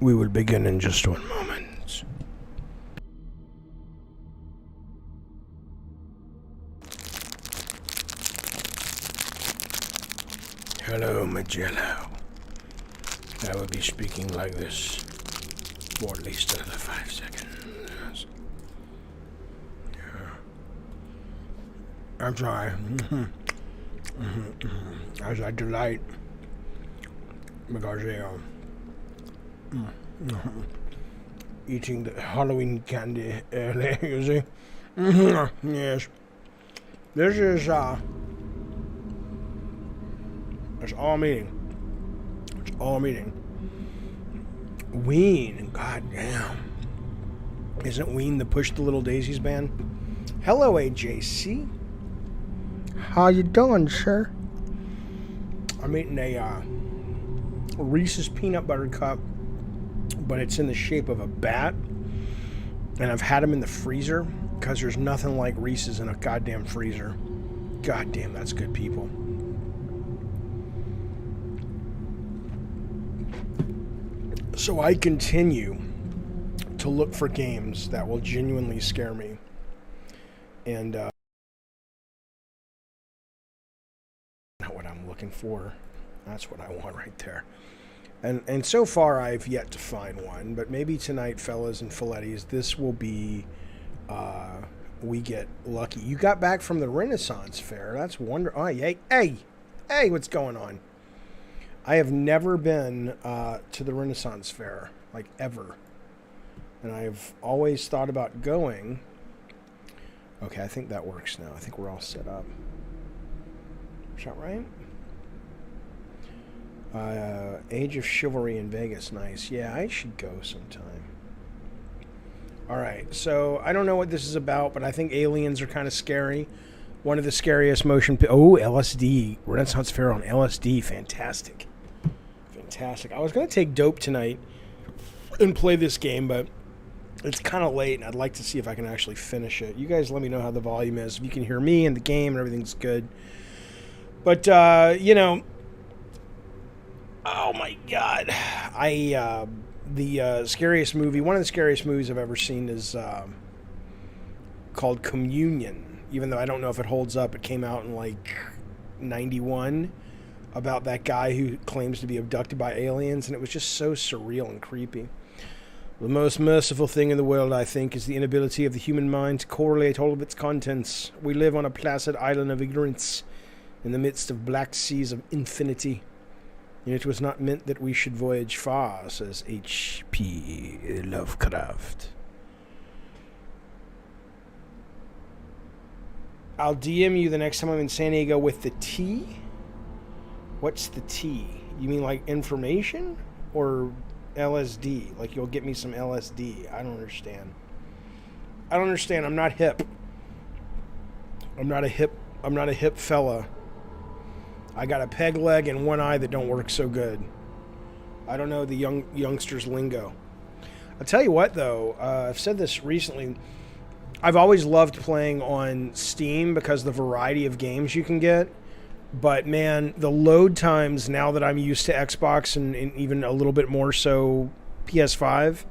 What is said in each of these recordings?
We will begin in just one moment. Hello, Magello. I will be speaking like this for at least another 5 seconds. I'm sorry. As I delight because eating the Halloween candy early, you see? Yes. This is, it's all meeting. It's all meeting. Ween, goddamn. Isn't Ween the Push the Little Daisies band? Hello, AJC. How you doing, sir? I'm eating a Reese's Peanut Butter Cup, but it's in the shape of a bat. And I've had them in the freezer because there's nothing like Reese's in a goddamn freezer. Goddamn, that's good, people. So I continue to look for games that will genuinely scare me. And, not what I'm looking for. That's what I want right there. And so far I've yet to find one, but maybe tonight, fellas and Filettis, this will be, we get lucky. You got back from the Renaissance Fair. That's wonderful. Oh, hey, what's going on? I have never been to the Renaissance Fair, like ever. And I've always thought about going. Okay, I think that works now. I think we're all set up. Is that right? Age of Chivalry in Vegas, nice. Yeah, I should go sometime. Alright, so I don't know what this is about, but I think aliens are kind of scary. One of the scariest motion... Oh, LSD. Renaissance Fair on LSD. Fantastic. Fantastic. I was going to take dope tonight and play this game, but it's kind of late, and I'd like to see if I can actually finish it. You guys let me know how the volume is. If you can hear me and the game and everything's good. But, you know... Oh, my God. The scariest movie... One of the scariest movies I've ever seen is called Communion. Even though I don't know if it holds up. It came out in, like, 91. About that guy who claims to be abducted by aliens, and it was just so surreal and creepy. The most merciful thing in the world, I think, is the inability of the human mind to correlate all of its contents. We live on a placid island of ignorance in the midst of black seas of infinity. And it was not meant that we should voyage far, says H.P. Lovecraft. I'll DM you the next time I'm in San Diego with the T. What's the T? You mean like information? Or LSD? Like you'll get me some LSD? I don't understand. I'm not hip. I'm not a hip fella. I got a peg leg and one eye that don't work so good. I don't know the youngsters' lingo. I'll tell you what, though. I've said this recently. I've always loved playing on Steam because of the variety of games you can get. But, man, the load times, now that I'm used to Xbox and even a little bit more so PS5,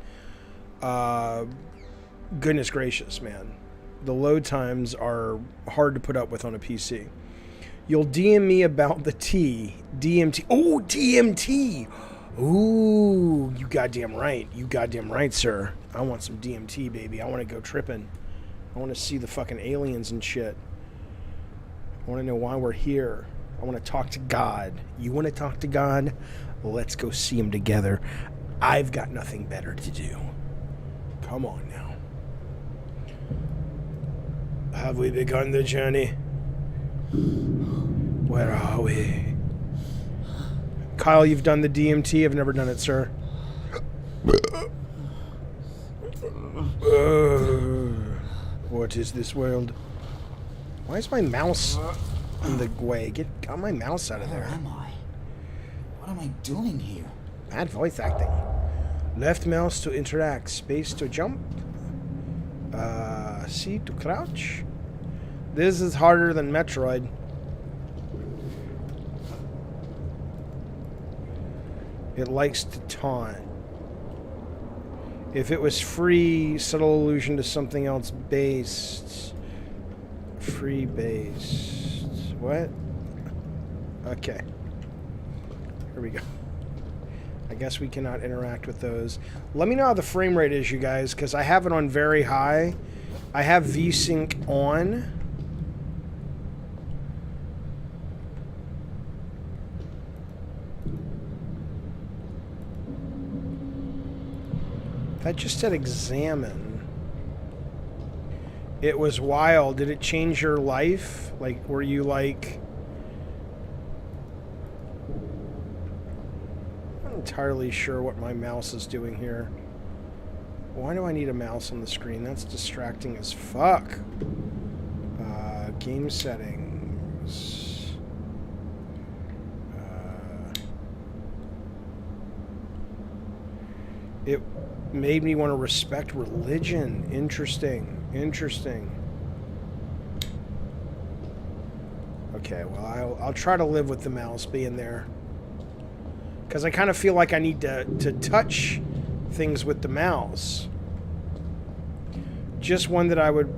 goodness gracious, man. The load times are hard to put up with on a PC. You'll DM me about the T. DMT. Oh, DMT. Ooh, you goddamn right. You goddamn right, sir. I want some DMT, baby. I want to go tripping. I want to see the fucking aliens and shit. I want to know why we're here. I want to talk to God. You want to talk to God? Let's go see him together. I've got nothing better to do. Come on now. Have we begun the journey? Where are we? Kyle, you've done the DMT. I've never done it, sir. What is this world? Why is my mouse in the way? Get my mouse out of there. Where am I? What am I doing here? Bad voice acting. Left mouse to interact. Space to jump. C to crouch. This is harder than Metroid. It likes to taunt. If it was free, subtle allusion to something else based. Free based. What? Okay. Here we go. I guess we cannot interact with those. Let me know how the frame rate is, you guys, because I have it on very high. I have VSync on. That just said examine. It was wild. Did it change your life? Like, were you like... I'm not entirely sure what my mouse is doing here. Why do I need a mouse on the screen? That's distracting as fuck. Game settings. It made me want to respect religion. Interesting. Interesting. Okay, well, I'll try to live with the mouse being there. Because I kind of feel like I need to touch things with the mouse. Just one that I would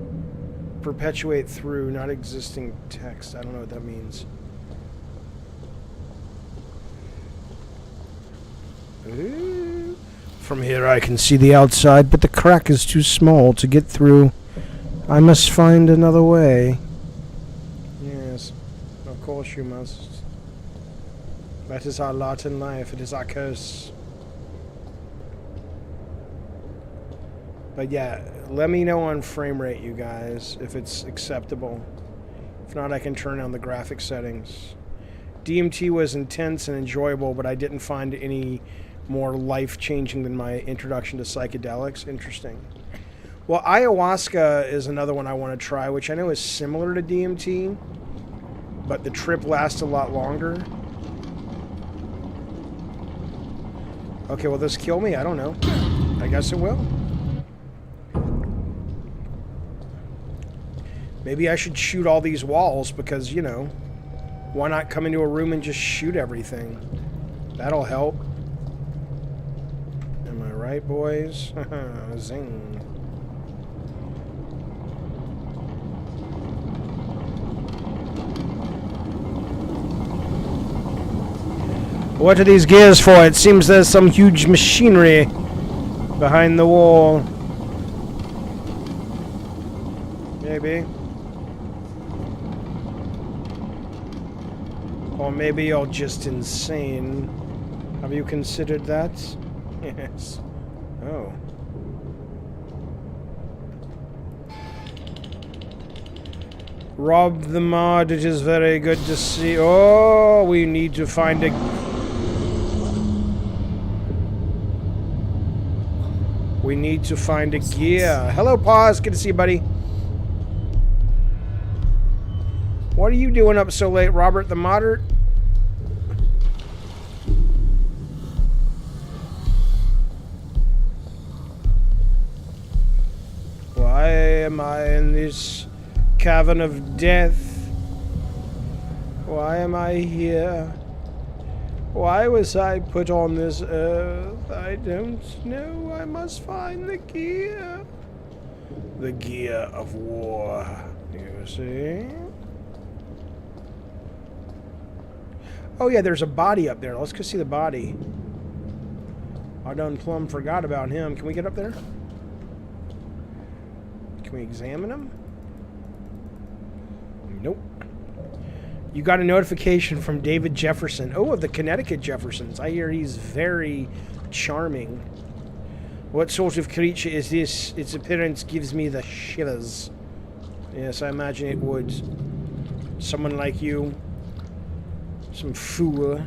perpetuate through, not existing text. I don't know what that means. Ooh. From here I can see the outside, but the crack is too small to get through. I must find another way. Yes, of course you must. That is our lot in life. It is our curse. But yeah, let me know on frame rate, you guys, if it's acceptable. If not, I can turn down the graphic settings. DMT was intense and enjoyable, but I didn't find any more life-changing than my introduction to psychedelics. Interesting. Well, ayahuasca is another one I want to try, which I know is similar to DMT, but the trip lasts a lot longer. Okay, will this kill me? I don't know. I guess it will. Maybe I should shoot all these walls because, you know, why not come into a room and just shoot everything? That'll help. Am I right, boys? Zing. What are these gears for? It seems there's some huge machinery behind the wall. Maybe. Or maybe you're just insane. Have you considered that? Yes. Oh. Rob the mod, it is very good to see. Oh, we need to find a... We need to find a gear. Hello, Pause. Good to see you, buddy. What are you doing up so late, Robert the Moderate? Why am I in this cavern of death? Why am I here? Why was I put on this earth? I don't know. I must find the gear. The gear of war. You see? Oh yeah, there's a body up there. Let's go see the body. I done plumb forgot about him. Can we get up there? Can we examine him? Nope. You got a notification from David Jefferson. Oh, of the Connecticut Jeffersons. I hear he's very charming. What sort of creature is this? Its appearance gives me the shivers. Yes, I imagine it would. Someone like you. Some fool.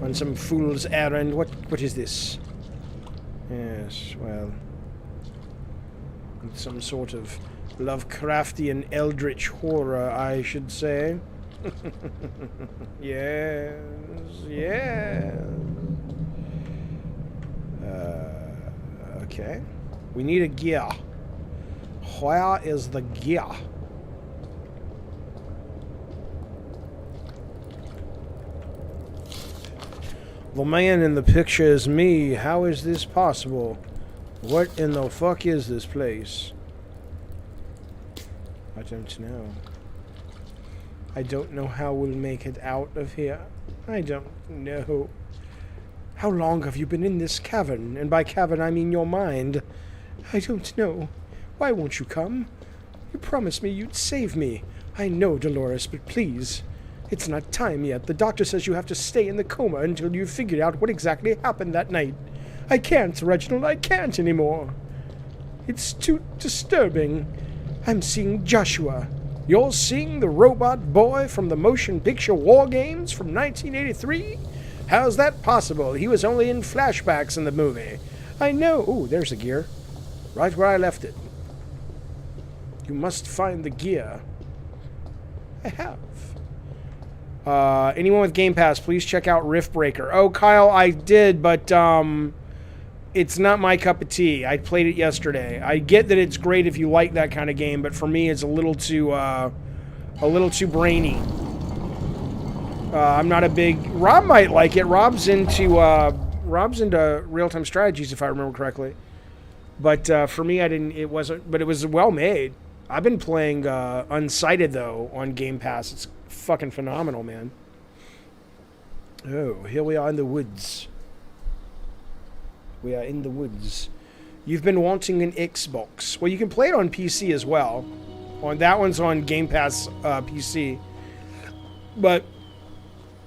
On some fool's errand. What is this? Yes, well... some sort of Lovecraftian eldritch horror, I should say. Yes, yes. Okay. We need a gear. Where is the gear? The man in the picture is me. How is this possible? What in the fuck is this place? I don't know. I don't know how we'll make it out of here. I don't know. How long have you been in this cavern? And by cavern, I mean your mind. I don't know. Why won't you come? You promised me you'd save me. I know, Dolores, but please. It's not time yet. The doctor says you have to stay in the coma until you've figured out what exactly happened that night. I can't, Reginald. I can't anymore. It's too disturbing. I'm seeing Joshua. You're seeing the robot boy from the motion picture War Games from 1983? How's that possible? He was only in flashbacks in the movie. I know. Ooh, there's the gear. Right where I left it. You must find the gear. I have. Anyone with Game Pass, please check out Rift Breaker. Oh, Kyle, I did, but it's not my cup of tea. I played it yesterday. I get that it's great if you like that kind of game, but for me, it's a little too brainy. I'm not a big. Rob might like it. Rob's into real-time strategies, if I remember correctly. But for me, I didn't. It wasn't. But it was well made. I've been playing Unsighted though on Game Pass. It's fucking phenomenal, man. Oh, here we are in the woods. We are in the woods. You've been wanting an Xbox. Well, you can play it on PC as well. That one's on Game Pass PC. But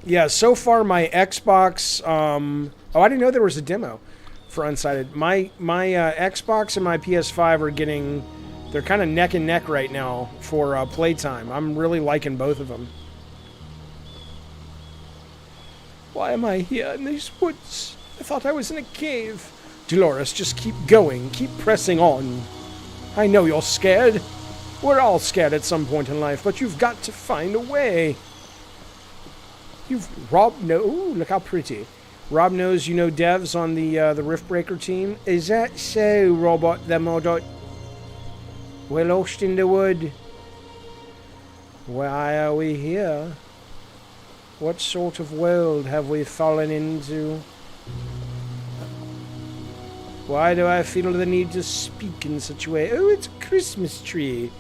yeah, so far my Xbox. I didn't know there was a demo for Unsighted. My Xbox and my PS5 are getting. They're kind of neck and neck right now for playtime. I'm really liking both of them. Why am I here in these woods? I thought I was in a cave. Dolores, just keep going. Keep pressing on. I know you're scared. We're all scared at some point in life, but you've got to find a way. Rob knows. Ooh, look how pretty. Rob knows you know devs on the Rift Breaker team. Is that so, Robot the Modot? We're lost in the wood. Why are we here? What sort of world have we fallen into? Why do I feel the need to speak in such a way? Oh, it's a Christmas tree.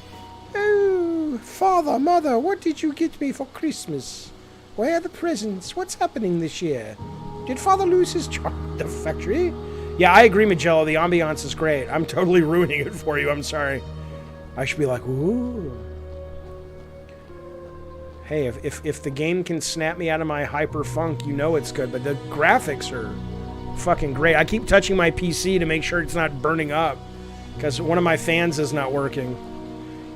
Oh, Father, Mother, what did you get me for Christmas? Where are the presents? What's happening this year? Did Father lose his job at the factory? Yeah, I agree, Magello. The ambiance is great. I'm totally ruining it for you. I'm sorry. I should be like, ooh. Hey, if the game can snap me out of my hyper funk, you know it's good. But the graphics are fucking great. I keep touching my PC to make sure it's not burning up because one of my fans is not working.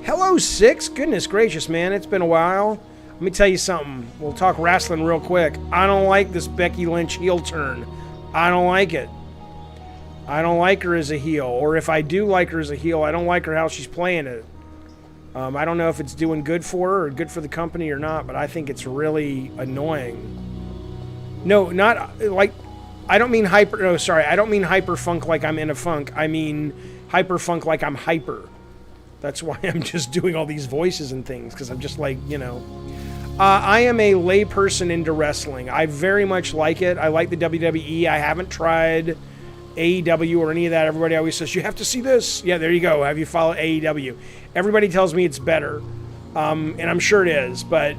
Hello, Six. Goodness gracious, man. It's been a while. Let me tell you something. We'll talk wrestling real quick. I don't like this Becky Lynch heel turn. I don't like it. I don't like her as a heel. Or if I do like her as a heel, I don't like her how she's playing it. I don't know if it's doing good for her or good for the company or not, but I think it's really annoying. No, not like... I don't mean hyper... No, sorry. I don't mean hyper funk like I'm in a funk. I mean hyper funk like I'm hyper. That's why I'm just doing all these voices and things, because I'm just like, you know... I am a layperson into wrestling. I very much like it. I like the WWE. I haven't tried AEW or any of that. Everybody always says, you have to see this. Yeah, there you go. Have you followed AEW? Everybody tells me it's better. And I'm sure it is. But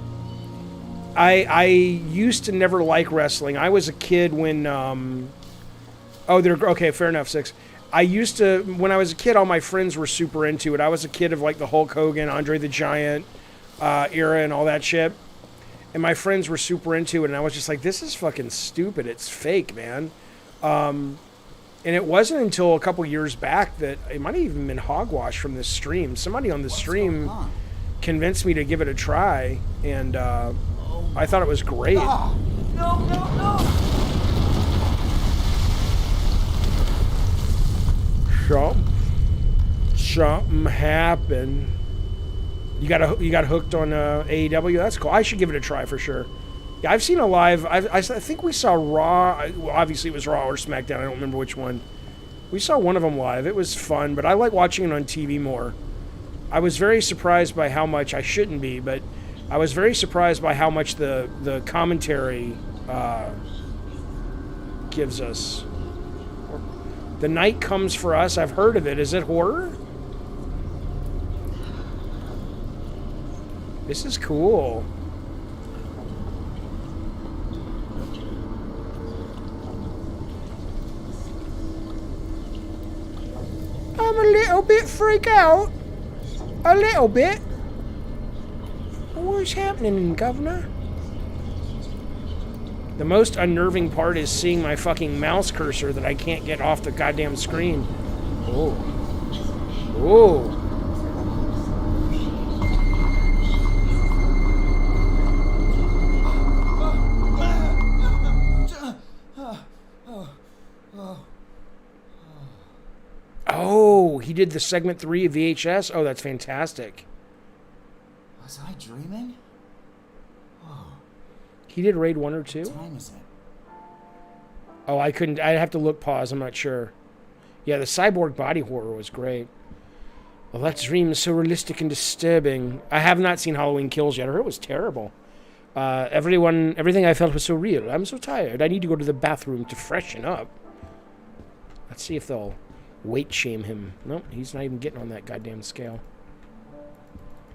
I used to never like wrestling. I was a kid when... Okay, fair enough, Six. I used to... When I was a kid, all my friends were super into it. I was a kid of like the Hulk Hogan, Andre the Giant era and all that shit. And my friends were super into it, and I was just like, this is fucking stupid. It's fake, man. And it wasn't until a couple years back that it might have even been hogwash from this stream. Somebody on the stream convinced me to give it a try, and I thought it was great. No. Something happened. You got hooked on AEW? That's cool. I should give it a try for sure. Yeah, I've seen a live... I think we saw Raw. Well, obviously it was Raw or SmackDown. I don't remember which one. We saw one of them live. It was fun, but I like watching it on TV more. I was very surprised by how much... I shouldn't be, but I was very surprised by how much the commentary gives us. The Nite comes for us. I've heard of it. Is it horror? This is cool. I'm a little bit freaked out. A little bit. What's happening, Governor? The most unnerving part is seeing my fucking mouse cursor that I can't get off the goddamn screen. Oh. Oh. Oh, he did the segment 3 of VHS? Oh, that's fantastic. Was I dreaming? He did raid 1 or 2? What time is it? Oh, I couldn't. I'd have to look pause. I'm not sure. Yeah, the cyborg body horror was great. Well, that dream is so realistic and disturbing. I have not seen Halloween Kills yet. I heard it was terrible. Everything I felt was so real. I'm so tired. I need to go to the bathroom to freshen up. Let's see if they'll weight shame him. Nope, he's not even getting on that goddamn scale.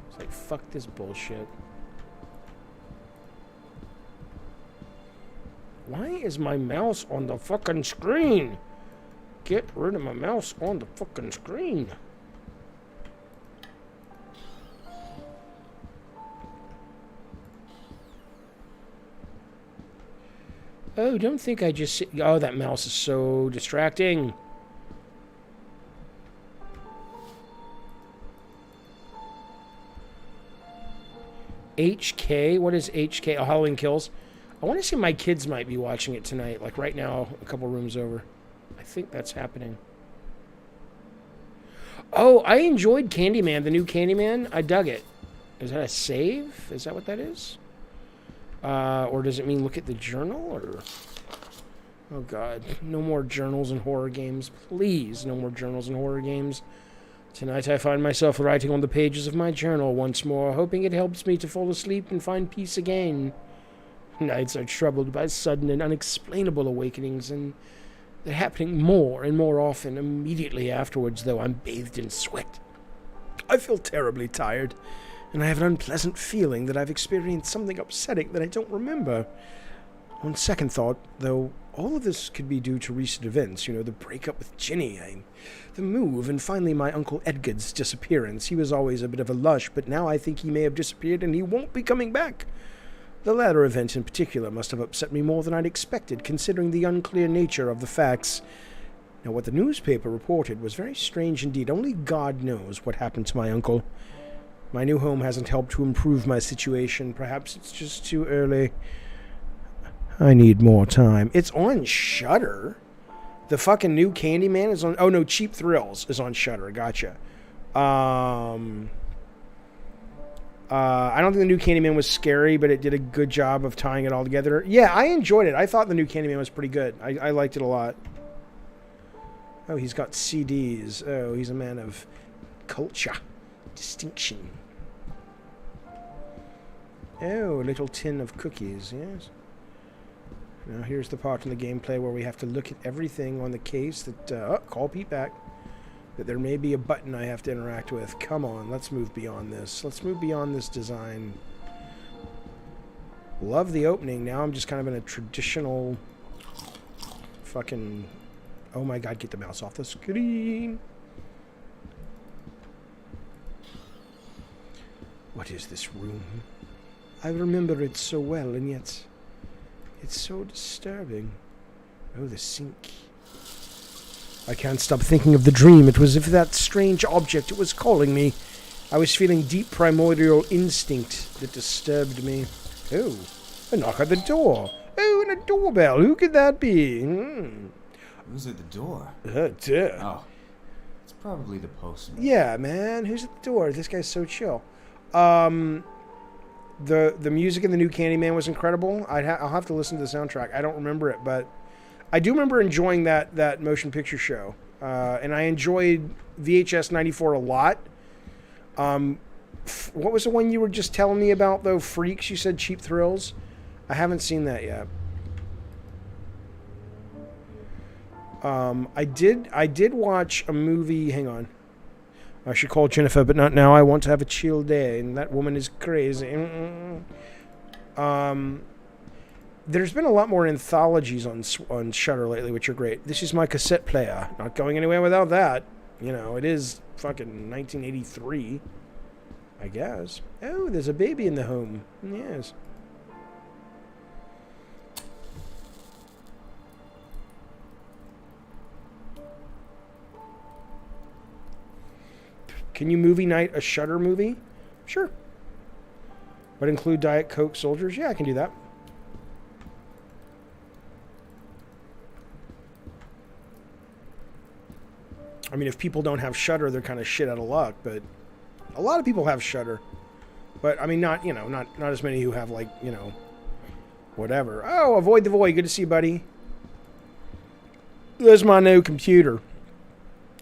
It's like, fuck this bullshit. Why is my mouse on the fucking screen? Get rid of my mouse on the fucking screen. Oh, don't think I just... Oh, that mouse is so distracting. HK? What is HK? Oh, Halloween Kills. I want to see if my kids might be watching it tonight. Like right now, a couple rooms over. I think that's happening. Oh, I enjoyed Candyman, the new Candyman. I dug it. Is that a save? Is that what that is? Or does it mean look at the journal? Or... Oh, God. No more journals and horror games. Please, no more journals and horror games. Tonight I find myself writing on the pages of my journal once more, hoping it helps me to fall asleep and find peace again. Nights are troubled by sudden and unexplainable awakenings, and they're happening more and more often immediately afterwards, though I'm bathed in sweat. I feel terribly tired, and I have an unpleasant feeling that I've experienced something upsetting that I don't remember. On second thought, though, all of this could be due to recent events, you know, the breakup with Ginny, the move, and finally my Uncle Edgar's disappearance. He was always a bit of a lush, but now I think he may have disappeared and he won't be coming back. The latter event in particular must have upset me more than I'd expected, considering the unclear nature of the facts. Now, what the newspaper reported was very strange indeed. Only God knows what happened to my uncle. My new home hasn't helped to improve my situation. Perhaps it's just too early. I need more time. It's on Shudder. The fucking new Candyman is on... Oh, no, Cheap Thrills is on Shudder. Gotcha. I don't think the new Candyman was scary, but it did a good job of tying it all together. Yeah, I enjoyed it. I thought the new Candyman was pretty good. I liked it a lot. Oh, he's got CDs. Oh, he's a man of culture. Distinction. Oh, a little tin of cookies, yes. Now here's the part in the gameplay where we have to look at everything on the case that... call Pete back. That there may be a button I have to interact with. Come on, let's move beyond this. Let's move beyond this design. Love the opening. Now I'm just kind of in a traditional fucking... Oh my God, get the mouse off the screen. What is this room? I remember it so well, and yet it's so disturbing. Oh, the sink. I can't stop thinking of the dream. It was as if that strange object was calling me. I was feeling deep primordial instinct that disturbed me. Oh, a knock at the door. Oh, and a doorbell. Who could that be? Who's at the door? Dear. Oh, it's probably the postman. Yeah, man. Who's at the door? This guy's so chill. The music in the new Candyman was incredible. I'll have to listen to the soundtrack. I don't remember it, but I do remember enjoying that motion picture show. And I enjoyed VHS 94 a lot. What was the one you were just telling me about, though? Freaks, you said Cheap Thrills? I haven't seen that yet. I did watch a movie. Hang on. I should call Jennifer, but not now. I want to have a chill day, and that woman is crazy. There's been a lot more anthologies on Shudder lately, which are great. This is my cassette player. Not going anywhere without that. You know, it is fucking 1983, I guess. Oh, there's a baby in the home. Yes. Can you movie night a Shudder movie? Sure. But include Diet Coke soldiers? Yeah, I can do that. I mean, if people don't have Shudder, they're kind of shit out of luck, but a lot of people have Shudder. But, I mean, not as many who have, like, whatever. Oh, Avoid the Void. Good to see you, buddy. There's my new computer.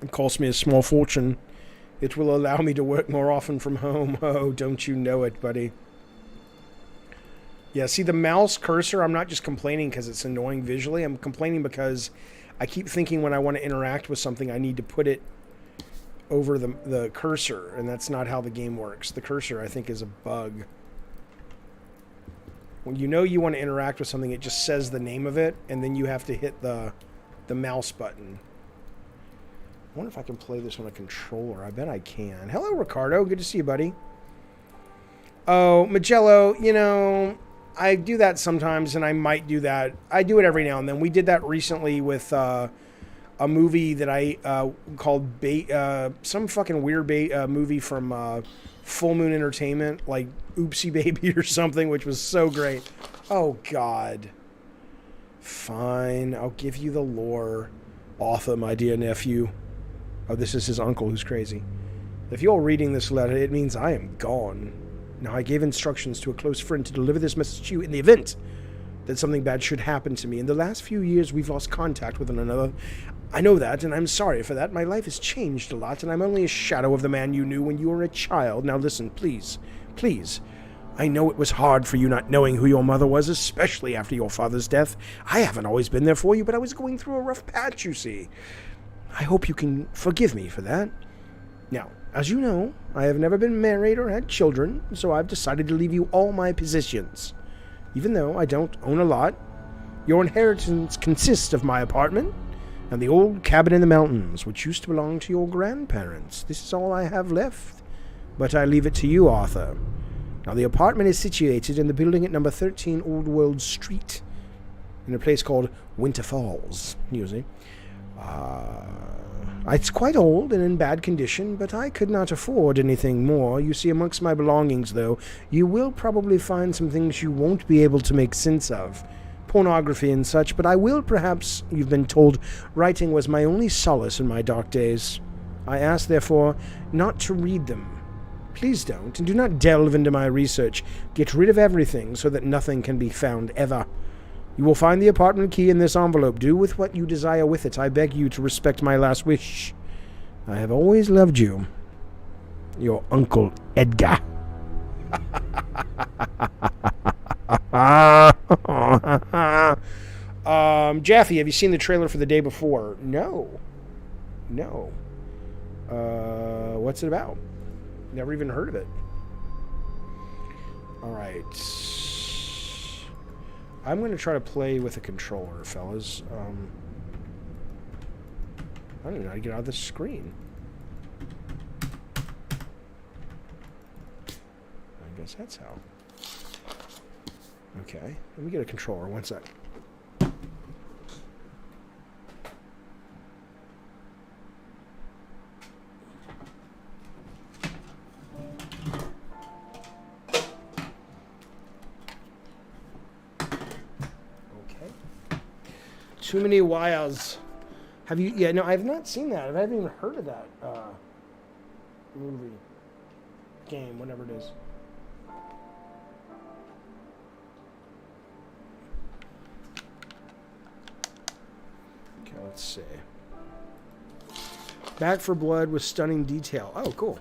It cost me a small fortune. It will allow me to work more often from home. Oh, don't you know it, buddy. Yeah, see the mouse cursor, I'm not just complaining because it's annoying visually. I'm complaining because I keep thinking when I want to interact with something, I need to put it over the cursor, and that's not how the game works. The cursor, I think, is a bug. When you know you want to interact with something, it just says the name of it, and then you have to hit the mouse button. I wonder if I can play this on a controller. I bet I can. Hello, Ricardo. Good to see you, buddy. Oh, Magello, I do that sometimes, and I might do that. I do it every now and then. We did that recently with a movie that I called some fucking weird movie from Full Moon Entertainment, like Oopsie Baby or something, which was so great. Oh, God. Fine. I'll give you the lore. Arthur, my dear nephew. Oh, this is his uncle who's crazy. If you're reading this letter, it means I am gone. Now, I gave instructions to a close friend to deliver this message to you in the event that something bad should happen to me. In the last few years, we've lost contact with one another. I know that, and I'm sorry for that. My life has changed a lot, and I'm only a shadow of the man you knew when you were a child. Now, listen, please, please. I know it was hard for you not knowing who your mother was, especially after your father's death. I haven't always been there for you, but I was going through a rough patch, you see. I hope you can forgive me for that. Now, as you know, I have never been married or had children, so I've decided to leave you all my possessions. Even though I don't own a lot, your inheritance consists of my apartment and the old cabin in the mountains, which used to belong to your grandparents. This is all I have left, but I leave it to you, Arthur. Now, the apartment is situated in the building at number 13 Old World Street, in a place called Winter Falls, you see. It's quite old and in bad condition, but I could not afford anything more. You see, amongst my belongings, though, you will probably find some things you won't be able to make sense of. Pornography and such, but I will, perhaps, you've been told, writing was my only solace in my dark days. I ask, therefore, not to read them. Please don't, and do not delve into my research. Get rid of everything so that nothing can be found ever. You will find the apartment key in this envelope. Do with what you desire with it. I beg you to respect my last wish. I have always loved you. Your Uncle Edgar. Jaffe, have you seen the trailer for The Day Before? No. What's it about? Never even heard of it. All right. I'm going to try to play with a controller, fellas. I don't even know how to get out of this screen. I guess that's how. Okay, let me get a controller. One sec. Too many wires. Have you? Yeah, no, I have not seen that. I haven't even heard of that movie, game, whatever it is. Okay, let's see. Back for Blood with stunning detail. Oh, cool.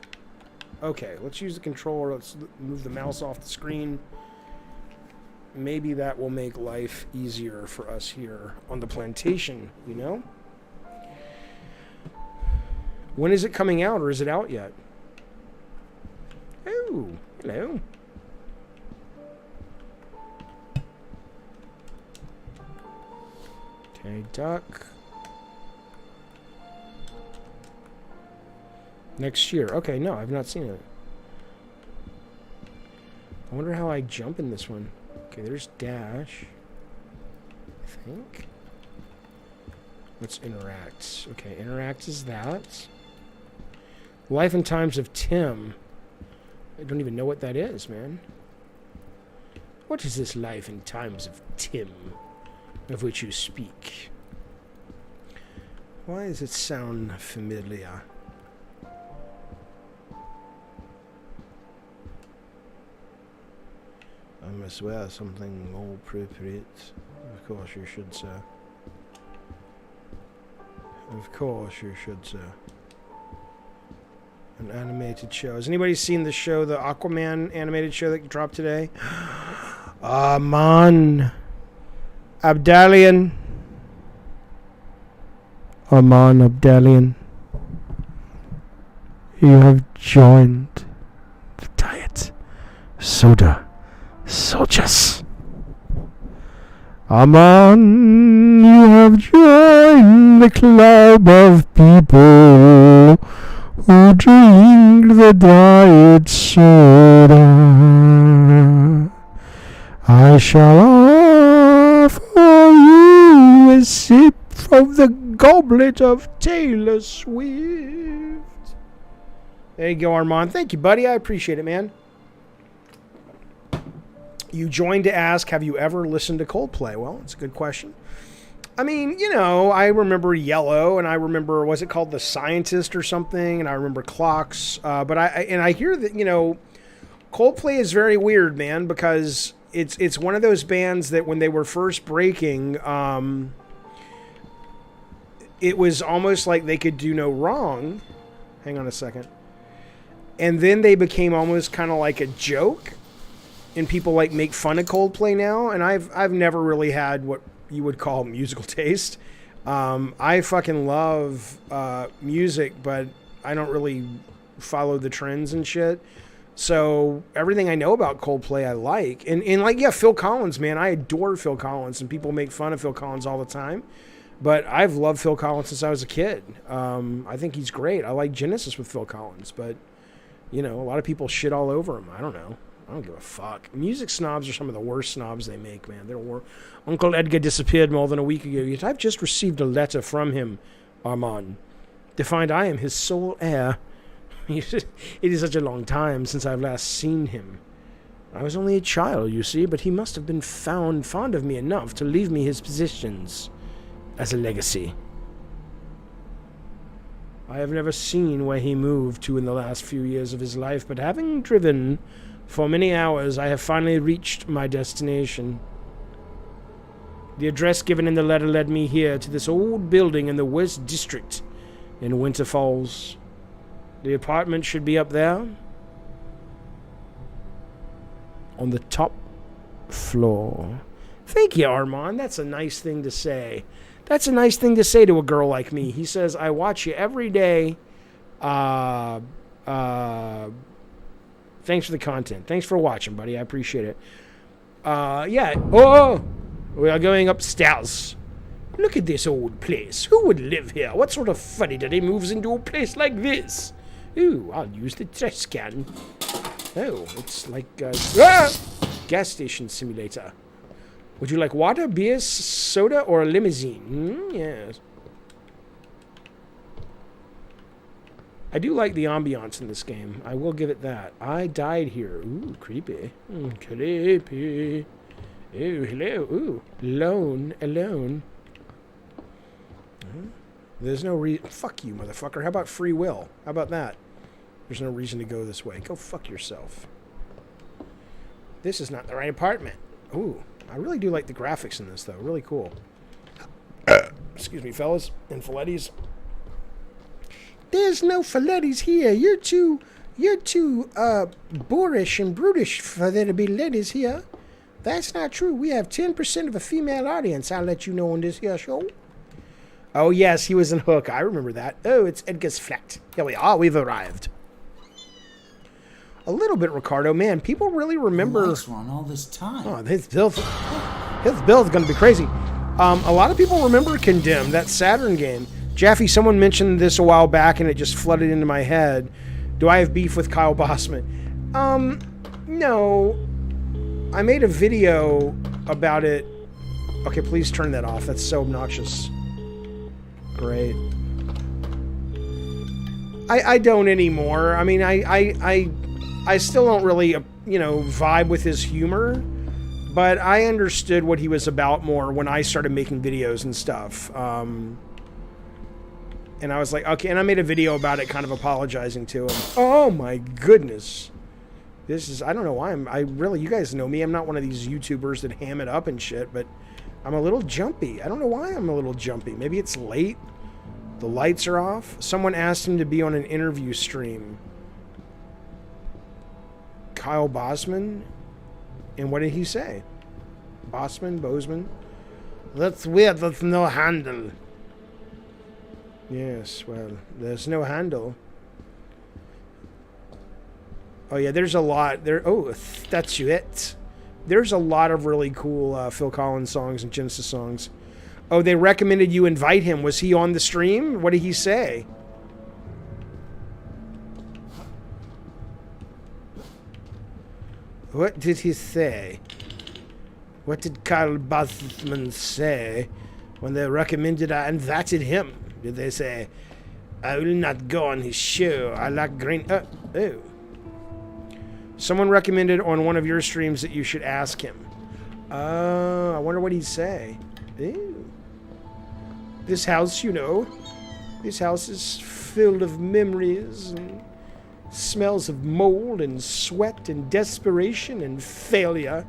Okay, let's use the controller. Let's move the mouse off the screen. Maybe that will make life easier for us here on the plantation, you know? When is it coming out, or is it out yet? Oh, hello. Okay, duck. Next year. Okay, no, I've not seen it. I wonder how I jump in this one. Okay, there's dash. I think. What's interact? Okay, interact is that. Life and Times of Tim. I don't even know what that is, man. What is this Life and Times of Tim of which you speak? Why does it sound familiar? I must wear something more appropriate. Of course you should, sir. Of course you should, sir. An animated show. Has anybody seen the show, the Aquaman animated show that dropped today? Aman Abdalian. Aman Abdalian. You have joined the diet. Soda. Soldiers. Aman, you have joined the club of people who drink the diet soda. I shall offer you a sip from the goblet of Taylor Swift. There you go, Armand. Thank you, buddy. I appreciate it, man. You joined to ask, have you ever listened to Coldplay? Well, it's a good question. I mean, you know, I remember Yellow, and I remember, was it called The Scientist or something? And I remember Clocks. But I hear that, you know, Coldplay is very weird, man, because it's one of those bands that when they were first breaking, it was almost like they could do no wrong. Hang on a second. And then they became almost kind of like a joke. And people like make fun of Coldplay now, and I've never really had what you would call musical taste. I fucking love music, but I don't really follow the trends and shit. So everything I know about Coldplay I like. And like, yeah, Phil Collins, man, I adore Phil Collins, and people make fun of Phil Collins all the time. But I've loved Phil Collins since I was a kid. I think he's great. I like Genesis with Phil Collins, but you know, a lot of people shit all over him. I don't know. I don't give a fuck. Music snobs are some of the worst snobs they make, man. Uncle Edgar disappeared more than a week ago, yet I've just received a letter from him, Armand, to find I am his sole heir. It is such a long time since I've last seen him. I was only a child, you see, but he must have been found fond of me enough to leave me his possessions as a legacy. I have never seen where he moved to in the last few years of his life, but having driven for many hours, I have finally reached my destination. The address given in the letter led me here to this old building in the West District in Winter Falls. The apartment should be up there on the top floor. Thank you, Armand. That's a nice thing to say. That's a nice thing to say to a girl like me. He says, I watch you every day. Thanks for the content. Thanks for watching, buddy. I appreciate it. Yeah. Oh, we are going upstairs. Look at this old place. Who would live here? What sort of fuddy-duddy moves into a place like this? Ooh, I'll use the trash can. Oh, it's like gas station simulator. Would you like water, beer, soda, or a limousine? Yes. I do like the ambiance in this game. I will give it that. I died here. Ooh, creepy. Creepy. Ooh, hello. Ooh, alone. There's no reason. Fuck you, motherfucker. How about free will? How about that? There's no reason to go this way. Go fuck yourself. This is not the right apartment. Ooh, I really do like the graphics in this, though. Really cool. Excuse me, fellas and Filettis. There's no Filettis here. You're too boorish and brutish for there to be ladies here. That's not true. We have 10% of a female audience. I'll let you know on this here show. Oh, yes, he was in Hook. I remember that. Oh, it's Edgar's flat. Here we are. We've arrived. A little bit, Ricardo. Man, people really remember... The lights were on all this time. Oh, his bill's going to be crazy. A lot of people remember Condemned, that Saturn game. Jaffe, someone mentioned this a while back, and it just flooded into my head. Do I have beef with Kyle Bossman? No. I made a video about it. Okay, please turn that off. That's so obnoxious. Great. I don't anymore. I mean, I still don't really, vibe with his humor, but I understood what he was about more when I started making videos and stuff. And I was like, okay, and I made a video about it kind of apologizing to him. Oh my goodness. I don't know why you guys know me. I'm not one of these YouTubers that ham it up and shit, but I'm a little jumpy. I don't know why I'm a little jumpy. Maybe it's late. The lights are off. Someone asked him to be on an interview stream. Kyle Bossman? And what did he say? Bossman? That's weird. That's no handle. Yes, well, there's no handle. Oh, yeah, there's a lot. Oh, statuette. There's a lot of really cool Phil Collins songs and Genesis songs. Oh, they recommended you invite him. Was he on the stream? What did he say? What did he say? What did Kyle Bossman say when they recommended I invited him? Did they say, I will not go on his show. I like green... Oh. Someone recommended on one of your streams that you should ask him. Oh, I wonder what he'd say. Ew. This house, this house is filled of memories and smells of mold and sweat and desperation and failure.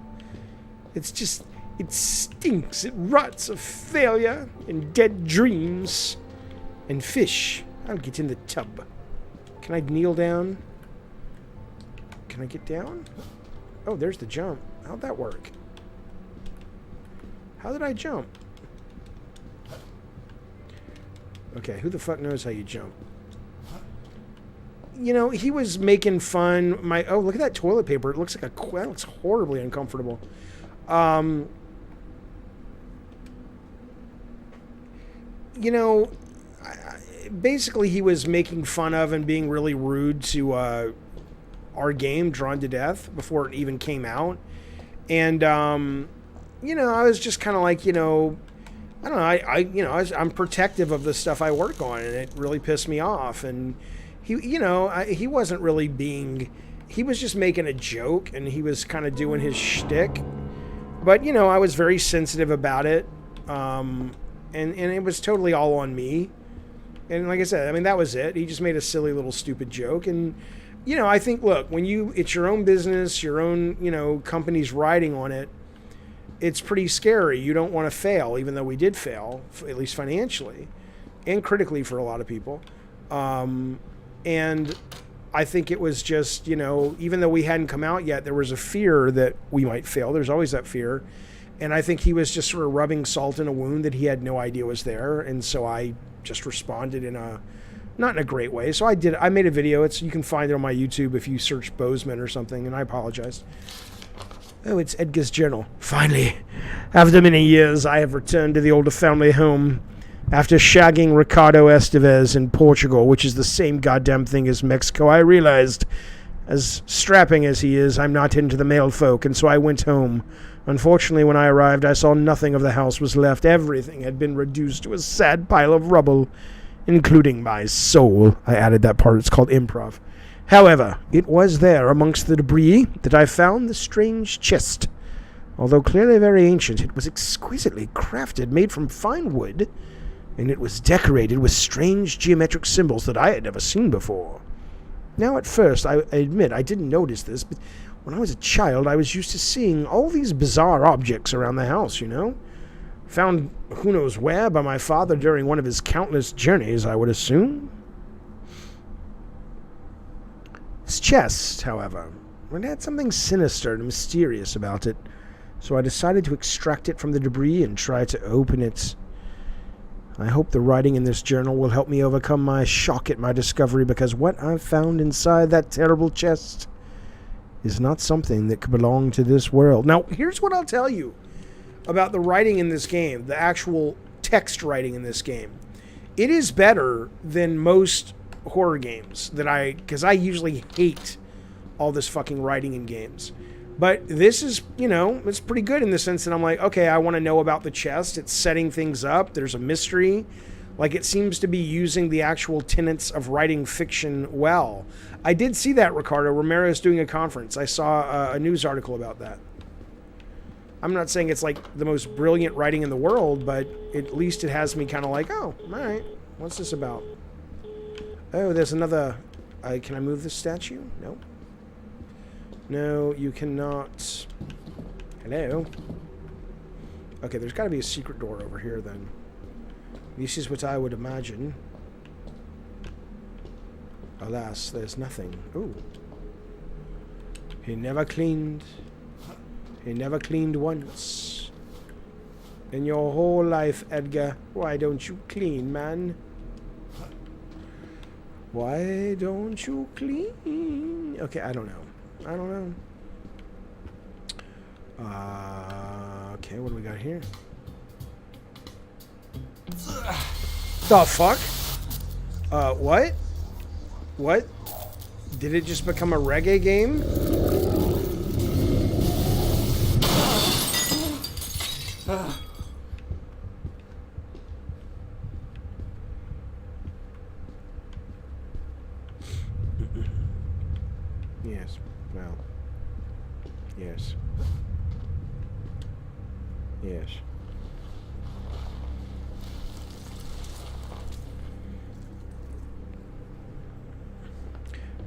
It stinks. It rots of failure and dead dreams and fish. I'll get in the tub. Can I kneel down? Can I get down? Oh, there's the jump. How'd that work? How did I jump? Okay, who the fuck knows how you jump? He was making fun. Oh, look at that toilet paper. It looks like that looks horribly uncomfortable. Basically he was making fun of and being really rude to our game, Drawn to Death, before it even came out. And, I was just kind of like, I don't know, I'm protective of the stuff I work on, and it really pissed me off. And he wasn't really he was just making a joke, and he was kind of doing his shtick. But, I was very sensitive about it. And it was totally all on me. And like I said, that was it. He just made a silly little stupid joke. And, I think, look, it's your own business, your own, company's riding on it, it's pretty scary. You don't want to fail, even though we did fail, at least financially and critically for a lot of people. And I think it was just, even though we hadn't come out yet, there was a fear that we might fail. There's always that fear. And I think he was just sort of rubbing salt in a wound that he had no idea was there. And so I just responded not in a great way. So I made a video. You can find it on my YouTube if you search Bozeman or something, and I apologize. Oh, it's Edgar's journal. Finally, after many years, I have returned to the older family home. After shagging Ricardo Estevez in Portugal, which is the same goddamn thing as Mexico, I realized, as strapping as he is, I'm not into the male folk, and so I went home. Unfortunately, when I arrived, I saw nothing of the house was left. Everything had been reduced to a sad pile of rubble, including my soul. I added that part. It's called improv. However, it was there amongst the debris that I found the strange chest. Although clearly very ancient, it was exquisitely crafted, made from fine wood, and it was decorated with strange geometric symbols that I had never seen before. Now, at first, I admit I didn't notice this, but when I was a child, I was used to seeing all these bizarre objects around the house, Found who knows where by my father during one of his countless journeys, I would assume. This chest, however, it had something sinister and mysterious about it, so I decided to extract it from the debris and try to open it. I hope the writing in this journal will help me overcome my shock at my discovery, because what I've found inside that terrible chest is not something that could belong to this world. Now, here's what I'll tell you about the writing in this game, the actual text writing in this game. It is better than most horror games because I usually hate all this fucking writing in games. But this is, it's pretty good in the sense that I'm like, okay, I want to know about the chest. It's setting things up. There's a mystery. Like, it seems to be using the actual tenets of writing fiction well. I did see that, Ricardo. Romero's doing a conference. I saw a news article about that. I'm not saying it's like the most brilliant writing in the world, but at least it has me kind of like, oh, all right, what's this about? Oh, there's another... can I move this statue? No. No, you cannot. Hello? Okay, there's got to be a secret door over here, then. This is what I would imagine. Alas, there's nothing. Ooh. He never cleaned. He never cleaned once. In your whole life, Edgar, why don't you clean, man? Why don't you clean? Okay, I don't know. Okay, what do we got here? The fuck? What? What? Did it just become a reggae game? Yes. Well. Yes. Yes.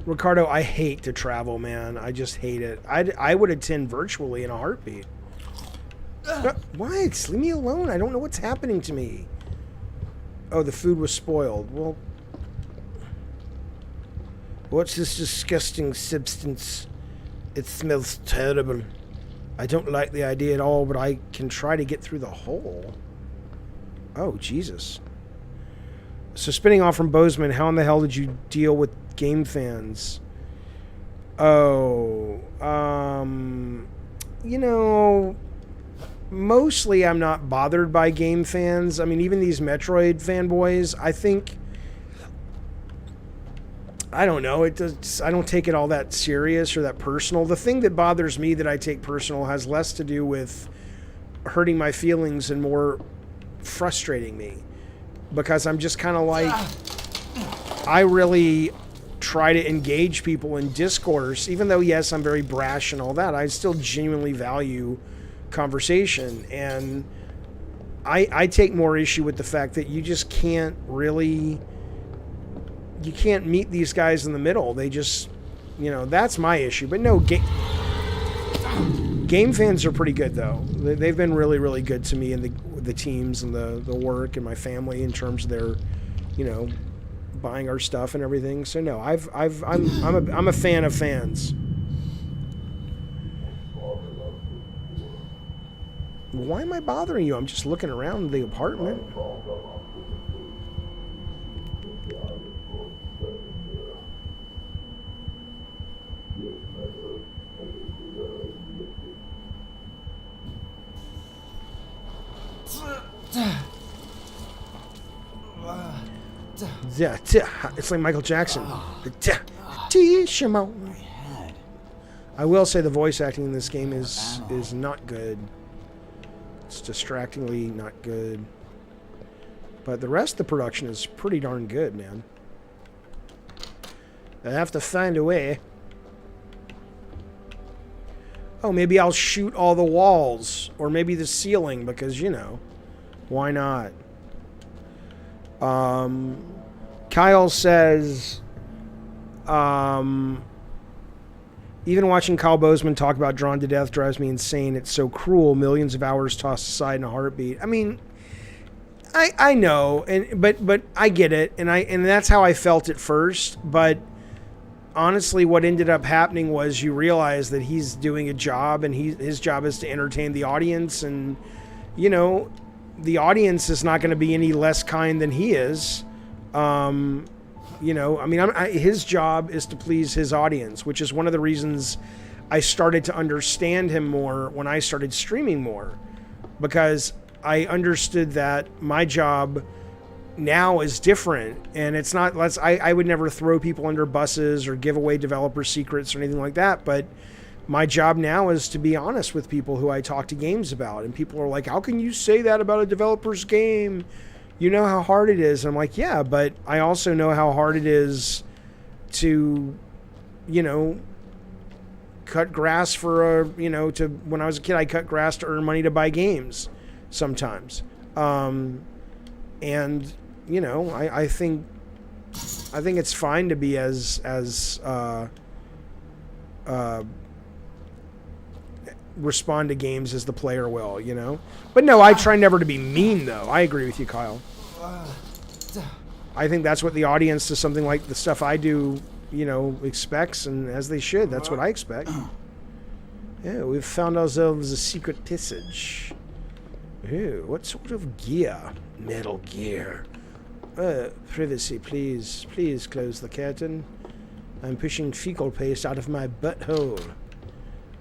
Ricardo, I hate to travel, man. I just hate it. I would attend virtually in a heartbeat. What? Leave me alone. I don't know what's happening to me. Oh, the food was spoiled. Well, what's this disgusting substance? It smells terrible. I don't like the idea at all, but I can try to get through the hole. Oh, Jesus. So spinning off from Bozeman, how in the hell did you deal with game fans? Oh, mostly I'm not bothered by game fans. I mean, even these Metroid fanboys, I don't know. I don't take it all that serious or that personal. The thing that bothers me that I take personal has less to do with hurting my feelings and more frustrating me. Because I'm just kind of like, I really try to engage people in discourse, even though, yes, I'm very brash and all that. I still genuinely value conversation. And I take more issue with the fact that you just can't really... You can't meet these guys in the middle. They just, that's my issue. But no, game fans are pretty good, though. They've been really, really good to me and the teams and the work and my family in terms of their, buying our stuff and everything. So no, I'm a fan of fans. Why am I bothering you? I'm just looking around the apartment. It's like Michael Jackson. I will say the voice acting in this game is not good. It's distractingly not good. But the rest of the production is pretty darn good, man. I have to find a way. Oh, maybe I'll shoot all the walls. Or maybe the ceiling, because, why not? Kyle says, even watching Kyle Bozeman talk about Drawn to Death drives me insane. It's so cruel. Millions of hours tossed aside in a heartbeat. I mean, I know, but I get it, and that's how I felt at first. But honestly, what ended up happening was you realize that he's doing a job, and his job is to entertain the audience, and the audience is not going to be any less kind than he is. His job is to please his audience, which is one of the reasons I started to understand him more when I started streaming more, because I understood that my job now is different, and it's not, I would never throw people under buses or give away developer secrets or anything like that, but my job now is to be honest with people who I talk to games about, and people are like, how can you say that about a developer's game? You know how hard it is. And I'm like, yeah, but I also know how hard it is to, cut grass for when I was a kid, I cut grass to earn money to buy games sometimes. I think it's fine to be as respond to games as the player will, But no, I try never to be mean, though. I agree with you, Kyle. I think that's what the audience to something like the stuff I do, expects, and as they should. That's what I expect. Yeah, we've found ourselves a secret passage. Ooh, what sort of gear? Metal gear. Privacy, please. Please close the curtain. I'm pushing fecal paste out of my butthole.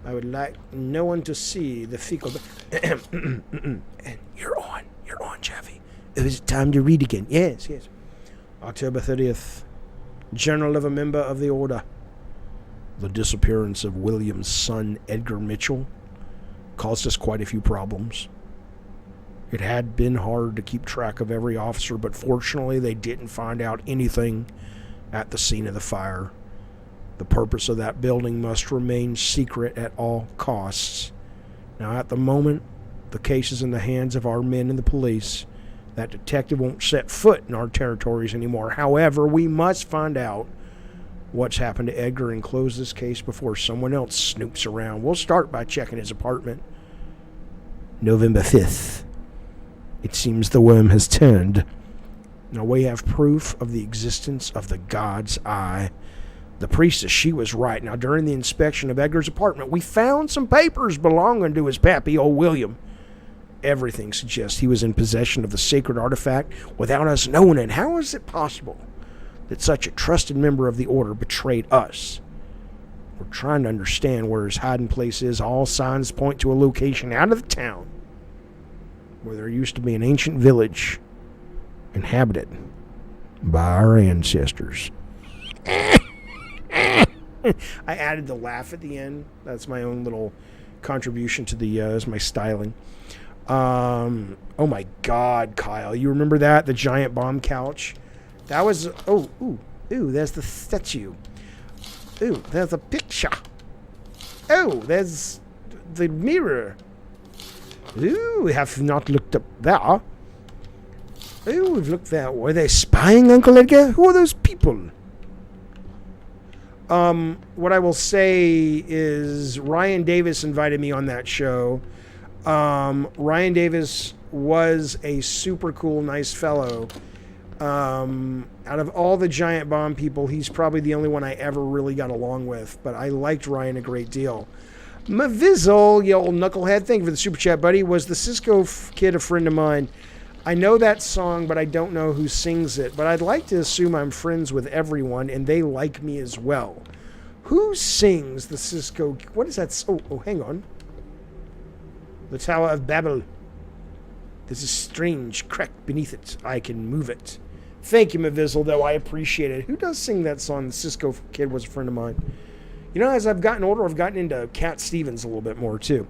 I would like no one to see the fecal... And you're on, Jaffe. It was time to read again. Yes. October 30th. Journal of a member of the Order. The disappearance of William's son, Edgar Mitchell, caused us quite a few problems. It had been hard to keep track of every officer, but fortunately they didn't find out anything at the scene of the fire. The purpose of that building must remain secret at all costs. Now, at the moment, the case is in the hands of our men in the police. That detective won't set foot in our territories anymore. However, we must find out what's happened to Edgar and close this case before someone else snoops around. We'll start by checking his apartment. November 5th. It seems the worm has turned. Now, we have proof of the existence of the God's Eye. The priestess, she was right. Now, during the inspection of Edgar's apartment, we found some papers belonging to his pappy, old William. Everything suggests he was in possession of the sacred artifact without us knowing it. How is it possible that such a trusted member of the Order betrayed us? We're trying to understand where his hiding place is. All signs point to a location out of the town where there used to be an ancient village inhabited by our ancestors. I added the laugh at the end. That's my own little contribution to the as my styling. Oh my God, Kyle, you remember that, the giant bomb couch? That was ooh, there's the statue. Ooh, there's a picture. Oh, there's the mirror. Ooh, we have not looked up there. Ooh, we've looked there. Were they spying, Uncle Edgar? Who are those people? What I will say is Ryan Davis invited me on that show. Ryan Davis was a super cool, nice fellow. Out of all the giant bomb people, he's probably the only one I ever really got along with, but I liked Ryan a great deal. Mavizzle, you old knucklehead, thank you for the super chat, buddy. Was the Cisco kid a friend of mine? I know that song, but I don't know who sings it. But I'd like to assume I'm friends with everyone, and they like me as well. Who sings the Cisco? What is that? Oh, hang on. The Tower of Babel. There's a strange crack beneath it. I can move it. Thank you, Mavizzle, though. I appreciate it. Who does sing that song? The Cisco kid was a friend of mine. As I've gotten older, I've gotten into Cat Stevens a little bit more, too.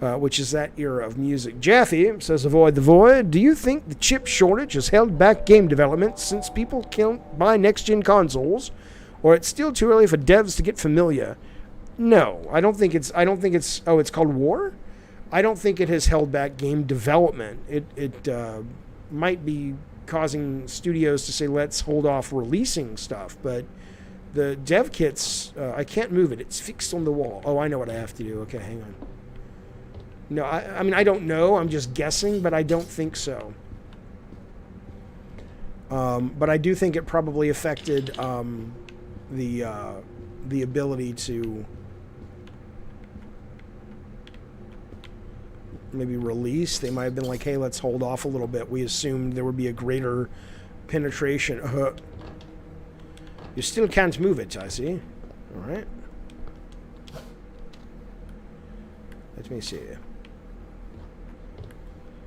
Which is that era of music. Jaffe says, avoid the void. Do you think the chip shortage has held back game development since people can't buy next-gen consoles, or it's still too early for devs to get familiar? No, I don't think it's. Oh, it's called War? I don't think it has held back game development. It might be causing studios to say, let's hold off releasing stuff, but the dev kits, I can't move it. It's fixed on the wall. Oh, I know what I have to do. Okay, hang on. No, I mean, I don't know. I'm just guessing, but I don't think so. But I do think it probably affected the ability to maybe release. They might have been like, hey, let's hold off a little bit. We assumed there would be a greater penetration. You still can't move it, I see. All right. Let me see.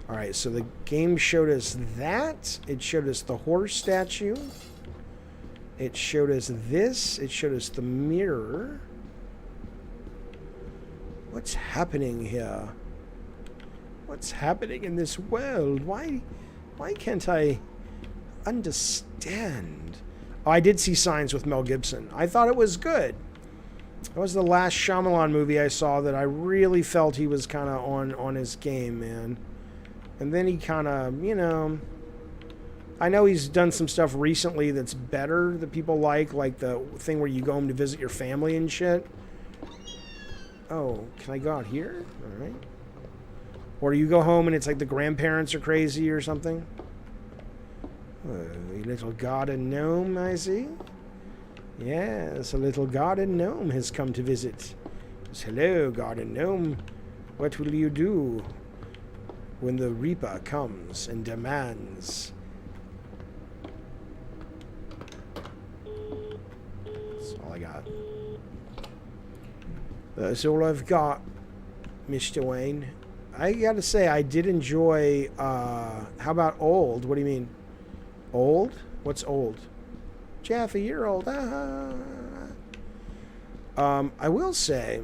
All right, so the game showed us that. It showed us the horse statue. It showed us this. It showed us the mirror. What's happening here? What's happening in this world? Why can't I understand? Oh, I did see Signs with Mel Gibson. I thought it was good. That was the last Shyamalan movie I saw that I really felt he was kind of on his game, man. And then he kind of, you know... I know he's done some stuff recently that's better that people like the thing where you go home to visit your family and shit. Oh, can I go out here? All right. Or you go home and it's like the grandparents are crazy or something. A little garden gnome, I see. Yes, a little garden gnome has come to visit. Says, hello, garden gnome. What will you do when the Reaper comes and demands? That's all I got. That's all I've got, Mr. Wayne. I gotta say, I did enjoy, how about old? What do you mean? Old? What's old? Jaffe, you're old. I will say,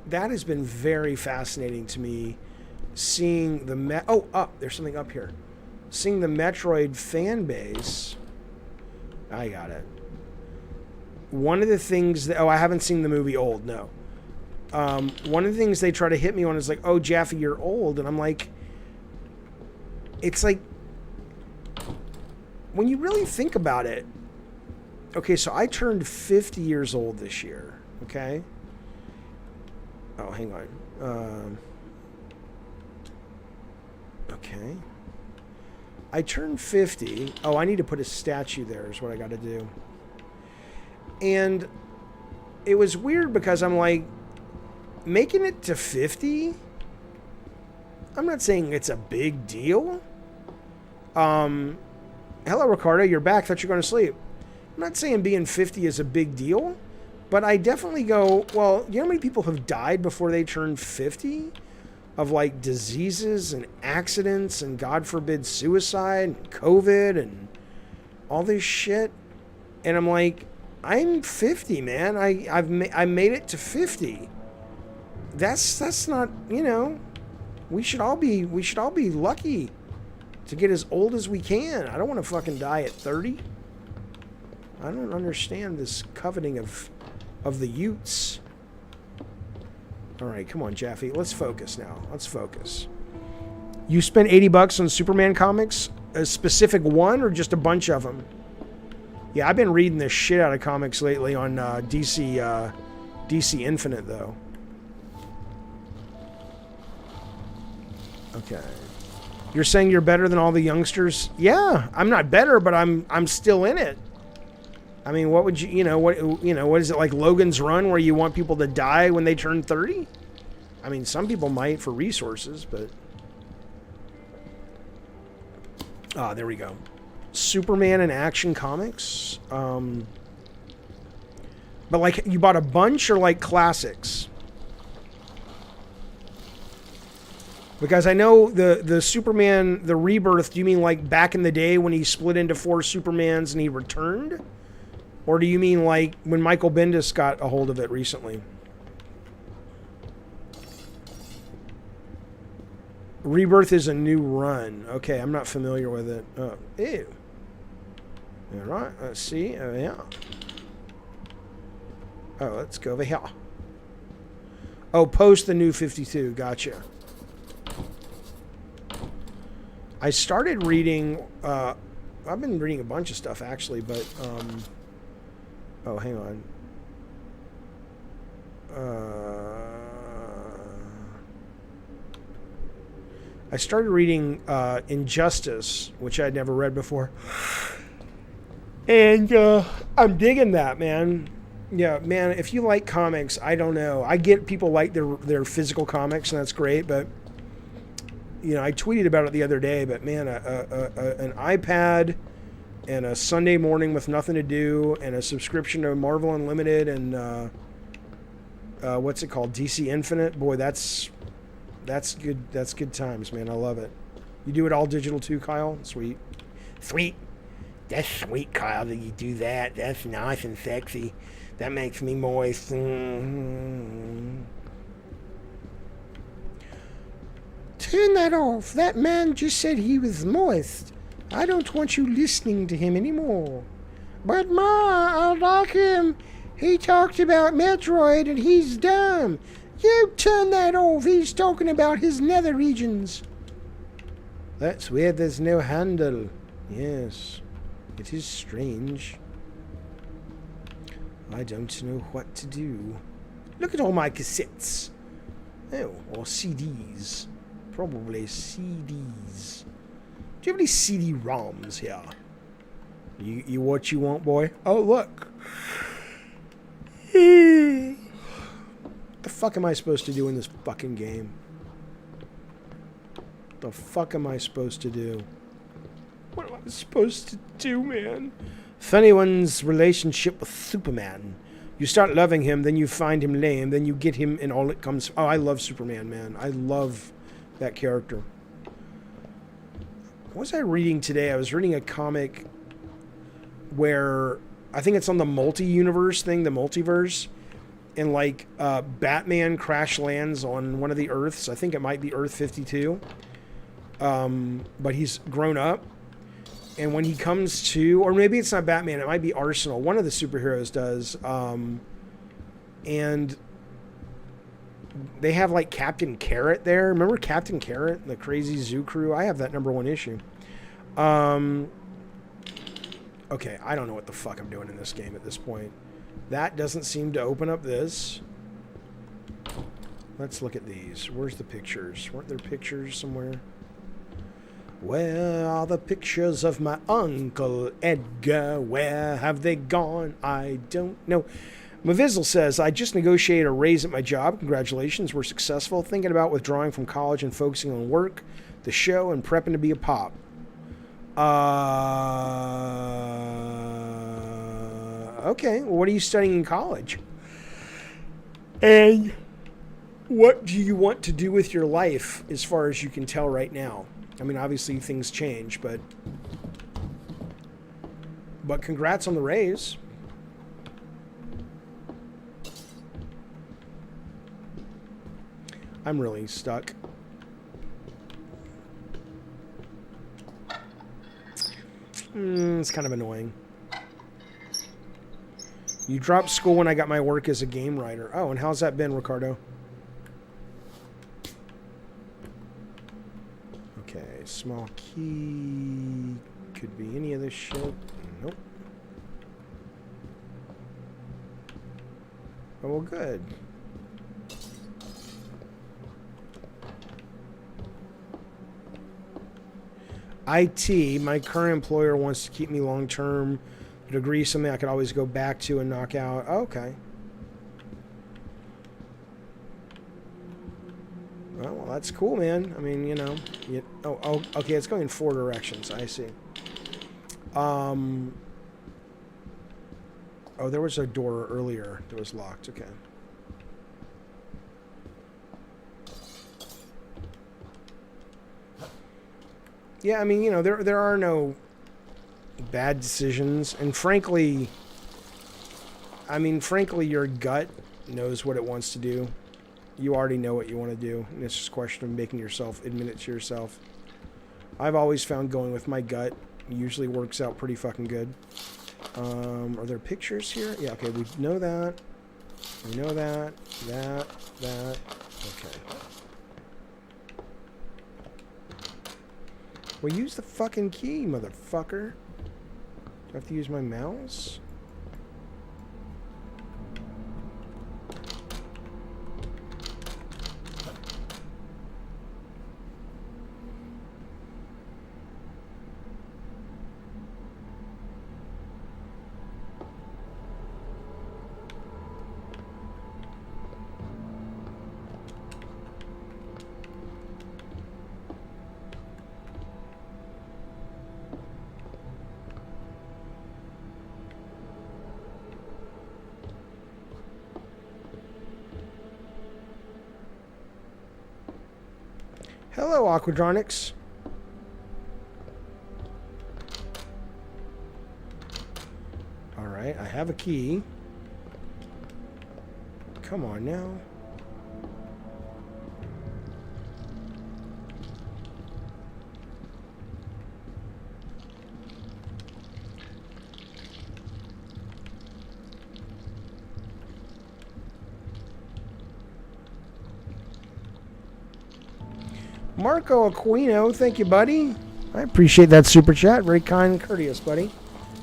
that has been very fascinating to me, seeing the there's something up here. Seeing the Metroid fan base. I got it. One of the things that... Oh, I haven't seen the movie Old, no. One of the things they try to hit me on is like, oh, Jaffe, you're old. And I'm like... It's like... When you really think about it... Okay, so I turned 50 years old this year. Okay? Oh, hang on. Okay. I turned 50. Oh, I need to put a statue there is what I got to do. And it was weird because I'm like, making it to 50, I'm not saying it's a big deal. Hello, Ricardo, you're back. Thought you were going to sleep. I'm not saying being 50 is a big deal, but I definitely go, well, you know how many people have died before they turned 50? Of like diseases and accidents and God forbid suicide and COVID and all this shit. And I'm like, I'm 50, man. I made it to 50. That's not, you know, we should all be lucky to get as old as we can. I don't want to fucking die at 30. I don't understand this coveting of the Utes. All right, come on, Jaffe. Let's focus now. Let's focus. You spent $80 on Superman comics? A specific one or just a bunch of them? Yeah, I've been reading the shit out of comics lately on DC Infinite, though. Okay. You're saying you're better than all the youngsters? Yeah, I'm not better, but I'm still in it. I mean, what would what is it like Logan's Run where you want people to die when they turn 30? I mean, some people might for resources, but... Ah, there we go. Superman and Action Comics. But like, you bought a bunch or like classics? Because I know the Superman, the Rebirth, do you mean like back in the day when he split into 4 Supermans and he returned? Or do you mean like when Michael Bendis got a hold of it recently? Rebirth is a new run. Okay, I'm not familiar with it. Ew. All right, let's see. Oh, yeah. Oh, let's go over here. Oh, post the new 52. Gotcha. I started reading... I've been reading a bunch of stuff, actually, but... Oh, hang on. I started reading Injustice, which I'd never read before. And I'm digging that, man. Yeah, man, if you like comics, I don't know. I get people like their physical comics, and that's great, but I tweeted about it the other day, but man, an iPad and a Sunday morning with nothing to do and a subscription to Marvel Unlimited and what's it called? DC Infinite. Boy, that's good. That's good times, man. I love it. You do it all digital too, Kyle? Sweet. Sweet. That's sweet, Kyle, that you do that. That's nice and sexy. That makes me moist. Mm-hmm. Turn that off. That man just said he was moist. I don't want you listening to him anymore. But Ma, I like him. He talked about Metroid and he's dumb. You turn that off. He's talking about his nether regions. That's where there's no handle. Yes. It is strange. I don't know what to do. Look at all my cassettes. Oh, or CDs. Probably CDs. Do you have any CD-ROMs here? You what you want, boy? Oh, look. What the fuck am I supposed to do in this fucking game? What the fuck am I supposed to do? What am I supposed to do, man? Funny one's relationship with Superman. You start loving him, then you find him lame, then you get him and all it comes... Oh, I love Superman, man. I love that character. What was I reading today? I was reading a comic where... I think it's on the multi-universe thing, the multiverse. And, like, Batman crash lands on one of the Earths. I think it might be Earth 52. But he's grown up. And when he comes to, or maybe it's not Batman, it might be Arsenal. One of the superheroes does. And they have like Captain Carrot there. Remember Captain Carrot, the crazy zoo crew? I have that #1 issue. Okay, I don't know what the fuck I'm doing in this game at this point. That doesn't seem to open up this. Let's look at these. Where's the pictures? Weren't there pictures somewhere? Where are the pictures of my Uncle Edgar? Where have they gone? I don't know. Mavizzle says, I just negotiated a raise at my job. Congratulations, we're successful. Thinking about withdrawing from college and focusing on work, the show, and prepping to be a pop. Okay, well, what are you studying in college? And what do you want to do with your life as far as you can tell right now? I mean, obviously things change, but congrats on the raise. I'm really stuck. It's kind of annoying. You dropped school when I got my work as a game writer. Oh, and how's that been, Ricardo? Okay, small key. Could be any of this shit. Nope. Oh, well, good. IT, my current employer wants to keep me long term. A degree, something I could always go back to and knock out. Oh, okay. Well, that's cool, man. I mean, you know. Oh, okay, it's going in 4 directions. I see. Oh, there was a door earlier that was locked. Okay. Yeah, I mean, you know, there are no bad decisions, and frankly, your gut knows what it wants to do. You already know what you want to do, and it's just a question of making yourself admit it to yourself. I've always found going with my gut usually works out pretty fucking good. Are there pictures here? Yeah, okay, we know that. We know that. That. Okay. Well, use the fucking key, motherfucker. Do I have to use my mouse? Hello, Aquadronics. Alright, I have a key. Come on now. Marco Aquino, thank you, buddy. I appreciate that super chat. Very kind and courteous, buddy.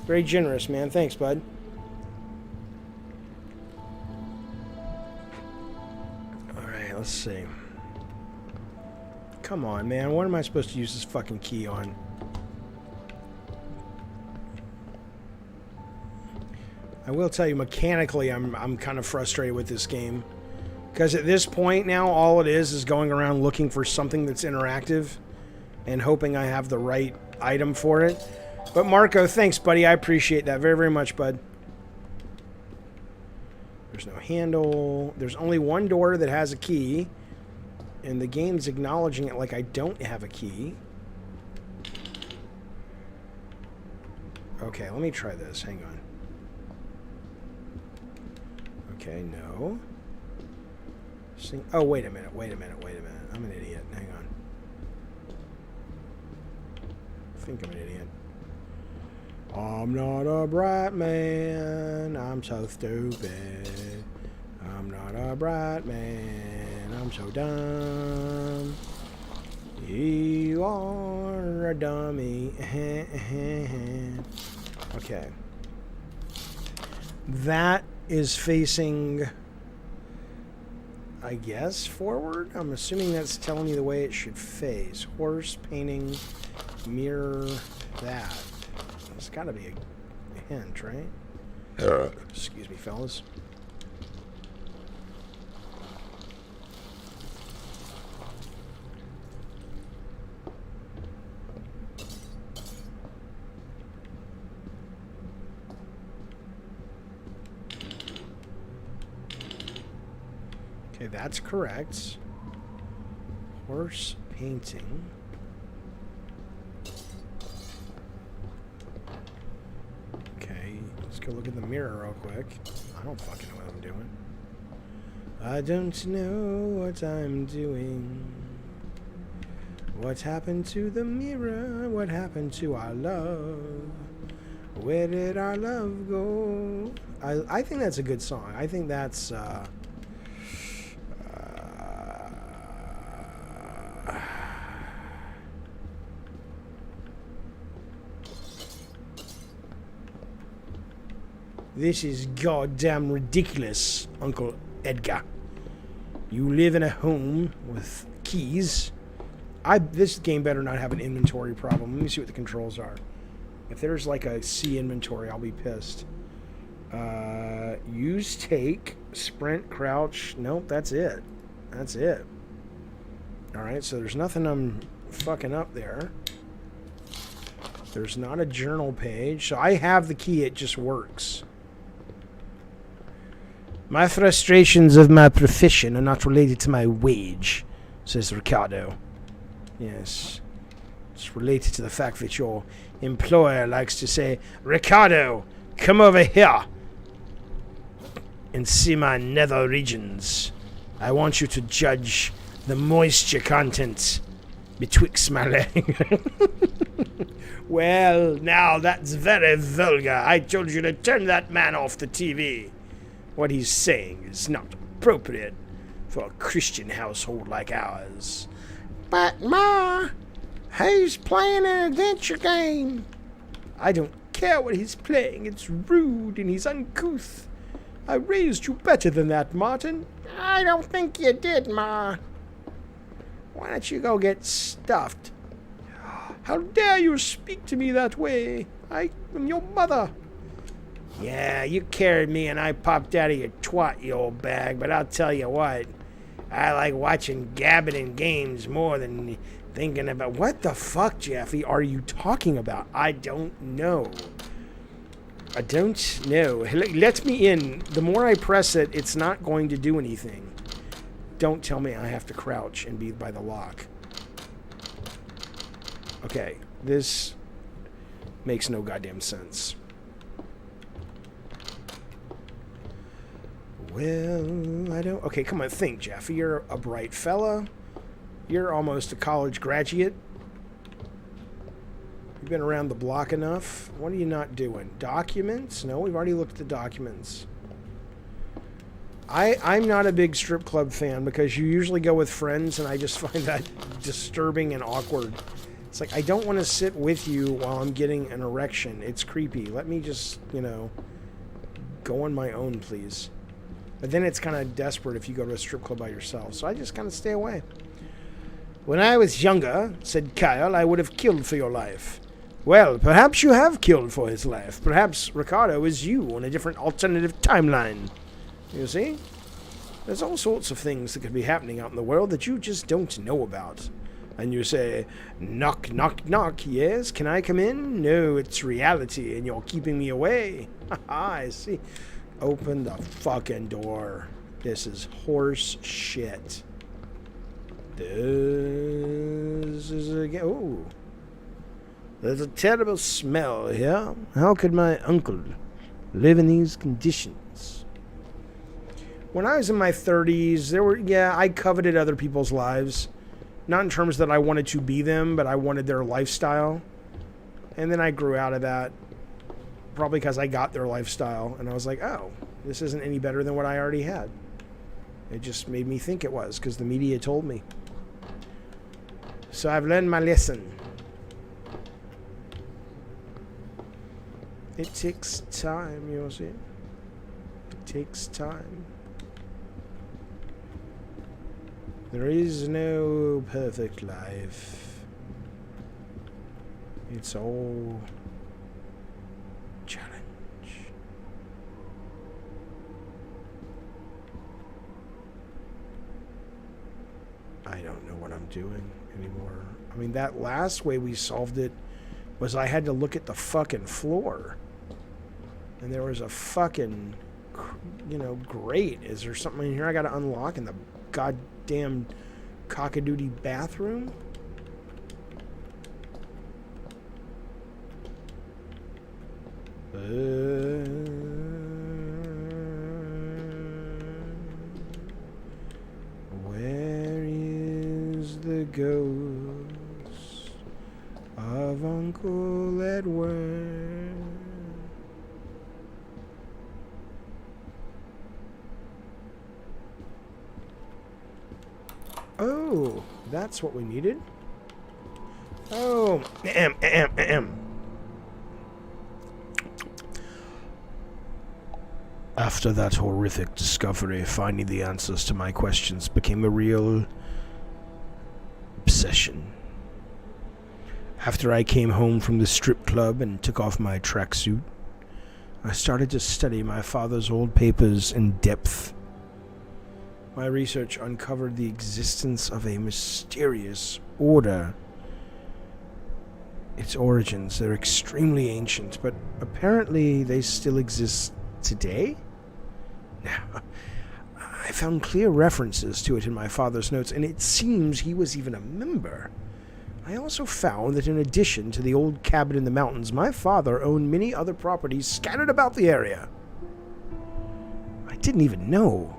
Very generous, man. Thanks, bud. Alright, let's see. Come on, man. What am I supposed to use this fucking key on? I will tell you, mechanically, I'm kind of frustrated with this game. Because at this point now, all it is going around looking for something that's interactive and hoping I have the right item for it. But Marco, thanks, buddy. I appreciate that very, very much, bud. There's no handle. There's only one door that has a key. And the game's acknowledging it like I don't have a key. Okay, let me try this. Hang on. Okay, no. Oh, wait a minute. I'm an idiot. Hang on. I think I'm an idiot. I'm not a bright man. I'm so stupid. I'm not a bright man. I'm so dumb. You are a dummy. Okay. That is facing, I guess, forward. I'm assuming that's telling me the way it should face. Horse, painting, mirror, that. It's got to be a hint, right? Excuse me, fellas. Okay, that's correct. Horse painting. Okay, let's go look in the mirror real quick. I don't fucking know what I'm doing. I don't know what I'm doing. What's happened to the mirror? What happened to our love? Where did our love go? I think that's a good song. I think that's this is goddamn ridiculous, Uncle Edgar. You live in a home with keys. This game better not have an inventory problem. Let me see what the controls are. If there's like a C inventory, I'll be pissed. Use take, sprint, crouch. Nope, that's it. That's it. Alright, so there's nothing I'm fucking up there. There's not a journal page. So I have the key, it just works. My frustrations of my profession are not related to my wage, says Ricardo. Yes. It's related to the fact that your employer likes to say, Ricardo, come over here and see my nether regions. I want you to judge the moisture content betwixt my legs. Well, now that's very vulgar. I told you to turn that man off the TV. What he's saying is not appropriate for a Christian household like ours. But, Ma, he's playing an adventure game. I don't care what he's playing. It's rude and he's uncouth. I raised you better than that, Martin. I don't think you did, Ma. Why don't you go get stuffed? How dare you speak to me that way? I am your mother. Yeah, you carried me and I popped out of your twat, you old bag, but I'll tell you what. I like watching gabbing in games more than thinking about... What the fuck, Jaffe, are you talking about? I don't know. I don't know. Let me in. The more I press it, it's not going to do anything. Don't tell me I have to crouch and be by the lock. Okay, this makes no goddamn sense. Well, I don't... Okay, come on, think, Jaffe. You're a bright fella. You're almost a college graduate. You've been around the block enough. What are you not doing? Documents? No, we've already looked at the documents. I'm not a big strip club fan because you usually go with friends, and I just find that disturbing and awkward. It's like, I don't want to sit with you while I'm getting an erection. It's creepy. Let me just, you know, go on my own, please. But then it's kind of desperate if you go to a strip club by yourself. So I just kind of stay away. When I was younger, said Kyle, I would have killed for your life. Well, perhaps you have killed for his life. Perhaps Ricardo is you on a different alternative timeline. You see? There's all sorts of things that could be happening out in the world that you just don't know about. And you say, knock, knock, knock. Yes, can I come in? No, it's reality, and you're keeping me away. Haha, I see. Open the fucking door. This is horse shit. This is again. Oh. There's a terrible smell here. How could my uncle live in these conditions? When I was in my 30s, I coveted other people's lives. Not in terms that I wanted to be them, but I wanted their lifestyle. And then I grew out of that. Probably because I got their lifestyle. And I was like, oh, this isn't any better than what I already had. It just made me think it was, because the media told me. So I've learned my lesson. It takes time, you'll see. It takes time. There is no perfect life. It's all challenge. I don't know what I'm doing anymore. I mean, that last way we solved it was I had to look at the fucking floor. And there was a fucking, grate. Is there something in here I gotta unlock in the goddamn cockadoodie bathroom? Where is the ghost of Uncle Edward? Oh, that's what we needed. Oh, After that horrific discovery, finding the answers to my questions became a real obsession. After I came home from the strip club and took off my tracksuit, I started to study my father's old papers in depth. My research uncovered the existence of a mysterious order. Its origins, they're extremely ancient, but apparently they still exist today? Now, I found clear references to it in my father's notes, and it seems he was even a member. I also found that in addition to the old cabin in the mountains, my father owned many other properties scattered about the area. I didn't even know.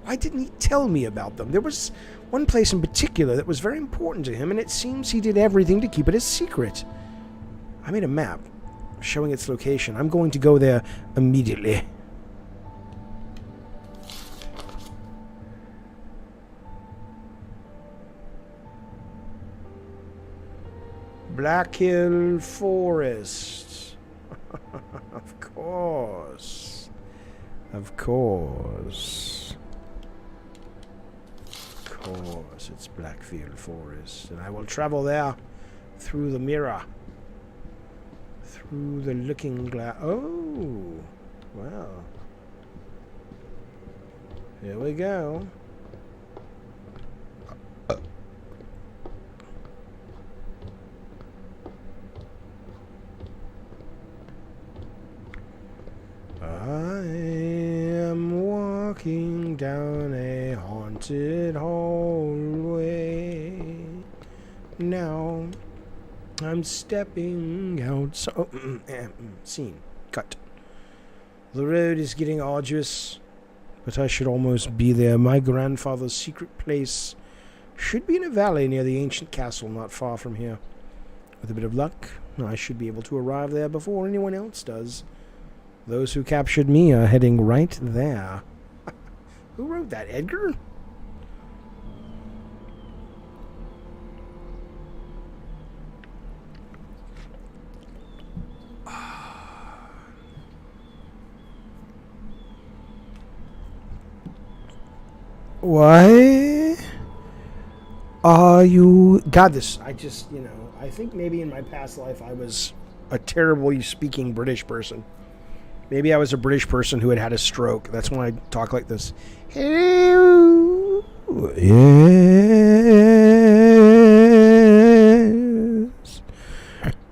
Why didn't he tell me about them? There was one place in particular that was very important to him, and it seems he did everything to keep it a secret. I made a map showing its location. I'm going to go there immediately. Black Hill Forest. Of course. Of course. Of course, it's Blackfield Forest. And I will travel there through the mirror. Through the looking glass. Oh, wow. Here we go. I am walking down a haunted hallway. Now, I'm stepping out. So, scene. Cut. The road is getting arduous, but I should almost be there. My grandfather's secret place should be in a valley near the ancient castle not far from here. With a bit of luck, I should be able to arrive there before anyone else does. Those who captured me are heading right there. Who wrote that, Edgar? Why are you... God, this... I just, I think maybe in my past life I was a terribly speaking British person. Maybe I was a British person who had had a stroke. That's when I talk like this. Hello. Yes.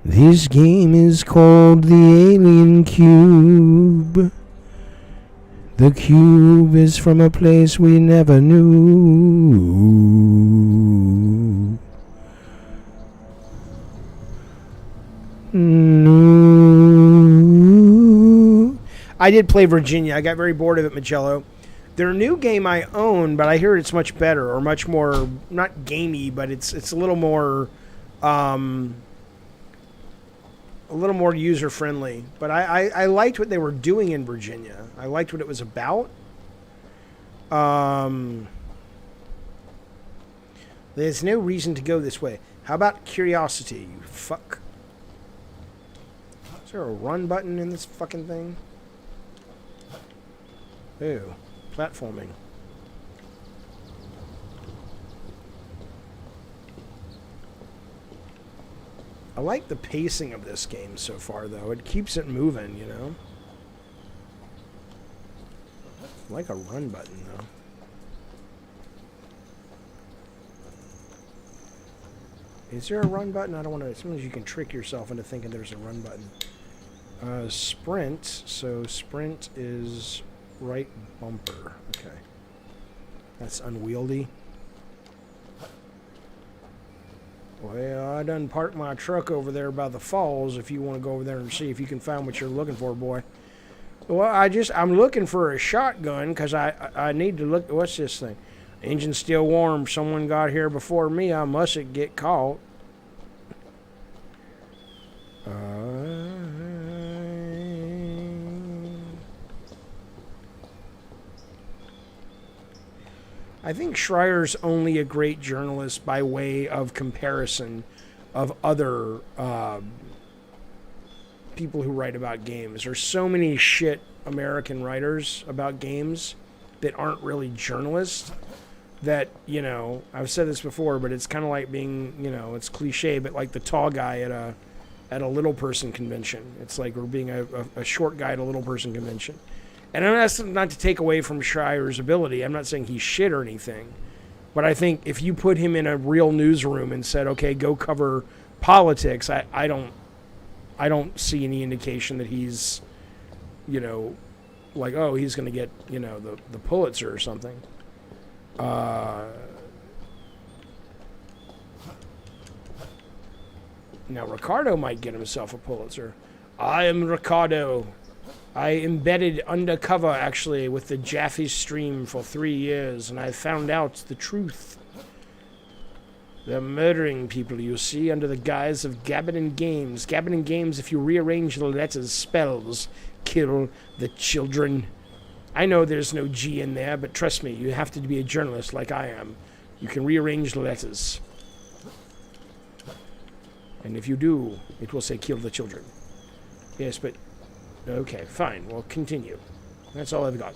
This game is called the Alien Cube. The cube is from a place we never knew. No. I did play Virginia. I got very bored of it, Magello. Their new game I own, but I hear it's much better or much more, not gamey, but it's a little more user friendly. But I liked what they were doing in Virginia. I liked what it was about. There's no reason to go this way. How about curiosity, you fuck? Is there a run button in this fucking thing? Ew. Platforming. I like the pacing of this game so far, though. It keeps it moving, you know? I like a run button, though. Is there a run button? I don't want to... Sometimes you can trick yourself into thinking there's a run button. Sprint. So sprint is right bumper. Okay. That's unwieldy. Well, I done parked my truck over there by the falls if you want to go over there and see if you can find what you're looking for, boy. Well, I'm looking for a shotgun because I need to look. What's this thing? Engine's still warm. Someone got here before me. I mustn't get caught. I think Schreier's only a great journalist by way of comparison of other people who write about games. There's so many shit American writers about games that aren't really journalists that, you know, I've said this before, but it's kind of like being, you know, it's cliche, but like the tall guy at a little person convention. It's like we're being a short guy at a little person convention. And that's not to take away from Schreier's ability. I'm not saying he's shit or anything. But I think if you put him in a real newsroom and said, okay, go cover politics, I don't see any indication that he's, you know, like, oh, he's going to get, you know, the Pulitzer or something. Now, Ricardo might get himself a Pulitzer. I am Ricardo. I embedded undercover, actually, with the Jaffe stream for 3 years, and I found out the truth. They're murdering people, you see, under the guise of Gabbin' Games. Gabbin' Games, if you rearrange the letters, spells kill the children. I know there's no G in there, but trust me, you have to be a journalist like I am. You can rearrange the letters. And if you do, it will say kill the children. Yes, but... Okay, fine. Well, continue. That's all I've got.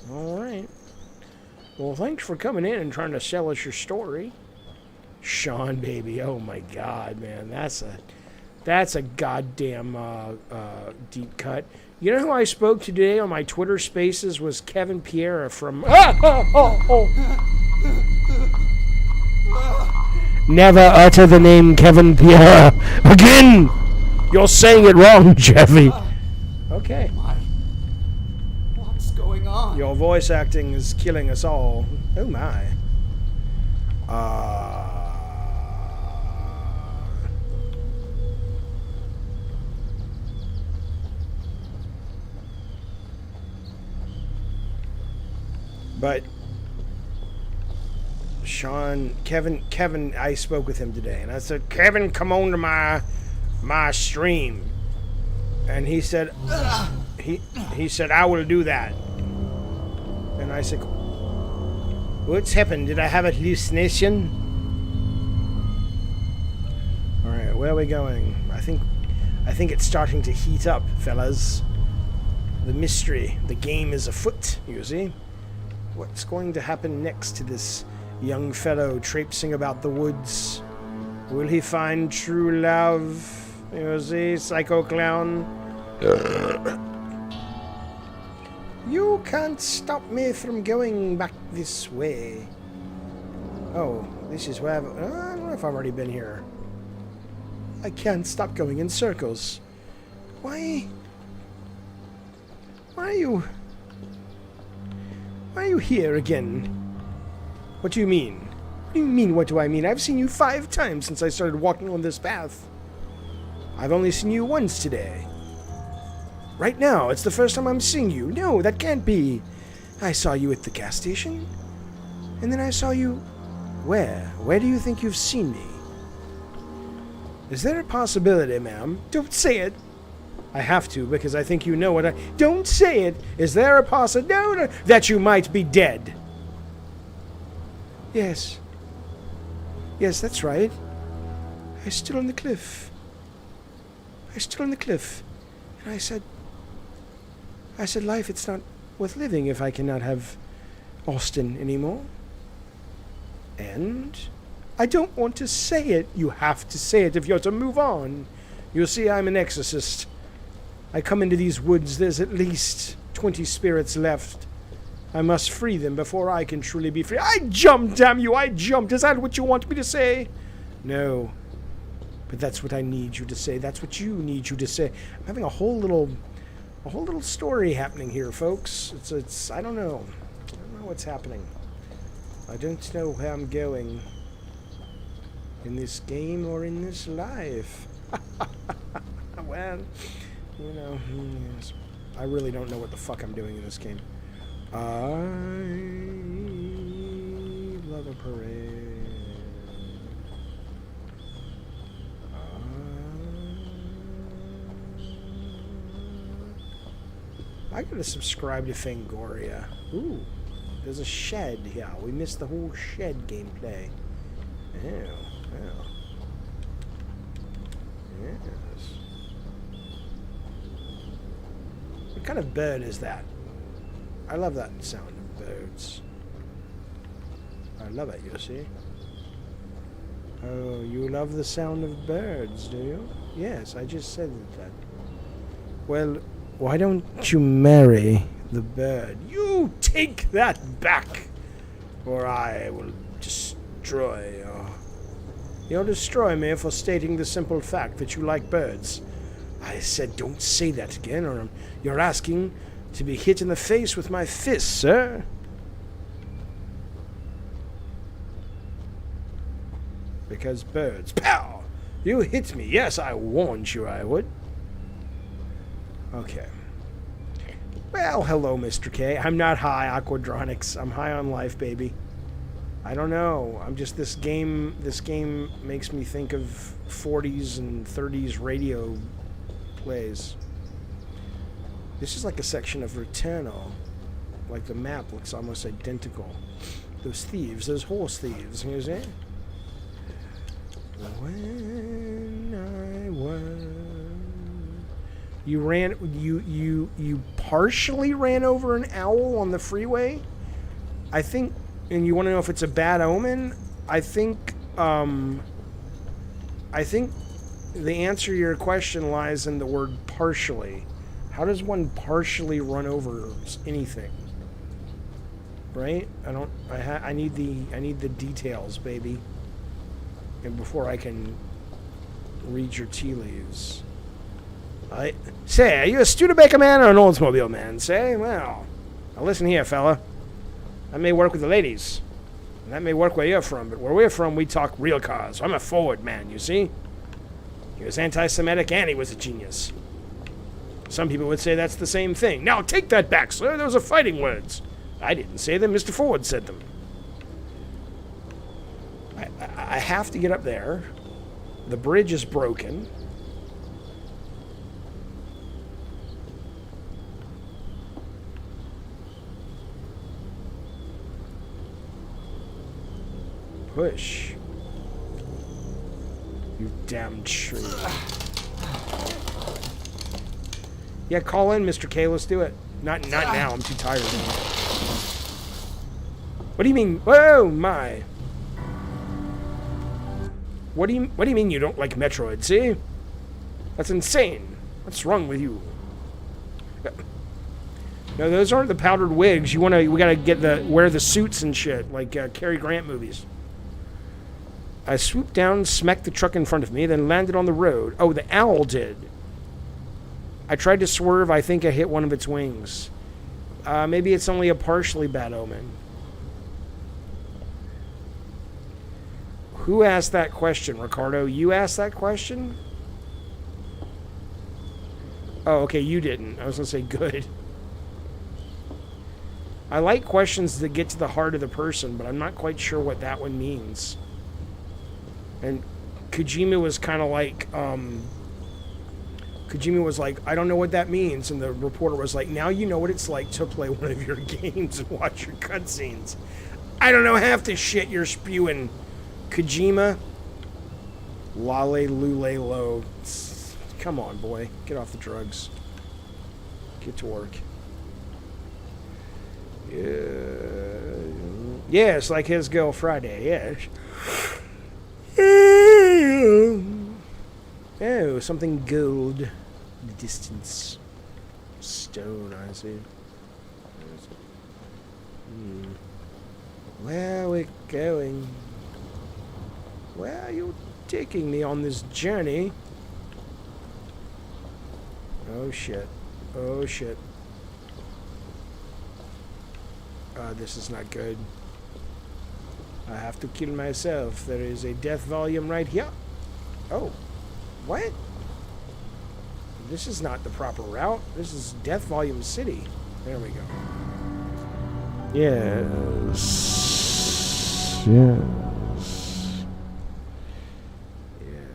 All right. Well, thanks for coming in and trying to sell us your story. Sean, baby. Oh, my God, man. That's a goddamn deep cut. You know who I spoke to today on my Twitter Spaces was Kevin Pierre from... Never utter the name Kevin Pierre again! You're saying it wrong, Jaffe. Okay. What's going on? Your voice acting is killing us all. Oh my. But Kevin, I spoke with him today, and I said, Kevin, come on to my stream. And he said, he said, I will do that. And I said, what's happened? Did I have a hallucination? All right, where are we going? I think it's starting to heat up, fellas. The mystery, the game is afoot, you see. What's going to happen next to this young fellow traipsing about the woods? Will he find true love? You see, psycho clown. You can't stop me from going back this way. Oh, this is where I don't know if I've already been here. I can't stop going in circles. Why are you here again? What do you mean? What do you mean, what do I mean? I've seen you 5 times since I started walking on this path. I've only seen you once today. Right now, it's the first time I'm seeing you. No, that can't be. I saw you at the gas station. And then I saw you... Where? Where do you think you've seen me? Is there a possibility, ma'am? Don't say it. I have to, because I think you know what I... Don't say it! Is there a possibility that you might be dead? Yes. Yes, that's right. I stood on the cliff. And I said, life, it's not worth living if I cannot have Austin anymore. And I don't want to say it. You have to say it if you're to move on. You see, I'm an exorcist. I come into these woods, there's at least 20 spirits left. I must free them before I can truly be free. I jumped, damn you, I jumped. Is that what you want me to say? No. But that's what I need you to say. That's what you need you to say. I'm having a whole little story happening here, folks. It's I don't know. I don't know what's happening. I don't know where I'm going. In this game or in this life. Well, you know, yes. I really don't know what the fuck I'm doing in this game. I love a parade. I gotta subscribe to Fangoria. Ooh, there's a shed here. We missed the whole shed gameplay. Ew, ew. Yes. What kind of bird is that? I love that sound of birds. I love it, you see? Oh, you love the sound of birds, do you? Yes, I just said that. Well, why don't you marry the bird? You take that back, or I will destroy you. You'll destroy me for stating the simple fact that you like birds. I said don't say that again, or you're asking to be hit in the face with my fist, sir. Because birds. Pow! You hit me. Yes, I warned you I would. Okay. Well, hello, Mr. K. I'm not high, Aquadronics. I'm high on life, baby. I don't know. I'm just this game makes me think of 40s and 30s radio plays. This is like a section of Returnal. Like the map looks almost identical. Those thieves, those horse thieves, you see? When I was... You partially ran over an owl on the freeway? I think, and you want to know if it's a bad omen? I think the answer to your question lies in the word partially. How does one partially run over anything? Right? I need the details, baby. And before I can read your tea leaves. Say, are you a Studebaker man or an Oldsmobile man? Say, well, now listen here, fella. That may work with the ladies. And that may work where you're from, but where we're from, we talk real cars. I'm a forward man, you see? He was anti-Semitic and he was a genius. Some people would say that's the same thing. Now, take that back, sir. Those are fighting words. I didn't say them. Mr. Ford said them. I have to get up there. The bridge is broken. Push. You damn tree. Yeah, call in, Mr. K. Let's do it. Not now. I'm too tired. What do you mean? Whoa, my. What do you mean you don't like Metroid? See? That's insane. What's wrong with you? No, those aren't the powdered wigs. We gotta wear the suits and shit like Cary Grant movies. I swooped down, smacked the truck in front of me, then landed on the road. Oh, the owl did. I tried to swerve. I think I hit one of its wings. Maybe it's only a partially bad omen. Who asked that question, Ricardo? You asked that question? Oh, okay, you didn't. I was going to say good. I like questions that get to the heart of the person, but I'm not quite sure what that one means. And Kojima was kind of like, I don't know what that means. And the reporter was like, now you know what it's like to play one of your games and watch your cutscenes. I don't know half the shit you're spewing, Kojima. Lale lule lo. Come on, boy. Get off the drugs. Get to work. Yeah, it's like his girl Friday, yes. Oh, something gold in the distance. Stone, I see. Where are we going? Where are you taking me on this journey? Oh shit. Oh shit. This is not good. I have to kill myself. There is a death volume right here. Oh. What? This is not the proper route. This is Death Volume City. There we go. Yes. Yes. Yeah.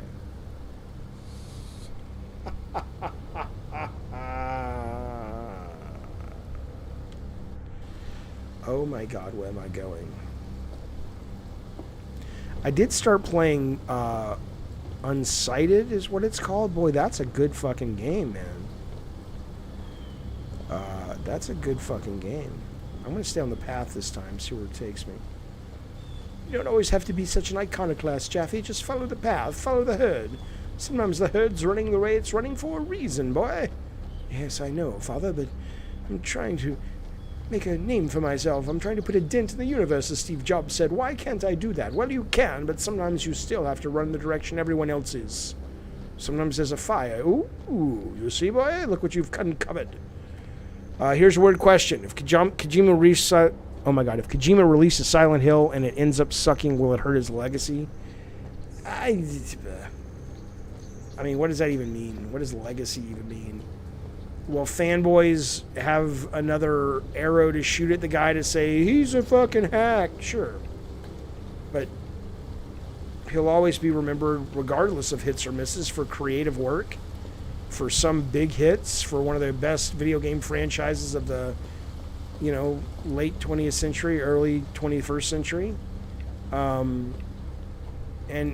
Oh my god, where am I going? I did start playing Unsighted is what it's called. Boy, that's a good fucking game, man. That's a good fucking game. I'm going to stay on the path this time, see where it takes me. You don't always have to be such an iconoclast, Jaffe. Just follow the path, follow the herd. Sometimes the herd's running the way it's running for a reason, boy. Yes, I know, Father, but I'm trying to make a name for myself. I'm trying to put a dent in the universe, as Steve Jobs said. Why can't I do that? Well, you can, but sometimes you still have to run the direction everyone else is. Sometimes there's a fire. Ooh, you see, boy? Look what you've uncovered. Here's a weird question. If Kojima releases Silent Hill and it ends up sucking, will it hurt his legacy? I mean, what does that even mean? What does legacy even mean? Will fanboys have another arrow to shoot at the guy to say, he's a fucking hack? Sure. But he'll always be remembered, regardless of hits or misses, for creative work, for some big hits, for one of the best video game franchises of the, late 20th century, early 21st century. And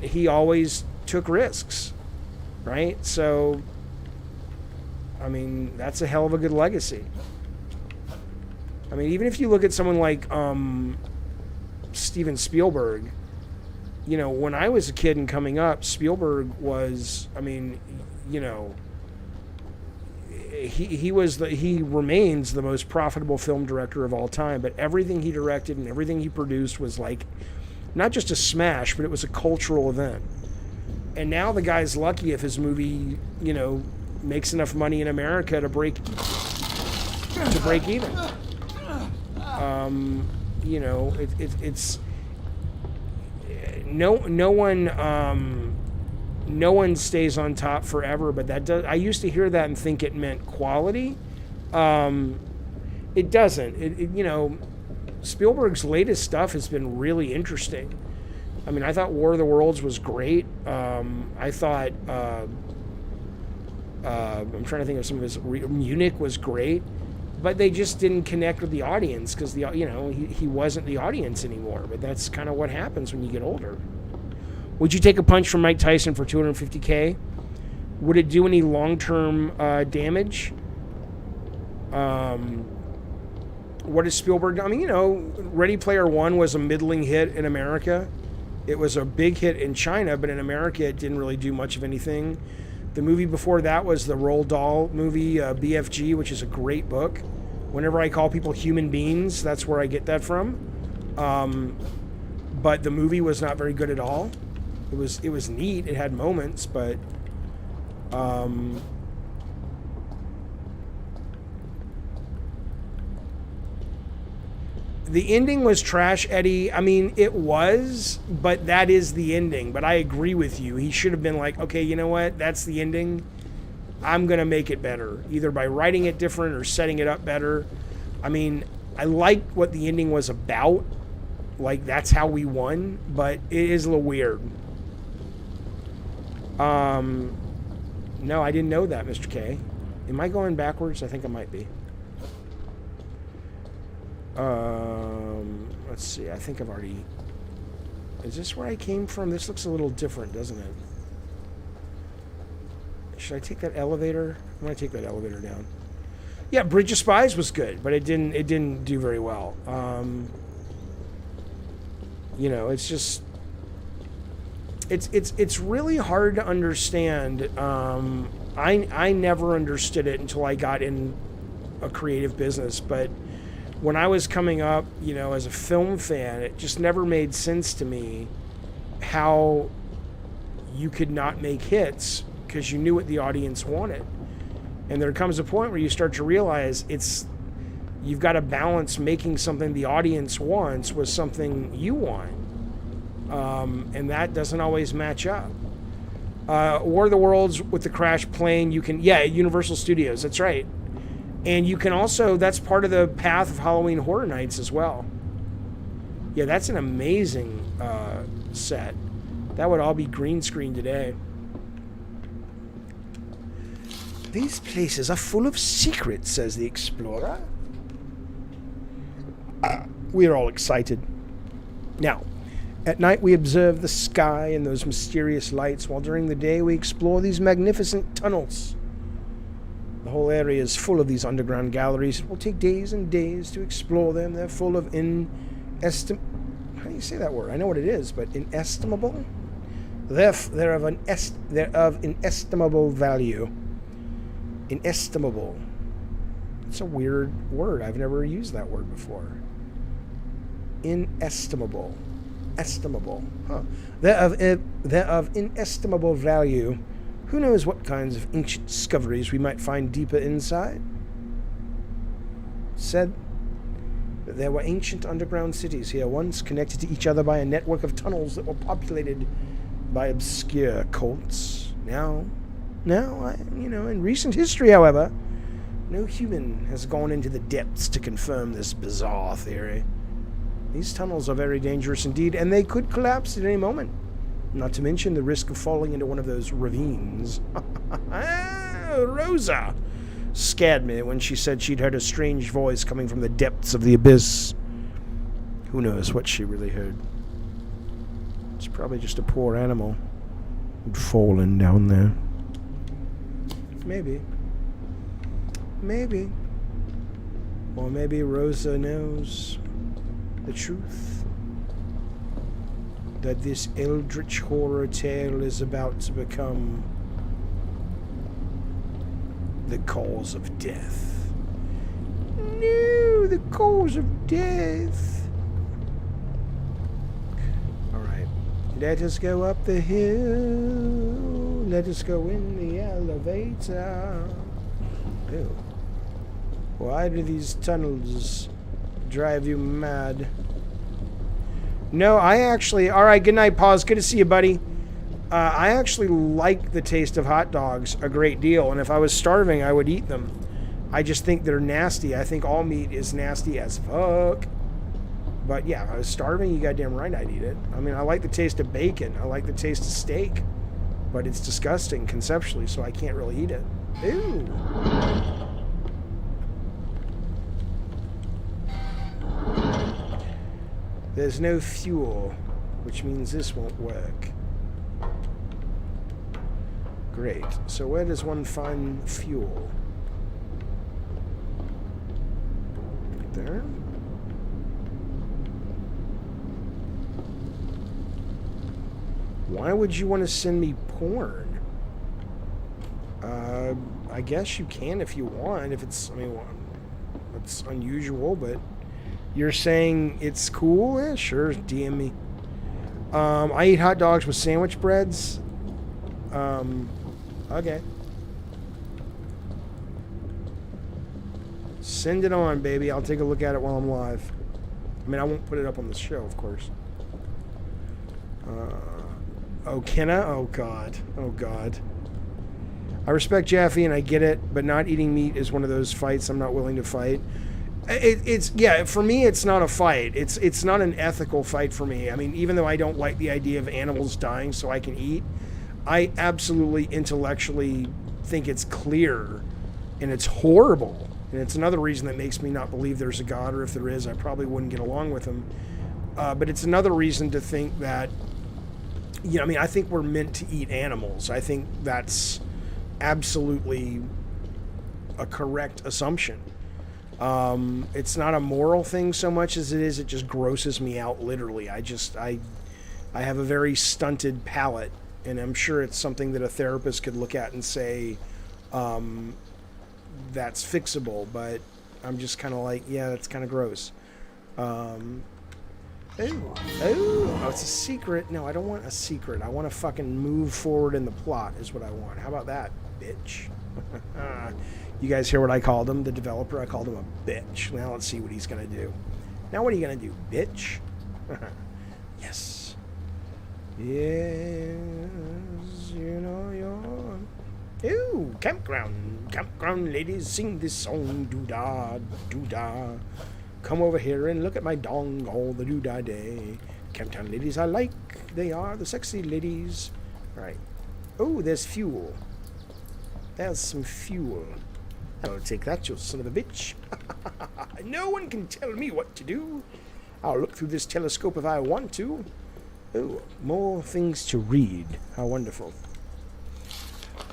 he always took risks, right? So, I mean, that's a hell of a good legacy. I mean, even if you look at someone like Steven Spielberg, when I was a kid and coming up, Spielberg was, he remains the most profitable film director of all time, but everything he directed and everything he produced was like, not just a smash, but it was a cultural event. And now the guy's lucky if his movie, makes enough money in America to break even. It's no one stays on top forever, but I used to hear that and think it meant quality. It doesn't. Spielberg's latest stuff has been really interesting. I mean, I thought War of the Worlds was great. I thought I'm trying to think of some of his. Munich was great, but they just didn't connect with the audience because he wasn't the audience anymore. But that's kind of what happens when you get older. Would you take a punch from Mike Tyson for $250K? Would it do any long-term damage? What is Spielberg? I mean, Ready Player One was a middling hit in America. It was a big hit in China, but in America it didn't really do much of anything. The movie before that was the Roald Dahl movie, BFG, which is a great book. Whenever I call people human beings, that's where I get that from. But the movie was not very good at all. It was neat. It had moments, but the ending was trash, Eddie. I mean, it was, but that is the ending. But I agree with you. He should have been like, okay, you know what? That's the ending. I'm going to make it better, either by writing it different or setting it up better. I mean, I liked what the ending was about. Like, that's how we won, but it is a little weird. No, I didn't know that, Mr. K. Am I going backwards? I think I might be. Let's see. I think I've already... Is this where I came from? This looks a little different, doesn't it? Should I take that elevator? I'm going to take that elevator down. Yeah, Bridge of Spies was good, but it didn't do very well. It's just... It's really hard to understand. I never understood it until I got in a creative business, but when I was coming up, as a film fan, it just never made sense to me how you could not make hits because you knew what the audience wanted. And there comes a point where you start to realize you've got to balance making something the audience wants with something you want. And that doesn't always match up. War of the Worlds with the crash plane, Universal Studios, that's right. And you can also, that's part of the path of Halloween Horror Nights as well. Yeah, that's an amazing set. That would all be green screen today. These places are full of secrets, says the explorer. We are all excited. Now, at night we observe the sky and those mysterious lights, while during the day we explore these magnificent tunnels. The whole area is full of these underground galleries. It will take days and days to explore them. They're full of how do you say that word? I know what it is, but inestimable? They're of inestimable value. Inestimable. It's a weird word. I've never used that word before. Inestimable. Estimable. Huh. They're of inestimable value. Who knows what kinds of ancient discoveries we might find deeper inside? Said that there were ancient underground cities here once, connected to each other by a network of tunnels that were populated by obscure cults. Now, in recent history, however, no human has gone into the depths to confirm this bizarre theory. These tunnels are very dangerous indeed, and they could collapse at any moment. Not to mention the risk of falling into one of those ravines. Rosa scared me when she said she'd heard a strange voice coming from the depths of the abyss. Who knows what she really heard? It's probably just a poor animal who'd fallen down there. Maybe. Or maybe Rosa knows the truth. That this eldritch horror tale is about to become the cause of death. No, the cause of death. Alright. Let us go up the hill. Let us go in the elevator. Ew. Why do these tunnels drive you mad? No, I actually... Alright, good night, Pause. Good to see you, buddy. I actually like the taste of hot dogs a great deal, and if I was starving, I would eat them. I just think they're nasty. I think all meat is nasty as fuck. But yeah, if I was starving, you goddamn right I'd eat it. I mean, I like the taste of bacon. I like the taste of steak. But it's disgusting conceptually, so I can't really eat it. Ew. There's no fuel, which means this won't work. Great. So where does one find fuel? There. Why would you want to send me porn? I guess you can if you want. If it's, I mean, well, it's unusual, but you're saying it's cool? Yeah, sure. DM me. I eat hot dogs with sandwich breads. Okay. Send it on, baby. I'll take a look at it while I'm live. I mean, I won't put it up on the show, of course. Oh, can I? Oh, God. Oh, God. I respect Jaffe and I get it, but not eating meat is one of those fights I'm not willing to fight. It's yeah, for me, it's not a fight. It's not an ethical fight for me. I mean, even though I don't like the idea of animals dying so I can eat, I absolutely intellectually think it's clear and it's horrible. And it's another reason that makes me not believe there's a God, or if there is, I probably wouldn't get along with him. But it's another reason to think that, you know, I mean, I think we're meant to eat animals. I think that's absolutely a correct assumption. It's not a moral thing so much as it just grosses me out, literally. I have a very stunted palate, and I'm sure it's something that a therapist could look at and say, that's fixable, but I'm just kind of like, yeah, that's kind of gross. Oh, it's a secret. No, I don't want a secret. I want to fucking move forward in the plot is what I want. How about that, bitch? You guys hear what I called him? The developer, I called him a bitch. Now let's see what he's going to do. Now what are you going to do, bitch? Yes. Yes, you know you're... Ooh, campground ladies, sing this song, doo-dah, doo-dah. Come over here and look at my dong all the doo-dah day. Camptown ladies I like, they are the sexy ladies. Right. Oh, there's fuel. There's some fuel. I'll take that, you son of a bitch. No one can tell me what to do. I'll look through this telescope if I want to. Oh, more things to read. How wonderful.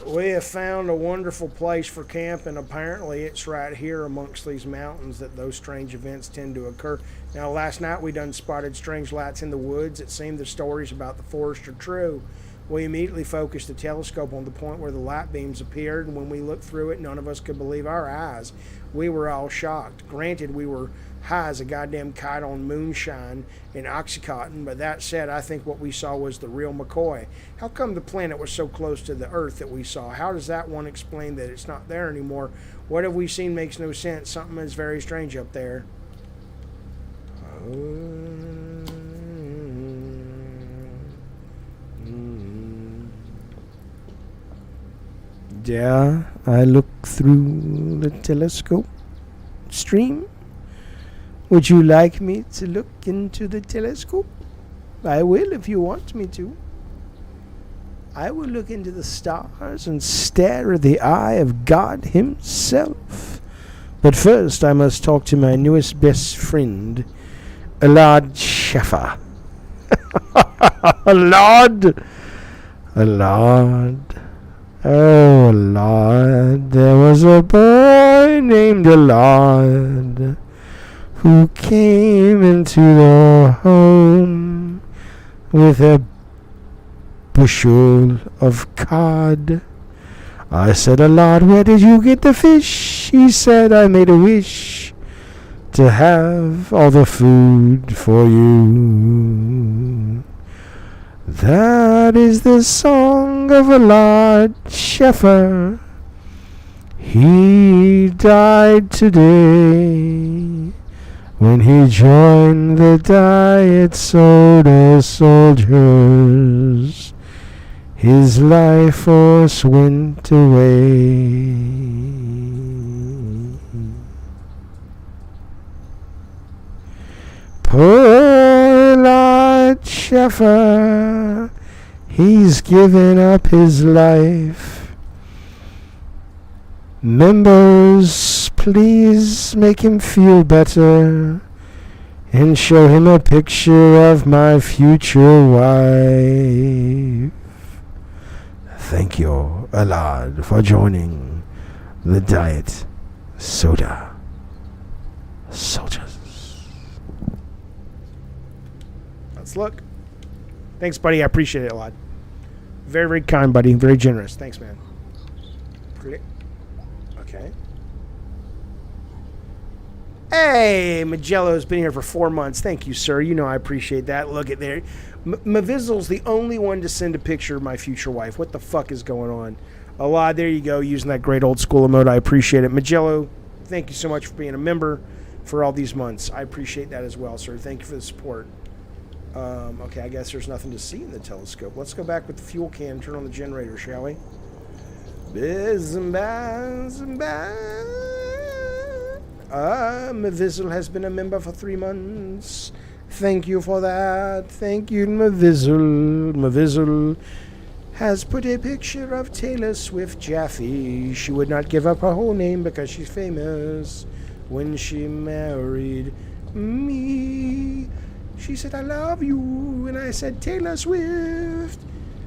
We have found a wonderful place for camping. Apparently, it's right here amongst these mountains that those strange events tend to occur. Now, last night we done spotted strange lights in the woods. It seemed the stories about the forest are true. We immediately focused the telescope on the point where the light beams appeared, and when we looked through it, none of us could believe our eyes. We were all shocked. Granted, we were high as a goddamn kite on moonshine and Oxycontin, but that said, I think what we saw was the real McCoy. How come the planet was so close to the Earth that we saw? How does that one explain that it's not there anymore? What have we seen makes no sense. Something is very strange up there. Dare I look through the telescope stream? Would you like me to look into the telescope? I will if you want me to. I will look into the stars and stare at the eye of God himself. But first I must talk to my newest best friend, Lord Jaffe. Lord! Lord. Oh, Lord, there was a boy named Lord who came into the home with a bushel of cod. I said, Lord, where did you get the fish? He said, I made a wish to have all the food for you. That is the song of a Lord Jaffe. He died today when he joined the diet soda soldiers. His life force went away. Poor Jaffe. He's given up his life. Members, please make him feel better and show him a picture of my future wife. Thank you a lot for joining the Diet Soda Soldiers. Let's look. Thanks, buddy. I appreciate it a lot. Very, very kind, buddy. Very generous. Thanks, man. Okay. Hey, Magello's been here for 4 months. Thank you, sir. You know I appreciate that. Look at there. Mavizzle's the only one to send a picture of my future wife. What the fuck is going on? A lot. There you go. Using that great old school emote. I appreciate it. Magello, thank you so much for being a member for all these months. I appreciate that as well, sir. Thank you for the support. Okay, I guess there's nothing to see in the telescope. Let's go back with the fuel can, turn on the generator, shall we? Mavizzle has been a member for 3 months. Thank you for that. Thank you, Mavizzle. Mavizzle has put a picture of Taylor Swift Jaffe. She would not give up her whole name because she's famous. When she married me, she said, I love you. And I said, Taylor Swift.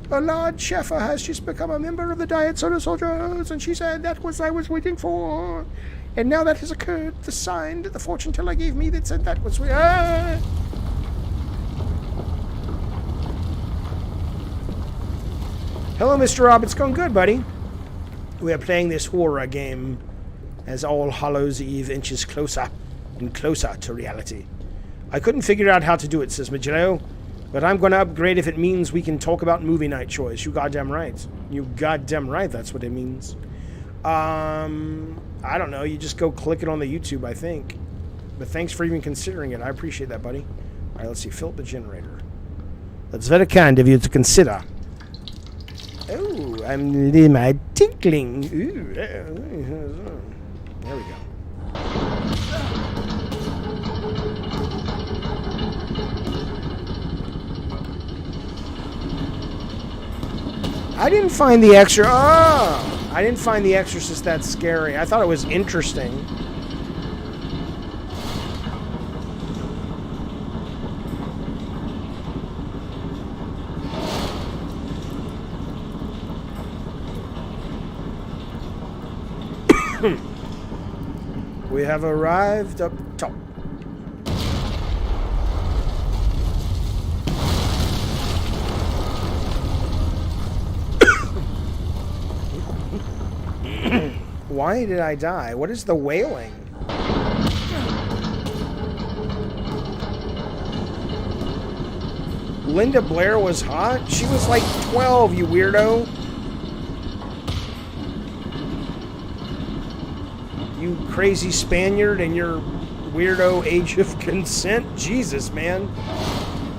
Lord Jaffe has just become a member of the Diet Soda Soldiers. And she said, that was I was waiting for. And now that has occurred. The sign that the fortune teller gave me that said that was... Hello, Mr. Rob. It's going good, buddy. We are playing this horror game as All Hallows Eve inches closer and closer to reality. I couldn't figure out how to do it, says Magello, but I'm going to upgrade if it means we can talk about movie night choice. You goddamn right. You goddamn right, that's what it means. I don't know. You just go click it on the YouTube, I think. But thanks for even considering it. I appreciate that, buddy. All right, let's see. Fill up the generator. That's very kind of you to consider. Oh, I'm my tinkling. Ooh, there we go. I didn't find the I didn't find The Exorcist that scary. I thought it was interesting. We have arrived up top. Why did I die? What is the wailing? Linda Blair was hot? She was like 12, you weirdo. You crazy Spaniard and your weirdo age of consent? Jesus, man.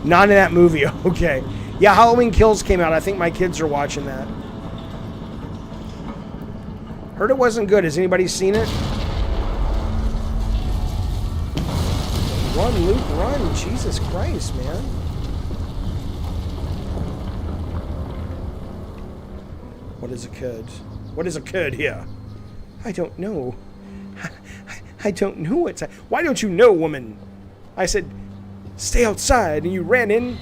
Not in that movie, okay. Yeah, Halloween Kills came out. I think my kids are watching that. Heard it wasn't good. Has anybody seen it? Run, Luke, run. Jesus Christ, man. What is a cud? What is a cud here? I don't know. I don't know what's... Why don't you know, woman? I said, stay outside, and you ran in.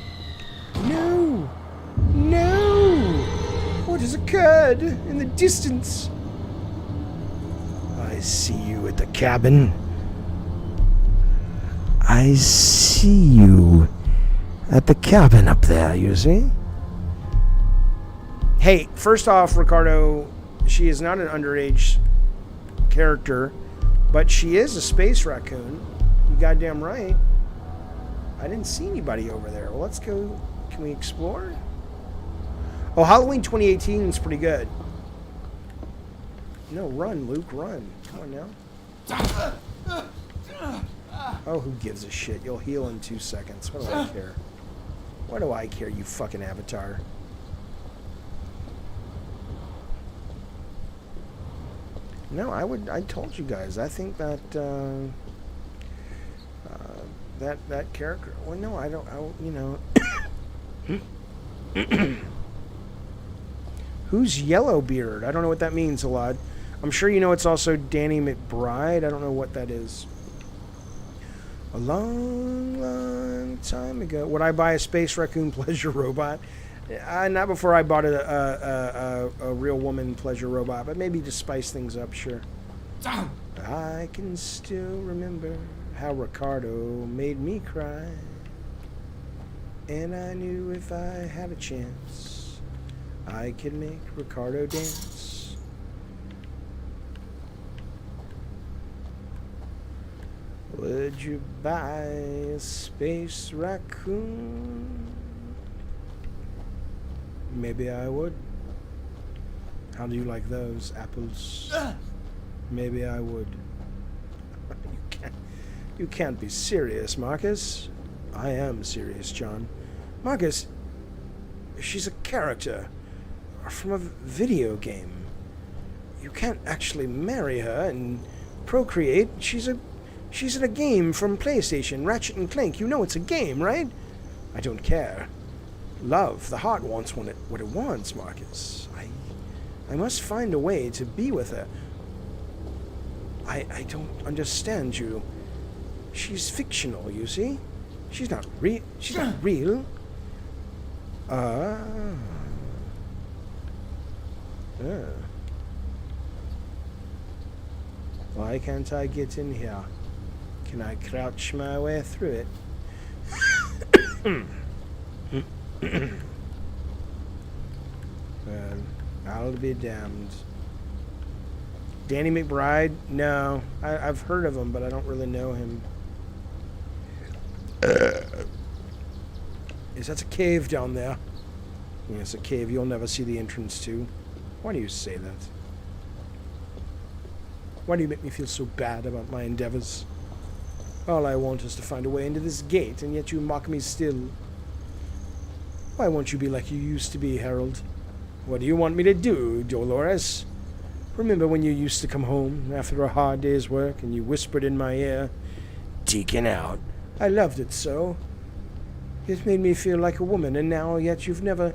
No. No. What is a cud in the distance? I see you at the cabin. I see you at the cabin up there, you see? Hey, first off, Ricardo, she is not an underage character, but she is a space raccoon. You goddamn right. I didn't see anybody over there. Well, let's go. Can we explore? Oh, Halloween 2018 is pretty good. No, run, Luke, run. Come on now. Oh, who gives a shit? You'll heal in 2 seconds. What do I care? What do I care, you fucking avatar? No, I told you guys. I think that, that character... Well, no, you know... Who's Yellowbeard? I don't know what that means a lot. I'm sure you know it's also Danny McBride. I don't know what that is. A long, long time ago. Would I buy a space raccoon pleasure robot? Not before I bought a real woman pleasure robot, but maybe to spice things up, sure. I can still remember how Ricardo made me cry. And I knew if I had a chance, I could make Ricardo dance. Would you buy a space raccoon? Maybe I would. How do you like those apples? Maybe I would. You can't be serious, Marcus. I am serious, John. Marcus, she's a character from a video game. You can't actually marry her and procreate. She's in a game from PlayStation, Ratchet and Clank. You know it's a game, right? I don't care. Love, the heart wants what it wants, Marcus. I must find a way to be with her. I don't understand you. She's fictional, you see? She's not real. She's not real. Why can't I get in here? Can I crouch my way through it? Well, I'll be damned. Danny McBride? No. I've heard of him, but I don't really know him. Yes, that's a cave down there. Yes, a cave you'll never see the entrance to. Why do you say that? Why do you make me feel so bad about my endeavors? All I want is to find a way into this gate, and yet you mock me still. Why won't you be like you used to be, Harold? What do you want me to do, Dolores? Remember when you used to come home after a hard day's work and you whispered in my ear, "Deacon out." I loved it so. It made me feel like a woman, and now yet you never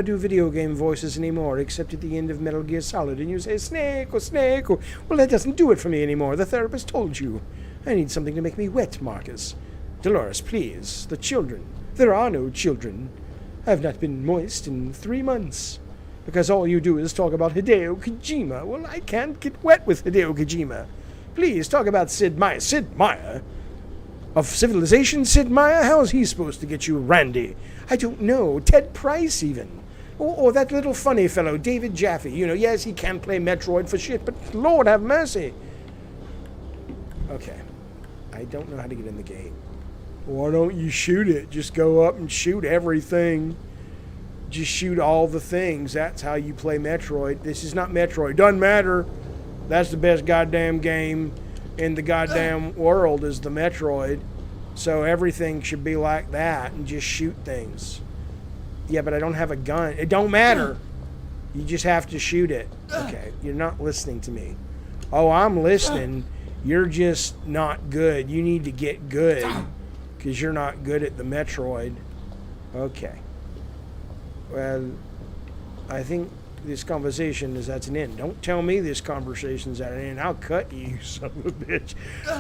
do video game voices anymore, except at the end of Metal Gear Solid, and you say, "Snake, or Snake," or, well, that doesn't do it for me anymore. The therapist told you. I need something to make me wet, Marcus. Dolores, please. The children. There are no children. I have not been moist in 3 months. Because all you do is talk about Hideo Kojima. Well, I can't get wet with Hideo Kojima. Please, talk about Sid Meier. Sid Meier? Of Civilization, Sid Meier? How is he supposed to get you Randy? I don't know. Ted Price, even. Or that little funny fellow, David Jaffe. You know, yes, he can play Metroid for shit, but Lord have mercy. Okay. I don't know how to get in the gate. Why don't you shoot it? Just go up and shoot everything. Just shoot all the things. That's how you play Metroid. This is not Metroid. Doesn't matter. That's the best goddamn game in the goddamn world is the Metroid. So everything should be like that and just shoot things. Yeah, but I don't have a gun. It don't matter. You just have to shoot it. Okay, you're not listening to me. Oh, I'm listening. You're just not good. You need to get good because you're not good at the Metroid. Okay. Well, I think this conversation is at an end. Don't tell me this conversation's at an end. I'll cut you, you son of a bitch.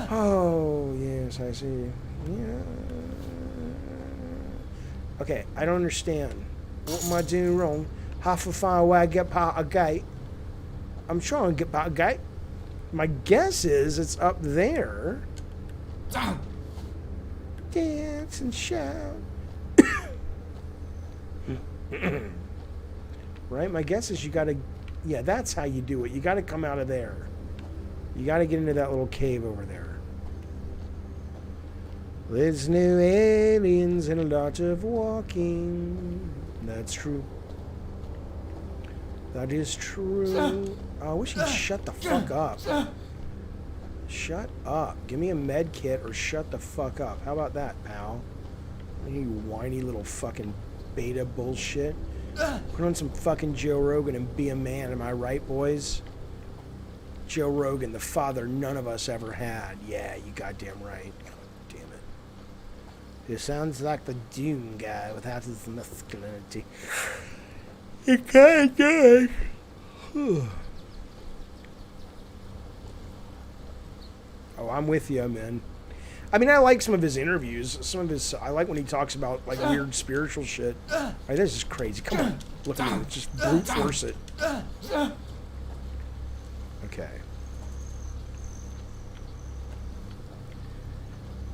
Oh, yes, I see. Yeah. Okay, I don't understand. What am I doing wrong? Half a far away, I get past a gate. I'm trying to get past a gate. My guess is it's up there. Dance and shout. Right? My guess is you gotta... Yeah, that's how you do it. You gotta come out of there. You gotta get into that little cave over there. There's no aliens and a lot of walking. That's true. That is true. Oh, I wish he'd shut the fuck up. Shut up. Give me a med kit or shut the fuck up. How about that, pal? You whiny little fucking beta bullshit. Put on some fucking Joe Rogan and be a man. Am I right, boys? Joe Rogan, the father none of us ever had. Yeah, you goddamn right. God damn it. He sounds like the Doom guy without his masculinity. It kind of does. Oh, I'm with you, man. I mean, I like some of his interviews. I like when he talks about like weird spiritual shit. Like, this is crazy. Come on, look at me. Just brute force it. Okay.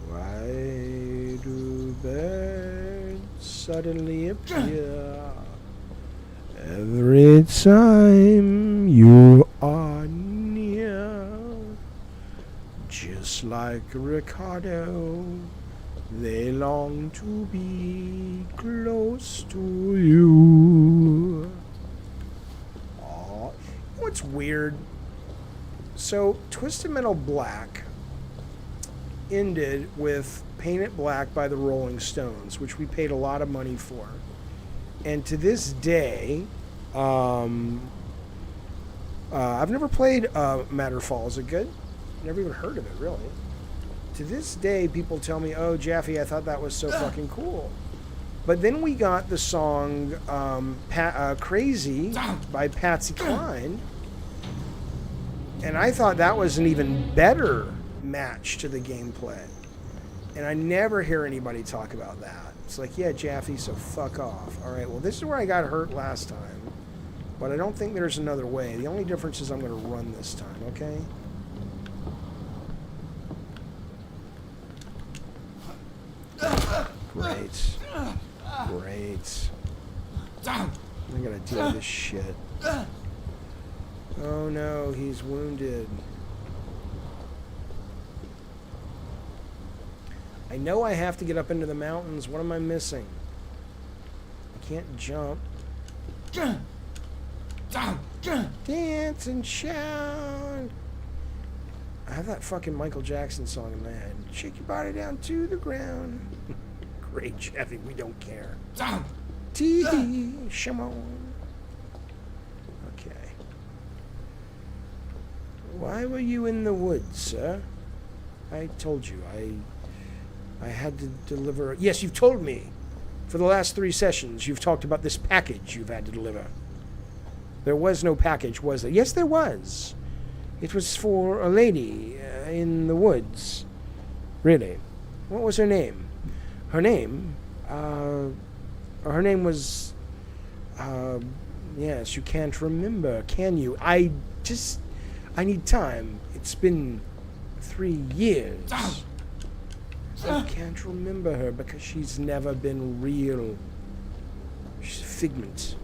Why do birds suddenly appear every time you are near? Just like Ricardo, they long to be close to you. Aw. What's weird? So, Twisted Metal Black ended with Paint It Black by the Rolling Stones, which we paid a lot of money for. And to this day, I've never played Matterfall. Is it good? Never even heard of it, really. To this day, people tell me, oh, Jaffe, I thought that was so fucking cool. But then we got the song Crazy by Patsy Cline, and I thought that was an even better match to the gameplay. And I never hear anybody talk about that. It's like, yeah, Jaffe, so fuck off. All right, well, this is where I got hurt last time, but I don't think there's another way. The only difference is I'm going to run this time, okay? Great. Great. I gotta deal with this shit. Oh no, he's wounded. I know I have to get up into the mountains. What am I missing? I can't jump. Dance and shout. I have that fucking Michael Jackson song in my head. Shake your body down to the ground. Great, Jaffe, we don't care. Tee, Shimon. Okay. Why were you in the woods, sir? I told you, I had to deliver... Yes, you've told me. For the last 3 sessions, you've talked about this package you've had to deliver. There was no package, was there? Yes, there was. It was for a lady in the woods. Really? What was her name? Her name? Her name was... yes, you can't remember, can you? I need time. It's been 3 years. I can't remember her because she's never been real. She's a figment.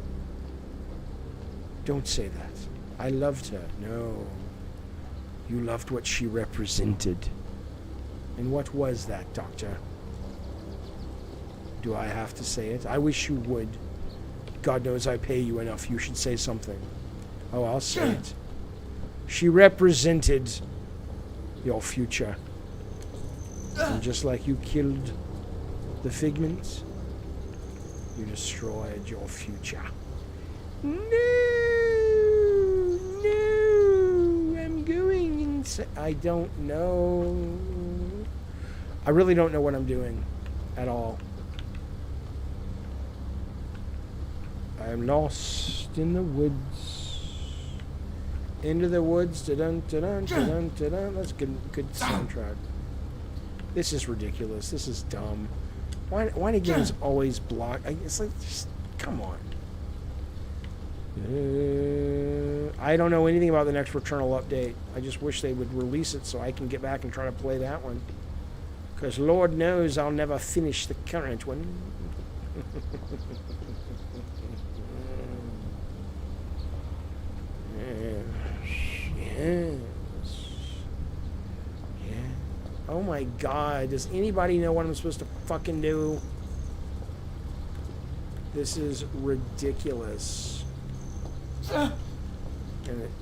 Don't say that. I loved her. No. You loved what she represented. And what was that, Doctor? Do I have to say it? I wish you would. God knows I pay you enough. You should say something. Oh, I'll say it. She represented your future. And just like you killed the figments, you destroyed your future. No, I'm going inside. I don't know. I really don't know what I'm doing at all. I'm lost in the woods. Into the woods. Da-dun, da-dun, da-dun, da-dun. That's good soundtrack. This is ridiculous. This is dumb. Why do games always block? It's like, just come on. I don't know anything about the next Returnal update. I just wish they would release it so I can get back and try to play that one. Because Lord knows I'll never finish the current one. Yes. Yeah. Oh my God. Does anybody know what I'm supposed to fucking do? This is ridiculous. And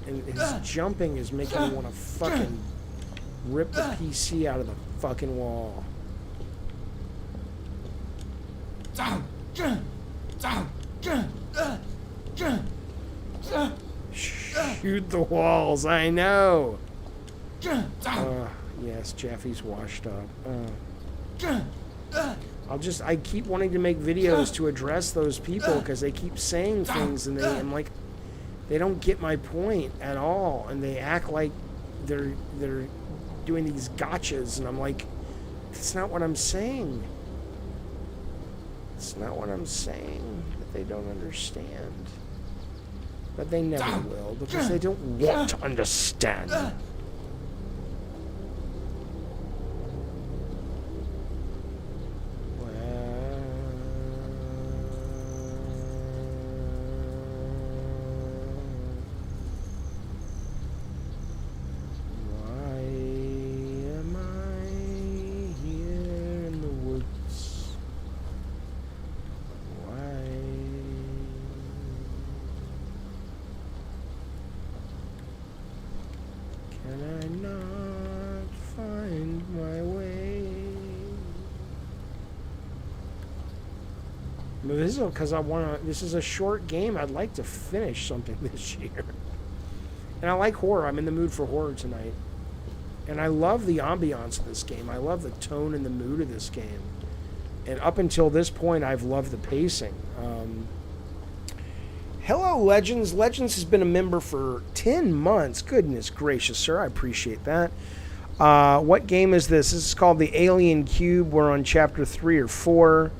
his jumping is making me want to fucking rip the PC out of the fucking wall. Shoot the walls, I know. Yes, Jaffe's washed up. I keep wanting to make videos to address those people because they keep saying things and I'm like, they don't get my point at all, and they act like they're doing these gotchas, and I'm like, that's not what I'm saying. It's not what I'm saying, that they don't understand. But they never will, because they don't want to understand. This is because this is a short game. I'd like to finish something this year. And I like horror. I'm in the mood for horror tonight. And I love the ambiance of this game. I love the tone and the mood of this game. And up until this point, I've loved the pacing. Hello, Legends. Legends has been a member for 10 months. Goodness gracious, sir. I appreciate that. What game is this? This is called the Alien Cube. We're on chapter 3 or 4.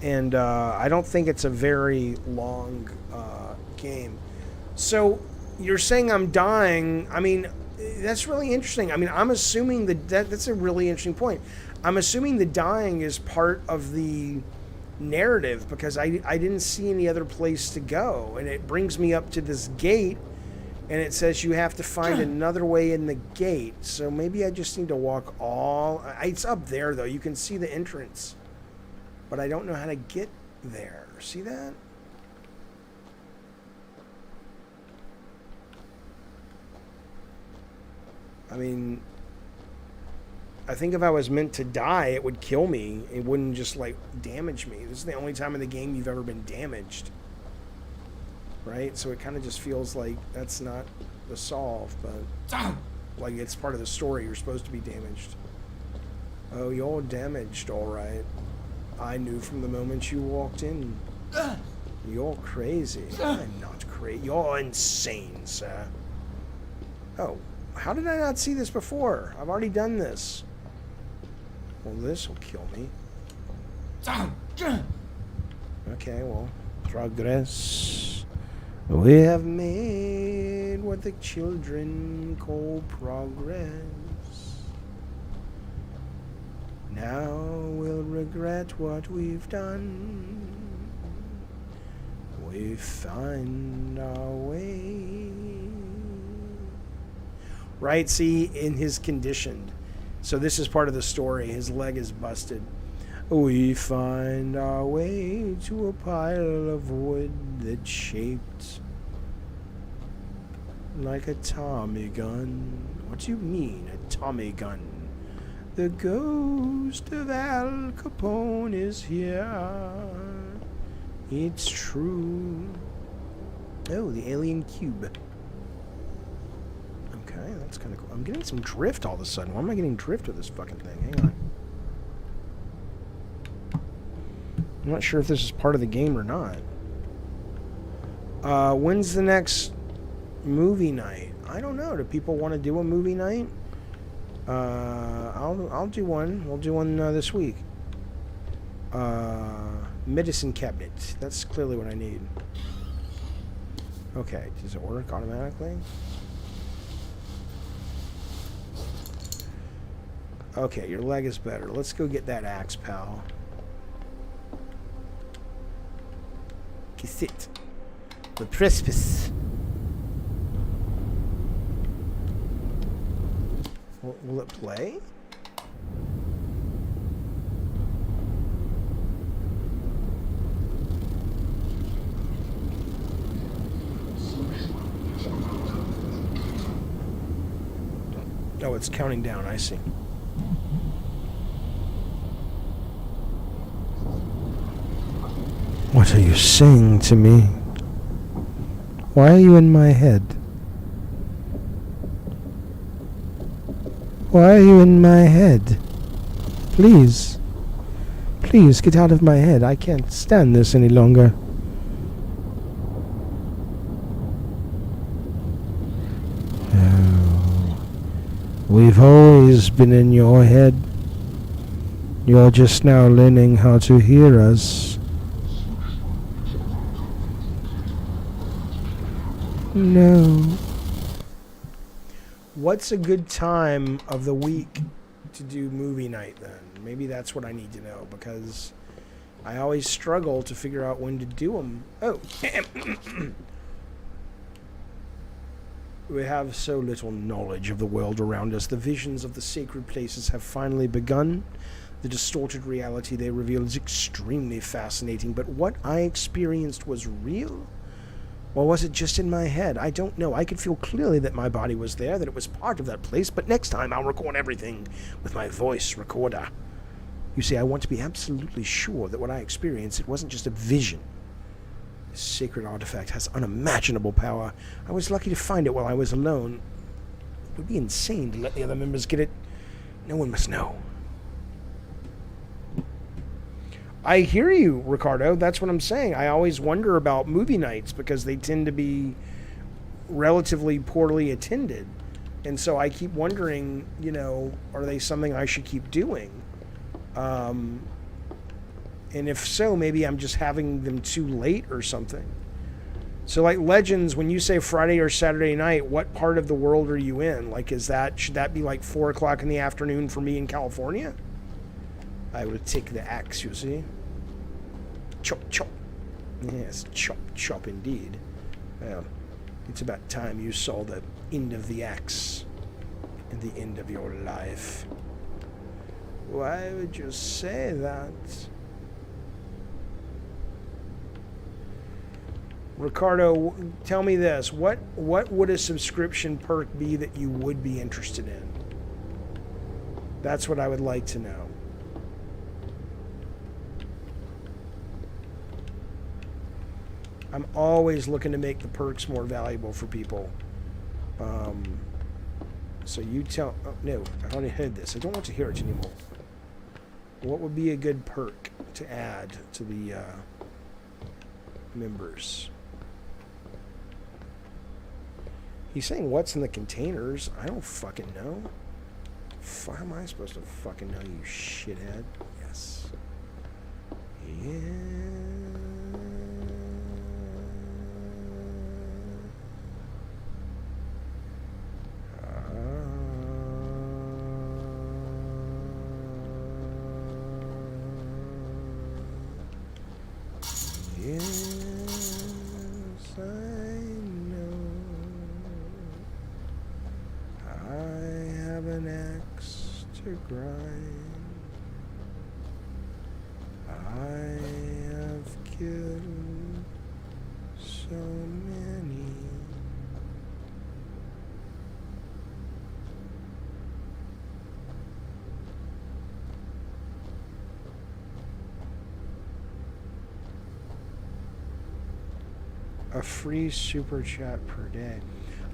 And I don't think it's a very long game. So you're saying I'm dying. I mean, that's really interesting. I mean, I'm assuming that's a really interesting point. I'm assuming the dying is part of the narrative because I didn't see any other place to go. And it brings me up to this gate, and it says you have to find another way in the gate. So maybe I just need to walk it's up there, though. You can see the entrance. But I don't know how to get there. See that? I mean, I think if I was meant to die, it would kill me. It wouldn't just, like, damage me. This is the only time in the game you've ever been damaged. Right? So it kind of just feels like that's not the solve, but, like, it's part of the story. You're supposed to be damaged. Oh, you're damaged, all right. I knew from the moment you walked in. You're crazy. I'm not crazy. You're insane, sir. Oh, how did I not see this before? I've already done this. Well, this will kill me. Okay, well, progress. We have made what the children call progress. Now we'll regret what we've done. We find our way. Right, see, in his condition. So this is part of the story. His leg is busted. We find our way to a pile of wood that's shaped like a Tommy gun. What do you mean, a Tommy gun? The ghost of Al Capone is here. It's true. Oh, the alien cube. Okay, that's kind of cool. I'm getting some drift all of a sudden. Why am I getting drift with this fucking thing? Hang on. I'm not sure if this is part of the game or not. When's the next movie night? I don't know. Do people want to do a movie night? I'll do one. We'll do one this week. Medicine cabinet. That's clearly what I need. Okay, does it work automatically? Okay, your leg is better. Let's go get that axe, pal. Kiss it. The precipice. Will it play? Oh, it's counting down. I see. What are you saying to me? Why are you in my head? Why are you in my head? Please. Please, get out of my head. I can't stand this any longer. Oh, we've always been in your head. You're just now learning how to hear us. No. What's a good time of the week to do movie night then? Maybe that's what I need to know, because I always struggle to figure out when to do them. Oh. We have so little knowledge of the world around us. The visions of the sacred places have finally begun. The distorted reality they reveal is extremely fascinating, but what I experienced was real? Or was it just in my head? I don't know. I could feel clearly that my body was there, that it was part of that place, but next time I'll record everything with my voice recorder. You see, I want to be absolutely sure that what I experienced, it wasn't just a vision. This sacred artifact has unimaginable power. I was lucky to find it while I was alone. It would be insane to let the other members get it. No one must know. I hear you, Ricardo. That's what I'm saying. I always wonder about movie nights because they tend to be relatively poorly attended. And so I keep wondering, you know, are they something I should keep doing? And if so, maybe I'm just having them too late or something. So like Legends, when you say Friday or Saturday night, what part of the world are you in? Like, should that be like 4 o'clock in the afternoon for me in California? I will take the axe, you see. Chop, chop. Yes, chop, chop indeed. Well, it's about time you saw the end of the axe and the end of your life. Why would you say that? Ricardo, tell me this. What would a subscription perk be that you would be interested in? That's what I would like to know. I'm always looking to make the perks more valuable for people. So you tell... Oh, no, I already heard this. I don't want to hear it anymore. What would be a good perk to add to the members? He's saying what's in the containers. I don't fucking know. How am I supposed to fucking know, you shithead? Yes. Yeah. Yes, I know. I have an axe to grind. I have killed so many. A free super chat per day.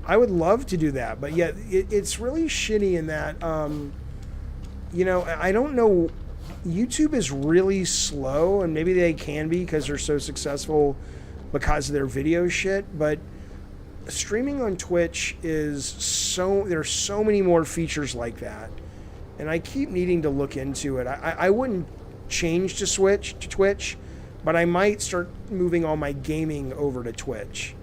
I would love to do that, but yet it's really shitty in that, you know, I don't know. YouTube is really slow, and maybe they can be because they're so successful because of their video shit, but streaming on Twitch is there's so many more features like that, and I keep needing to look into it. I wouldn't change to Twitch, but I might start moving all my gaming over to Twitch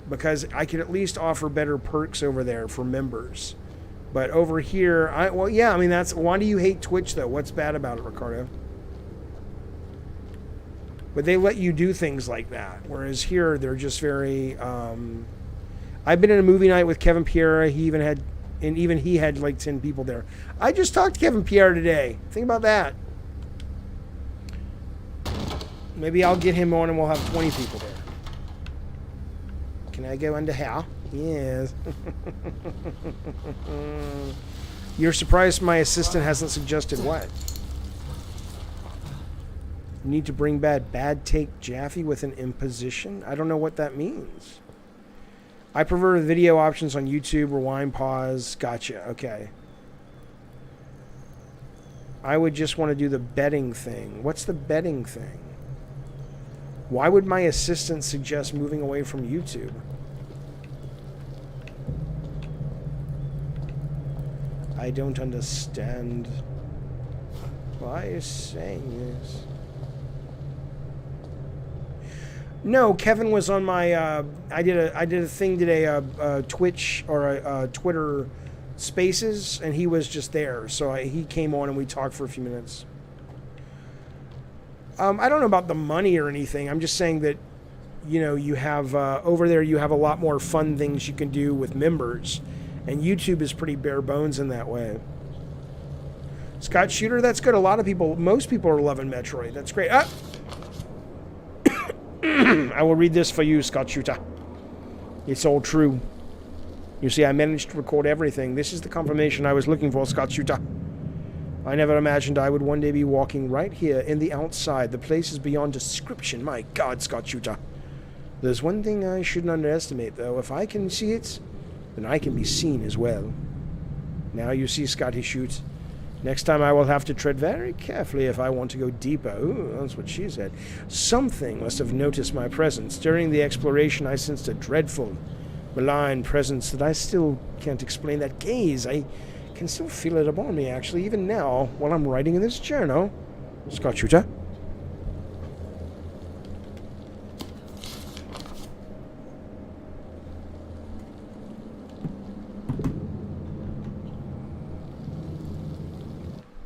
because I could at least offer better perks over there for members. But over here, that's... Why do you hate Twitch, though? What's bad about it, Ricardo? But they let you do things like that, whereas here, they're just very... I've been in a movie night with Kevin Pierre. Even he had like 10 people there. I just talked to Kevin Pierre today. Think about that. Maybe I'll get him on and we'll have 20 people there. Can I go under here? Yes. You're surprised my assistant hasn't suggested what? You need to bring back bad take Jaffe with an imposition? I don't know what that means. I prefer the video options on YouTube, rewind, pause. Gotcha. Okay. I would just want to do the betting thing. What's the betting thing? Why would my assistant suggest moving away from YouTube? I don't understand why you're saying this. No, Kevin was on my. I did a thing today, Twitch or a Twitter Spaces, and he was just there. So he came on and we talked for a few minutes. I don't know about the money or anything. I'm just saying that, you know, you have over there you have a lot more fun things you can do with members, and YouTube is pretty bare bones in that way. Scott Shooter, that's good. A lot of people, most people are loving Metroid. That's great. I will read this for you, Scott Shooter. It's all true. You see, I managed to record everything. This is the confirmation I was looking for, Scott Shooter. I never imagined I would one day be walking right here in the outside. The place is beyond description. My God, Scott Shooter. There's one thing I shouldn't underestimate, though. If I can see it, then I can be seen as well. Now you see, Scotty shoots. Next time I will have to tread very carefully if I want to go deeper. Ooh, that's what she said. Something must have noticed my presence. During the exploration, I sensed a dreadful, malign presence that I still can't explain. That gaze, I can still feel it upon me, actually, even now, while I'm writing in this journal. Scott Shooter.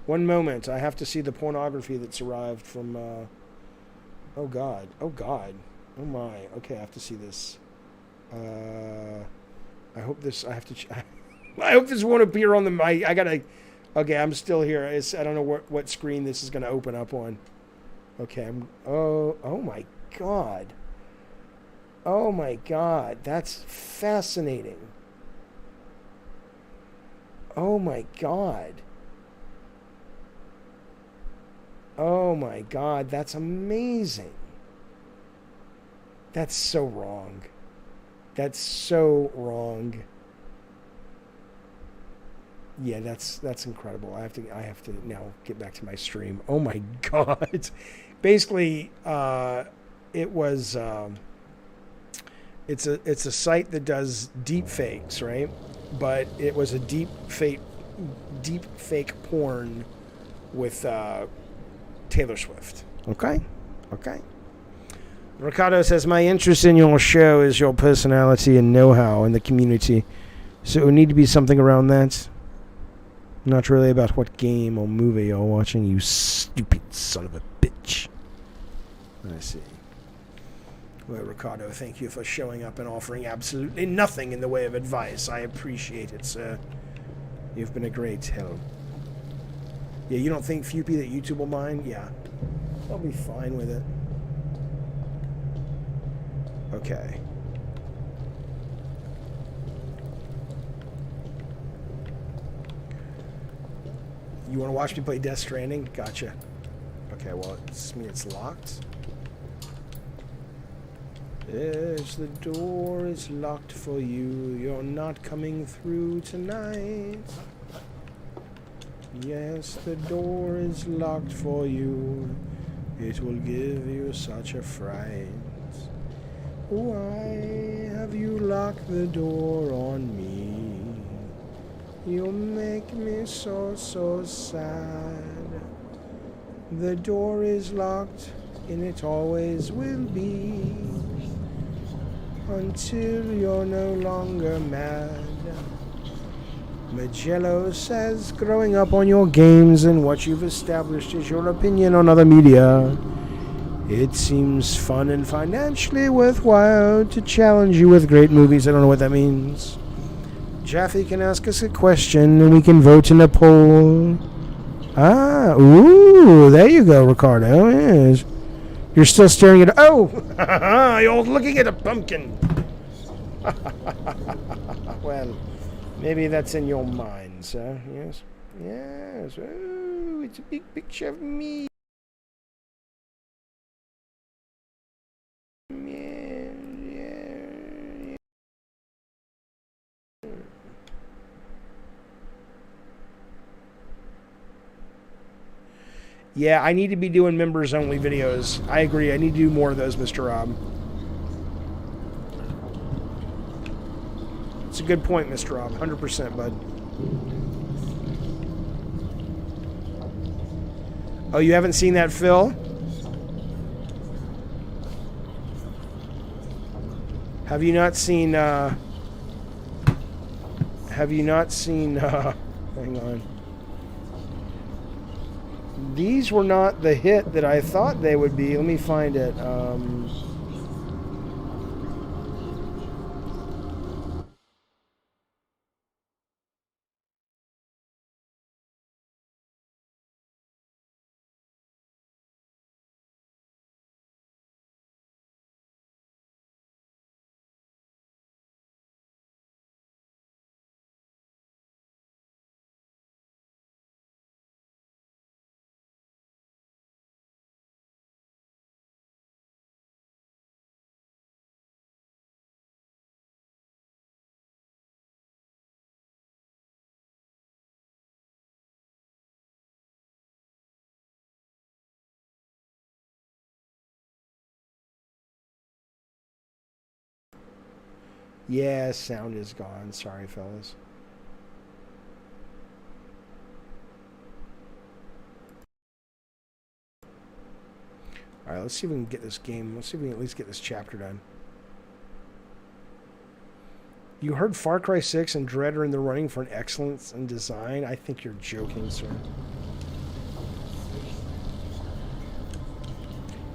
One moment, I have to see the pornography that's arrived from, oh God, oh God, oh my, okay, I have to see this. I hope this, I have to, I hope this won't appear on the mic. I gotta, okay, I'm still here. I don't know what screen this is gonna open up on. Okay, oh my God. Oh my God, that's fascinating. Oh my God. Oh my God, that's amazing. That's so wrong. That's so wrong. Yeah, that's incredible. I have to now get back to my stream. Oh my God. Basically, it was it's a site that does deep fakes, right? But it was a deep fake porn with Taylor Swift. Okay? Okay. Ricardo says, my interest in your show is your personality and know-how in the community. So it would need to be something around that. Not really about what game or movie you're watching, you stupid son of a bitch. I see. Well, Ricardo, thank you for showing up and offering absolutely nothing in the way of advice. I appreciate it, sir. You've been a great help. Yeah, you don't think, Fupy, that YouTube will mind? Yeah. I'll be fine with it. Okay. You want to watch me play Death Stranding? Gotcha. Okay, well, it's locked. Yes, the door is locked for you. You're not coming through tonight. Yes, the door is locked for you. It will give you such a fright. Why have you locked the door on me? You make me so, so sad. The door is locked, and it always will be, until you're no longer mad. Magello says, growing up on your games and what you've established as your opinion on other media, it seems fun and financially worthwhile to challenge you with great movies. I don't know what that means. Jaffe can ask us a question and we can vote in a poll. Ah, ooh, there you go, Ricardo. Yes. You're still staring at... Oh! You're looking at a pumpkin. Well... maybe that's in your mind, sir. Yes. Yes. Oh, it's a big picture of me. Yeah, I need to be doing members-only videos. I agree. I need to do more of those, Mr. Rob. It's a good point, Mr. Rob. 100%, bud. Oh, you haven't seen that, Phil? Have you not seen, hang on. These were not the hit that I thought they would be. Let me find it. Yeah, sound is gone. Sorry, fellas. All right, let's see if we can get this game. Let's see if we can at least get this chapter done. You heard Far Cry 6 and Dread are in the running for an excellence in design? I think you're joking, sir.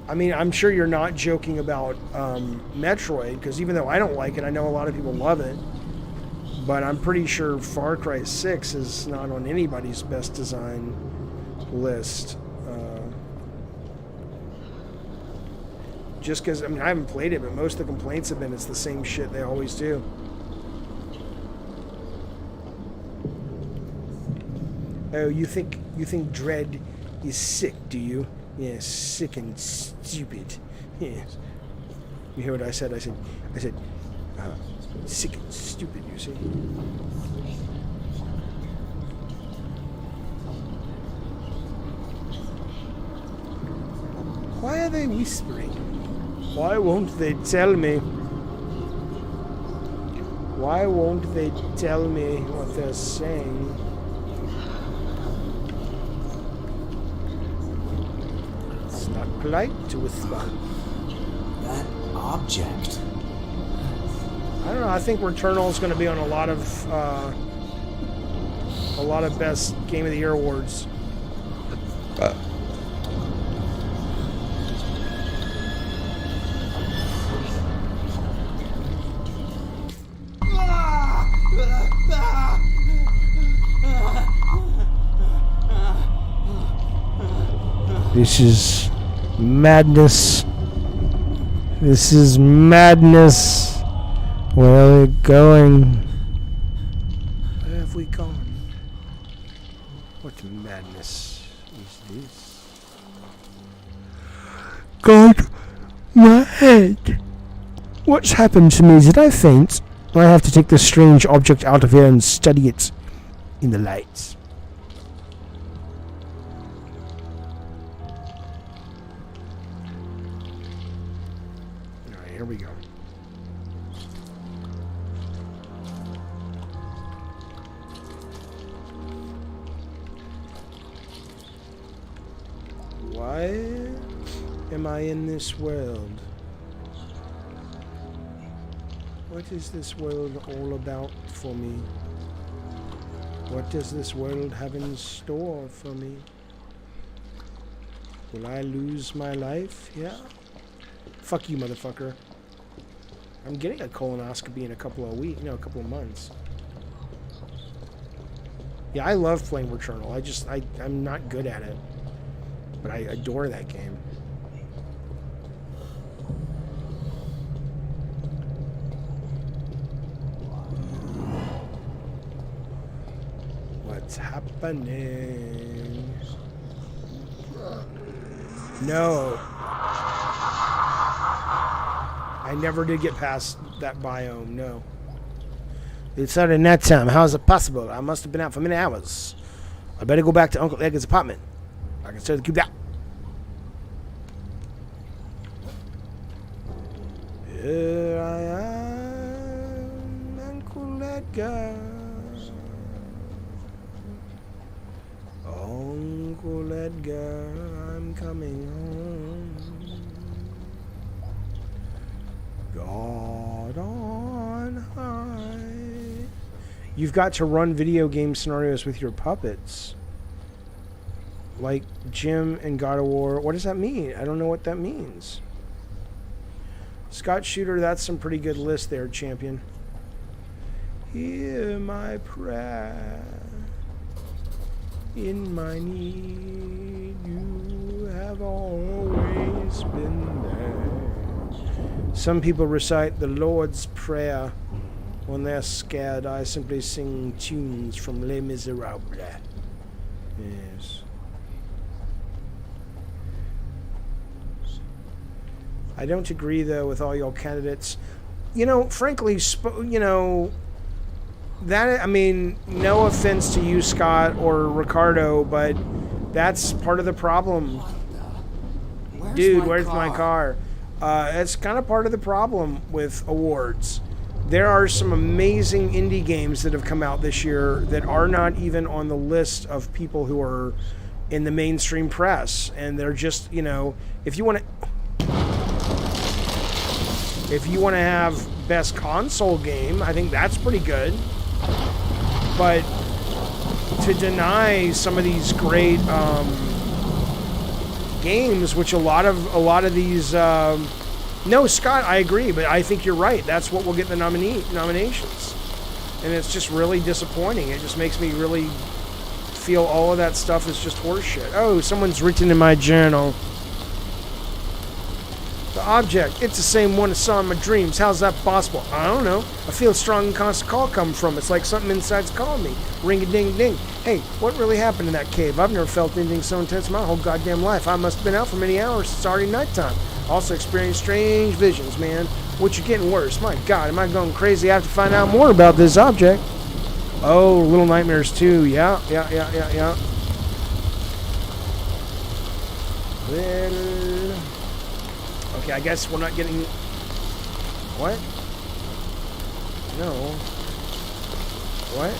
I mean, I'm sure you're not joking about Metroid, because even though I don't like it, I know a lot of people love it. But I'm pretty sure Far Cry 6 is not on anybody's best design list. Just because, I mean, I haven't played it, but most of the complaints have been it's the same shit they always do. Oh, you think Dread is sick, do you? Yes, sick and stupid. Yes. You hear what I said? I said, sick and stupid, you see? Why are they whispering? Why won't they tell me? Why won't they tell me what they're saying? It's not polite to whisper. That object. I don't know. I think Returnal is going to be on a lot of best Game of the Year awards. This is madness. This is madness. Where are we going? Where have we gone? What madness is this? God, my head. What's happened to me? Did I faint? I have to take this strange object out of here and study it in the lights. Alright, here we go. Why am I in this world? What is this world all about for me? What does this world have in store for me? Will I lose my life? Yeah. Fuck you, motherfucker. I'm getting a colonoscopy in a couple of weeks, a couple of months. Yeah, I love playing Returnal. I'm not good at it. But I adore that game. What's happening? No. I never did get past that biome, no. It's Saturday night time. How is it possible? I must have been out for many hours. I better go back to Uncle Edgar's apartment. I can say the cube that. Here I am, Uncle Edgar. Uncle Edgar, I'm coming home. God on high. You've got to run video game scenarios with your puppets. Like Jim and God of War. What does that mean? I don't know what that means. Scott Shooter, that's some pretty good list there, champion. Hear my prayer. In my need, you have always been there. Some people recite the Lord's Prayer. When they're scared, I simply sing tunes from Les Miserables. Yes. I don't agree, though, with all your candidates. You know, frankly, that, I mean, no offense to you, Scott, or Ricardo, but that's part of the problem. Dude, where's my car? It's kind of part of the problem with awards. There are some amazing indie games that have come out this year that are not even on the list of people who are in the mainstream press. And they're just, you know, if you want to have best console game, I think that's pretty good. But to deny some of these great games, which a lot of these, no, Scott, I agree, but I think you're right. That's what will get the nominations, and it's just really disappointing. It just makes me really feel all of that stuff is just horseshit. Oh, someone's written in my journal. The object, it's the same one I saw in my dreams. How's that possible? I don't know. I feel a strong and constant call come from. It's like something inside's calling me. Ring-a-ding-ding. Hey, what really happened in that cave? I've never felt anything so intense in my whole goddamn life. I must have been out for many hours. It's already nighttime. Also experienced strange visions, man. Which are getting worse. My God, am I going crazy? I have to find out more about this object. Oh, Little Nightmares 2. Yeah. Well... Okay, I guess we're not getting... What? No. What?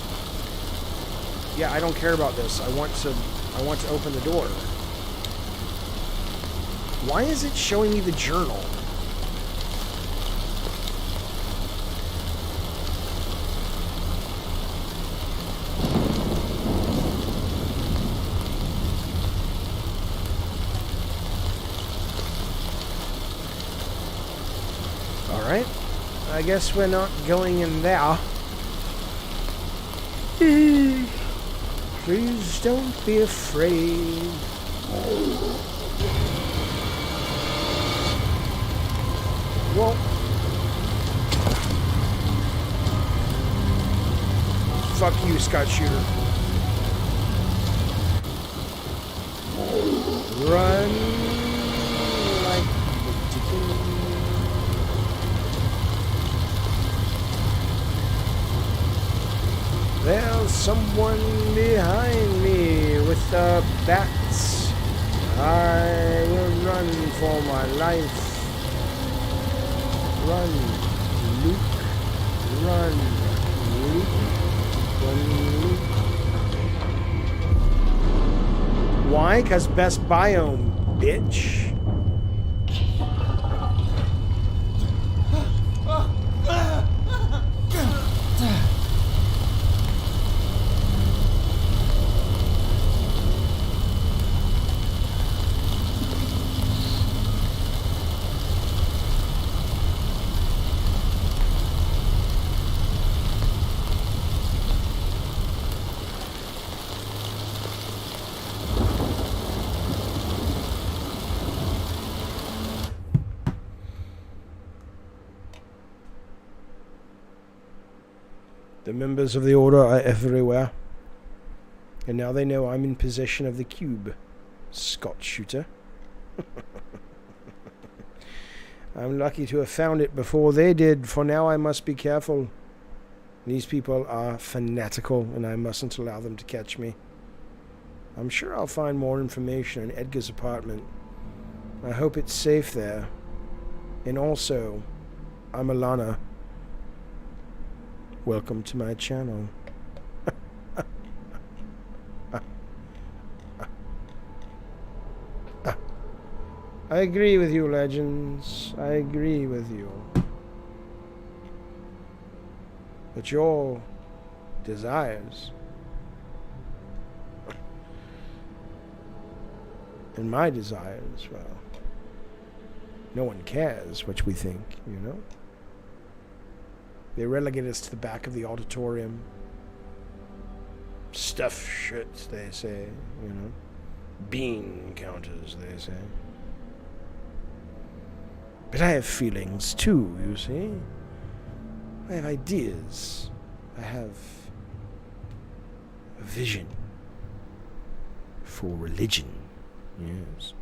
Yeah, I don't care about this. I want to open the door. Why is it showing me the journal? Alright. I guess we're not going in there. Please don't be afraid. Well, fuck you, Scott Shooter. Run like the chicken. There's someone behind me with the bats. I will run for my life. Run, Luke. Run, Luke. Run, Luke. Why? 'Cause best biome, bitch. The members of the Order are everywhere. And now they know I'm in possession of the cube. Scott Shooter. I'm lucky to have found it before they did, for now I must be careful. These people are fanatical, and I mustn't allow them to catch me. I'm sure I'll find more information on Edgar's apartment. I hope it's safe there. And also, I'm Alana. Welcome to my channel. I agree with you, Legends. I agree with you. But your desires and my desires, well, no one cares what we think, you know? They relegate us to the back of the auditorium. Stuff shirts, they say, you know? Bean counters, they say. But I have feelings too, you see? I have ideas. I have a vision for religion. Yes.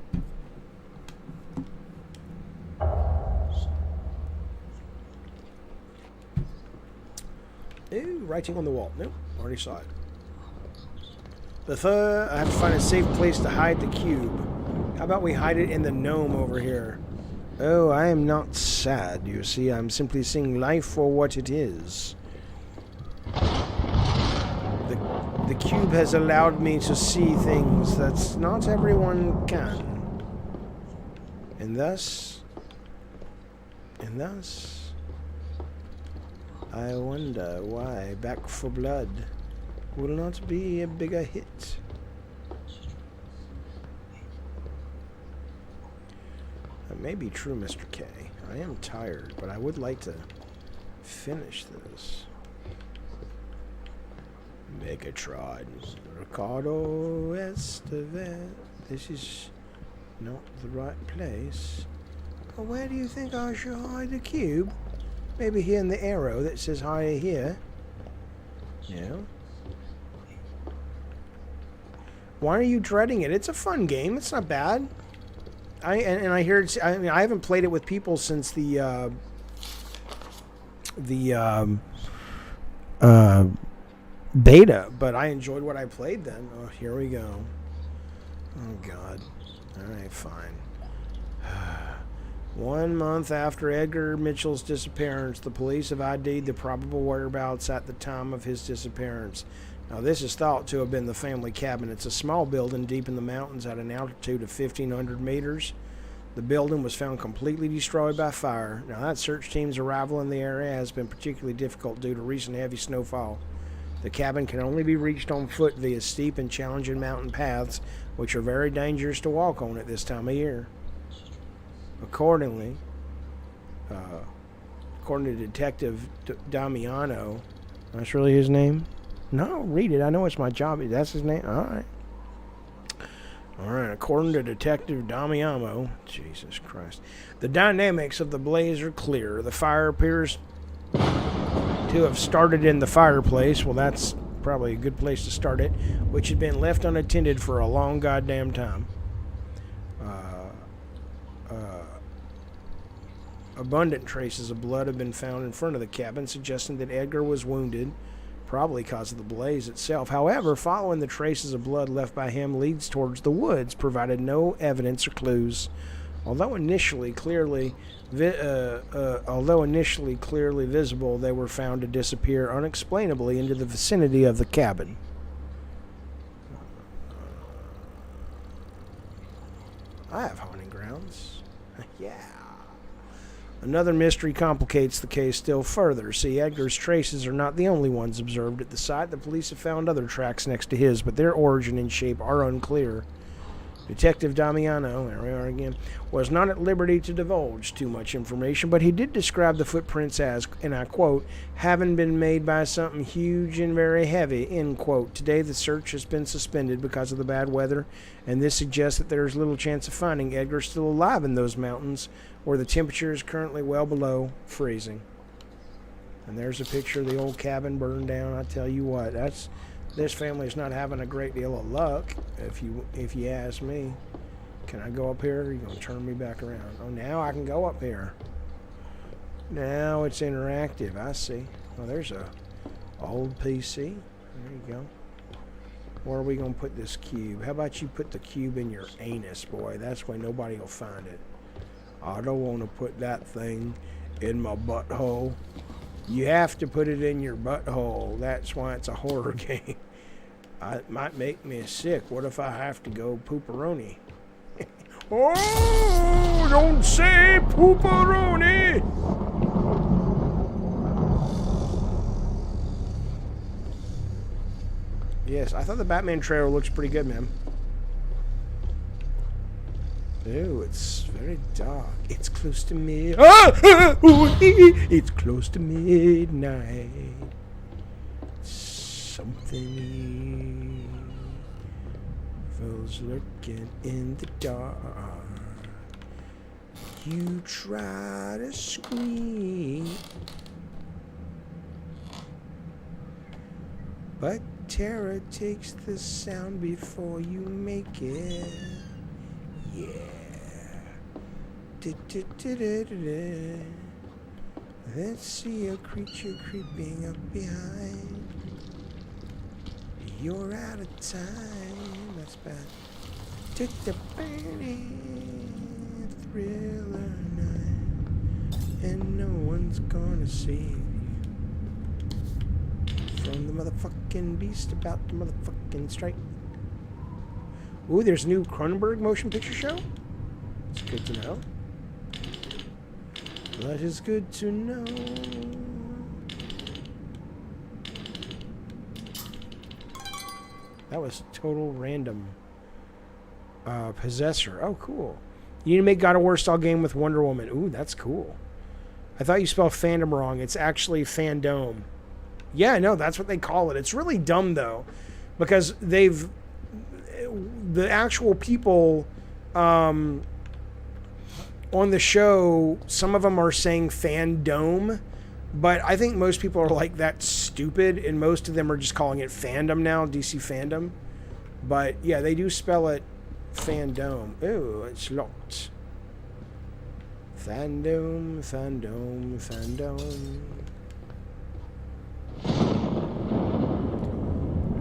Ooh, writing on the wall. Nope, already saw it. Before, I have to find a safe place to hide the cube. How about we hide it in the gnome over here? Oh, I am not sad, you see. I'm simply seeing life for what it is. The cube has allowed me to see things that not everyone can. And thus, I wonder why Back for Blood will not be a bigger hit. That may be true, Mr. K. I am tired, but I would like to finish this. Megatron, Ricardo Estevez. This is not the right place. Well, where do you think I should hide the cube? Maybe here in the arrow that says hide here. Yeah. Why are you dreading it? It's a fun game. It's not bad. I hear it's. I mean, I haven't played it with people since the beta, but I enjoyed what I played then. Oh, here we go. Oh God. All right, fine. 1 month after Edgar Mitchell's disappearance, the police have ID'd the probable whereabouts at the time of his disappearance. Now, this is thought to have been the family cabin. It's a small building deep in the mountains at an altitude of 1,500 meters. The building was found completely destroyed by fire. Now, that search team's arrival in the area has been particularly difficult due to recent heavy snowfall. The cabin can only be reached on foot via steep and challenging mountain paths, which are very dangerous to walk on at this time of year. According to Detective Damiano, that's really his name? No, read it. I know it's my job. That's his name? All right. All right. According to Detective Damiano, Jesus Christ, the dynamics of the blaze are clear. The fire appears to have started in the fireplace. Well, that's probably a good place to start it, which had been left unattended for a long goddamn time. Abundant traces of blood have been found in front of the cabin, suggesting that Edgar was wounded, probably because of the blaze itself. However, following the traces of blood left by him leads towards the woods, provided no evidence or clues. Although initially clearly visible, they were found to disappear unexplainably into the vicinity of the cabin. I have haunting grounds. Yeah. Another mystery complicates the case still further. See, Edgar's traces are not the only ones observed at the site. The police have found other tracks next to his, but their origin and shape are unclear. Detective Damiano, there we are again, was not at liberty to divulge too much information, but he did describe the footprints as, and I quote, having been made by something huge and very heavy, end quote. Today the search has been suspended because of the bad weather, and this suggests that there is little chance of finding Edgar still alive in those mountains, where the temperature is currently well below freezing. And there's a picture of the old cabin burned down. I tell you what, this family's not having a great deal of luck, if you ask me. Can I go up here? Or are you going to turn me back around? Oh, now I can go up here. Now it's interactive. I see. Well, there's a old PC. There you go. Where are we going to put this cube? How about you put the cube in your anus, boy? That's why nobody will find it. I don't want to put that thing in my butthole. You have to put it in your butthole. That's why it's a horror game. It might make me sick. What if I have to go pooperoni? Oh, don't say pooperoni! Yes, I thought the Batman trailer looks pretty good, man. Ooh, it's very dark. It's close to it's close to midnight. Something evil's lurking in the dark. You try to scream, but terror takes the sound before you make it. Yeah. Let's see a creature creeping up behind. You're out of time. That's bad. Take the burning thriller night, and no one's gonna save you from the motherfucking beast about the motherfucking strike. Ooh, there's a new Cronenberg motion picture show. It's good to know. That is good to know. That was total random. Possessor. Oh, cool. You need to make God of War style game with Wonder Woman. Ooh, that's cool. I thought you spelled fandom wrong. It's actually fandom. Yeah, no, that's what they call it. It's really dumb, though, because the actual people on the show, some of them are saying fandom, but I think most people are like that stupid, and most of them are just calling it fandom now, DC fandom. But yeah, they do spell it fandom. Ooh, it's locked. Fandom, fandom, fandom.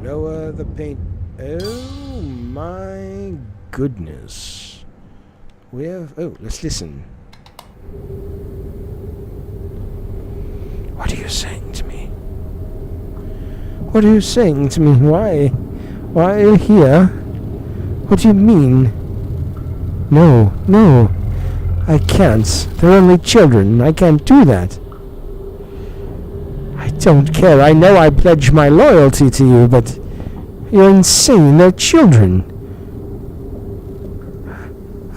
Lower the paint. Oh my goodness. We have. Oh, let's listen. What are you saying to me? What are you saying to me? Why? Why are you here? What do you mean? No, no. I can't. They're only children. I can't do that. I don't care. I know I pledge my loyalty to you, but you're insane. They're children.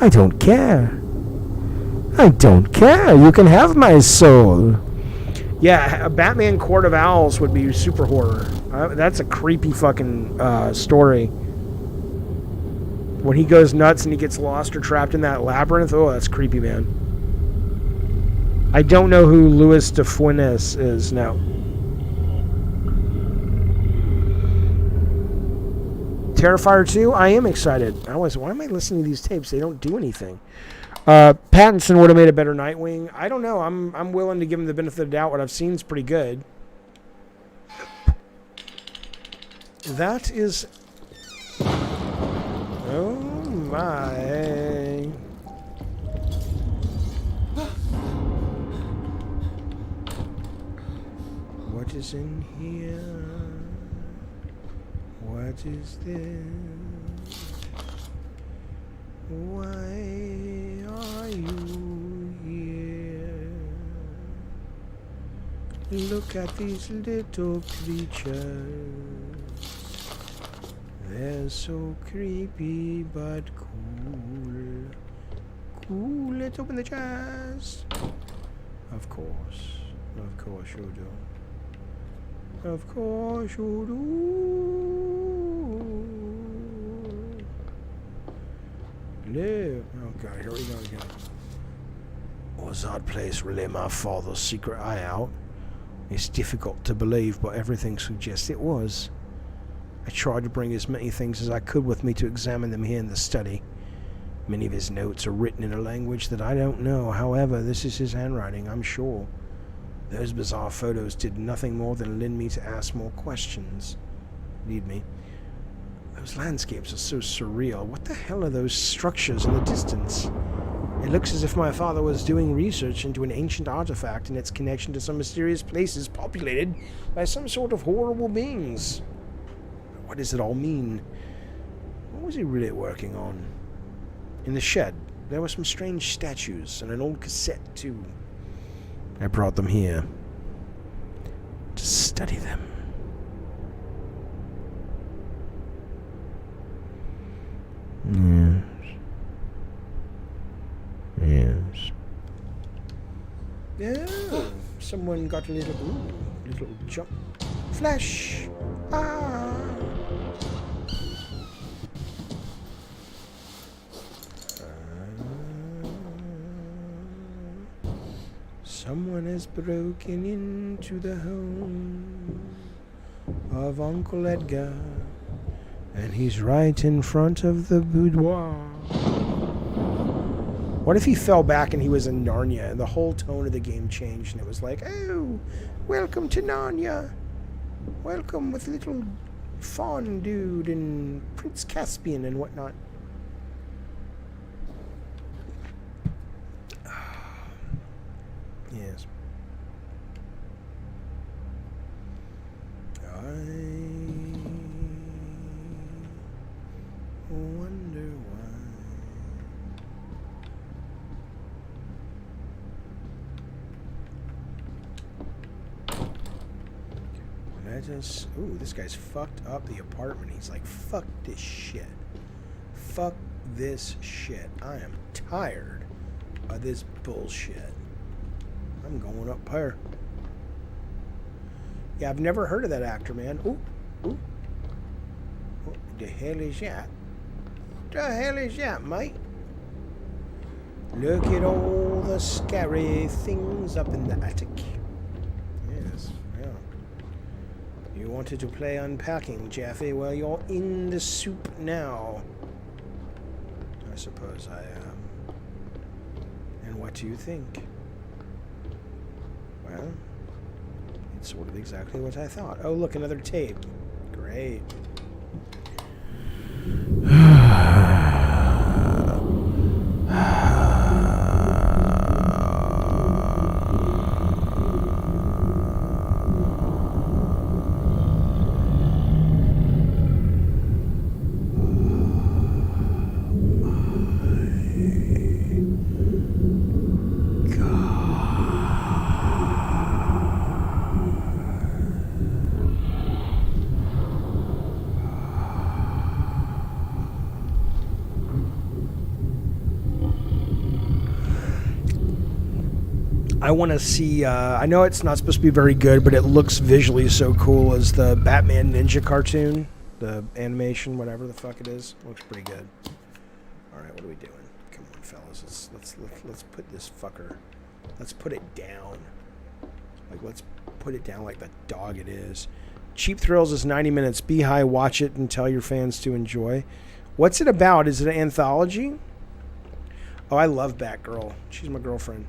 I don't care. I don't care. You can have my soul. Yeah, a Batman Court of Owls would be super horror. That's a creepy fucking story. When he goes nuts and he gets lost or trapped in that labyrinth, oh, that's creepy, man. I don't know who Louis de Funes is, no. Terrifier 2, I am excited. Why am I listening to these tapes? They don't do anything. Pattinson would have made a better Nightwing. I don't know. I'm willing to give him the benefit of the doubt. What I've seen is pretty good. That is... Oh my... What is in here? What is this? Why are you here? Look at these little creatures. They're so creepy but cool. Cool, let's open the chest. Of course. Of course you do. Of course you do. Live. Oh god, here we go again. Was that place really my father's secret hideout? It's difficult to believe, but everything suggests it was. I tried to bring as many things as I could with me to examine them here in the study. Many of his notes are written in a language that I don't know. However, this is his handwriting, I'm sure. Those bizarre photos did nothing more than lead me to ask more questions. Lead me. Those landscapes are so surreal. What the hell are those structures in the distance? It looks as if my father was doing research into an ancient artifact and its connection to some mysterious places populated by some sort of horrible beings. What does it all mean? What was he really working on? In the shed, there were some strange statues and an old cassette, too. I brought them here to study them. Yes. Yes. Yeah. Someone got a little jump. Flash. Ah. Someone has broken into the home of Uncle Edgar, and he's right in front of the boudoir. What if he fell back and he was in Narnia and the whole tone of the game changed and it was like, oh, welcome to Narnia. Welcome with little fawn dude and Prince Caspian and whatnot. Yes. I wonder why. Let us. Ooh, this guy's fucked up the apartment. He's like, fuck this shit. Fuck this shit. I am tired of this bullshit. I'm going up here. Yeah, I've never heard of that actor, man. Ooh, ooh. What the hell is that? The hell is that, mate? Look at all the scary things up in the attic. Yes, yeah. You wanted to play unpacking, Jaffe? Well, you're in the soup now. I suppose I am. And what do you think? Well, it's sort of exactly what I thought. Oh, look, another tape. Great. I want to see, I know it's not supposed to be very good, but it looks visually so cool as the Batman Ninja cartoon, the animation, whatever the fuck it is. Looks pretty good. All right, what are we doing? Come on, fellas, let's put this fucker, let's put it down. Like, let's put it down like the dog it is. Cheap Thrills is 90 minutes. Be high, watch it, and tell your fans to enjoy. What's it about? Is it an anthology? Oh, I love Batgirl. She's my girlfriend.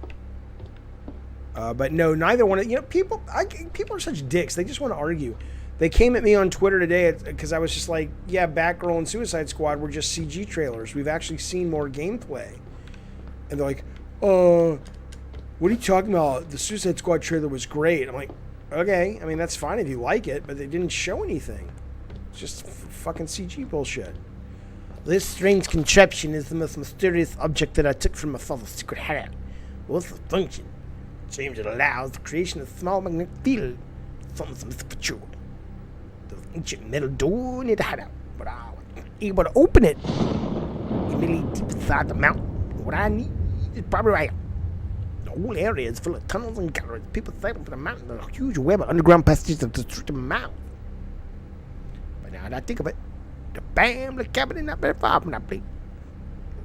But no, neither one of, you know, people are such dicks. They just want to argue. They came at me on Twitter today because I was just like, yeah, Batgirl and Suicide Squad were just CG trailers. We've actually seen more gameplay. And they're like, what are you talking about? The Suicide Squad trailer was great. I'm like, okay, I mean, that's fine if you like it, but they didn't show anything. It's just fucking CG bullshit. This strange contraption is the most mysterious object that I took from my father's secret hideout. What's the function? Seems it allows the creation of a small magnetic field. Something's missing for sure. There's an ancient metal door near the hideout, but I was able to open it. Immediately deep inside the mountain. What I need is probably right. The whole area is full of tunnels and galleries. People cycling for the mountain. There's a huge web of underground passages that destroy the mountain. But now that I think of it, the family cabin is not very far from that place.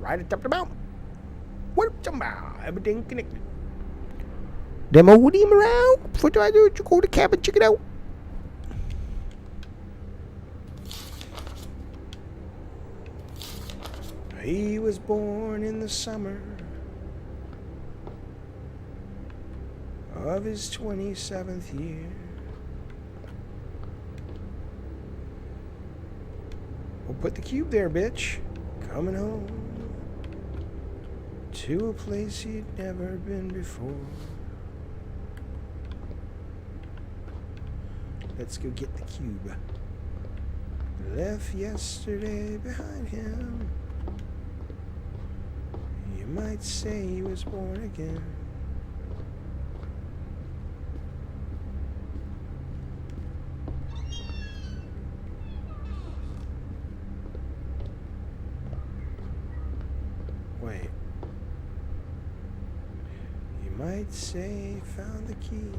Right at the top of the mountain. What somehow everything connected. Them old him around. What do I do? You go to the cabin, check it out. He was born in the summer of his 27th year. We'll put the cube there, bitch. Coming home to a place you'd never been before. Let's go get the cube. Left yesterday behind him. You might say he was born again. Wait. You might say he found the key.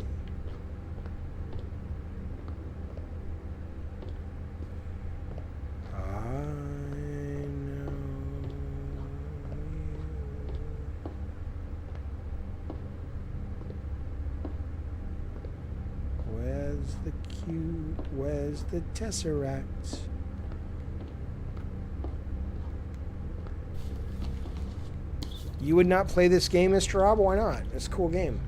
Where's the Tesseract? You would not play this game, Mr. Rob? Why not? It's a cool game.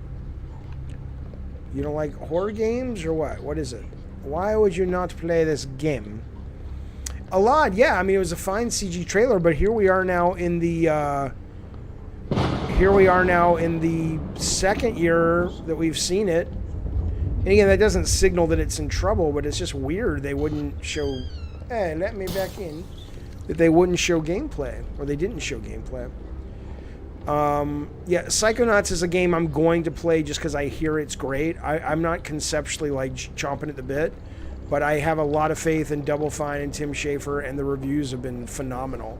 You don't like horror games or what? What is it? Why would you not play this game? A lot, yeah. I mean, it was a fine CG trailer, but here we are now in the second year that we've seen it. And again, that doesn't signal that it's in trouble, but it's just weird they wouldn't show... Hey, let me back in. That they wouldn't show gameplay. Or they didn't show gameplay. Yeah, Psychonauts is a game I'm going to play just because I hear it's great. I'm not conceptually, like, chomping at the bit. But I have a lot of faith in Double Fine and Tim Schafer, and the reviews have been phenomenal,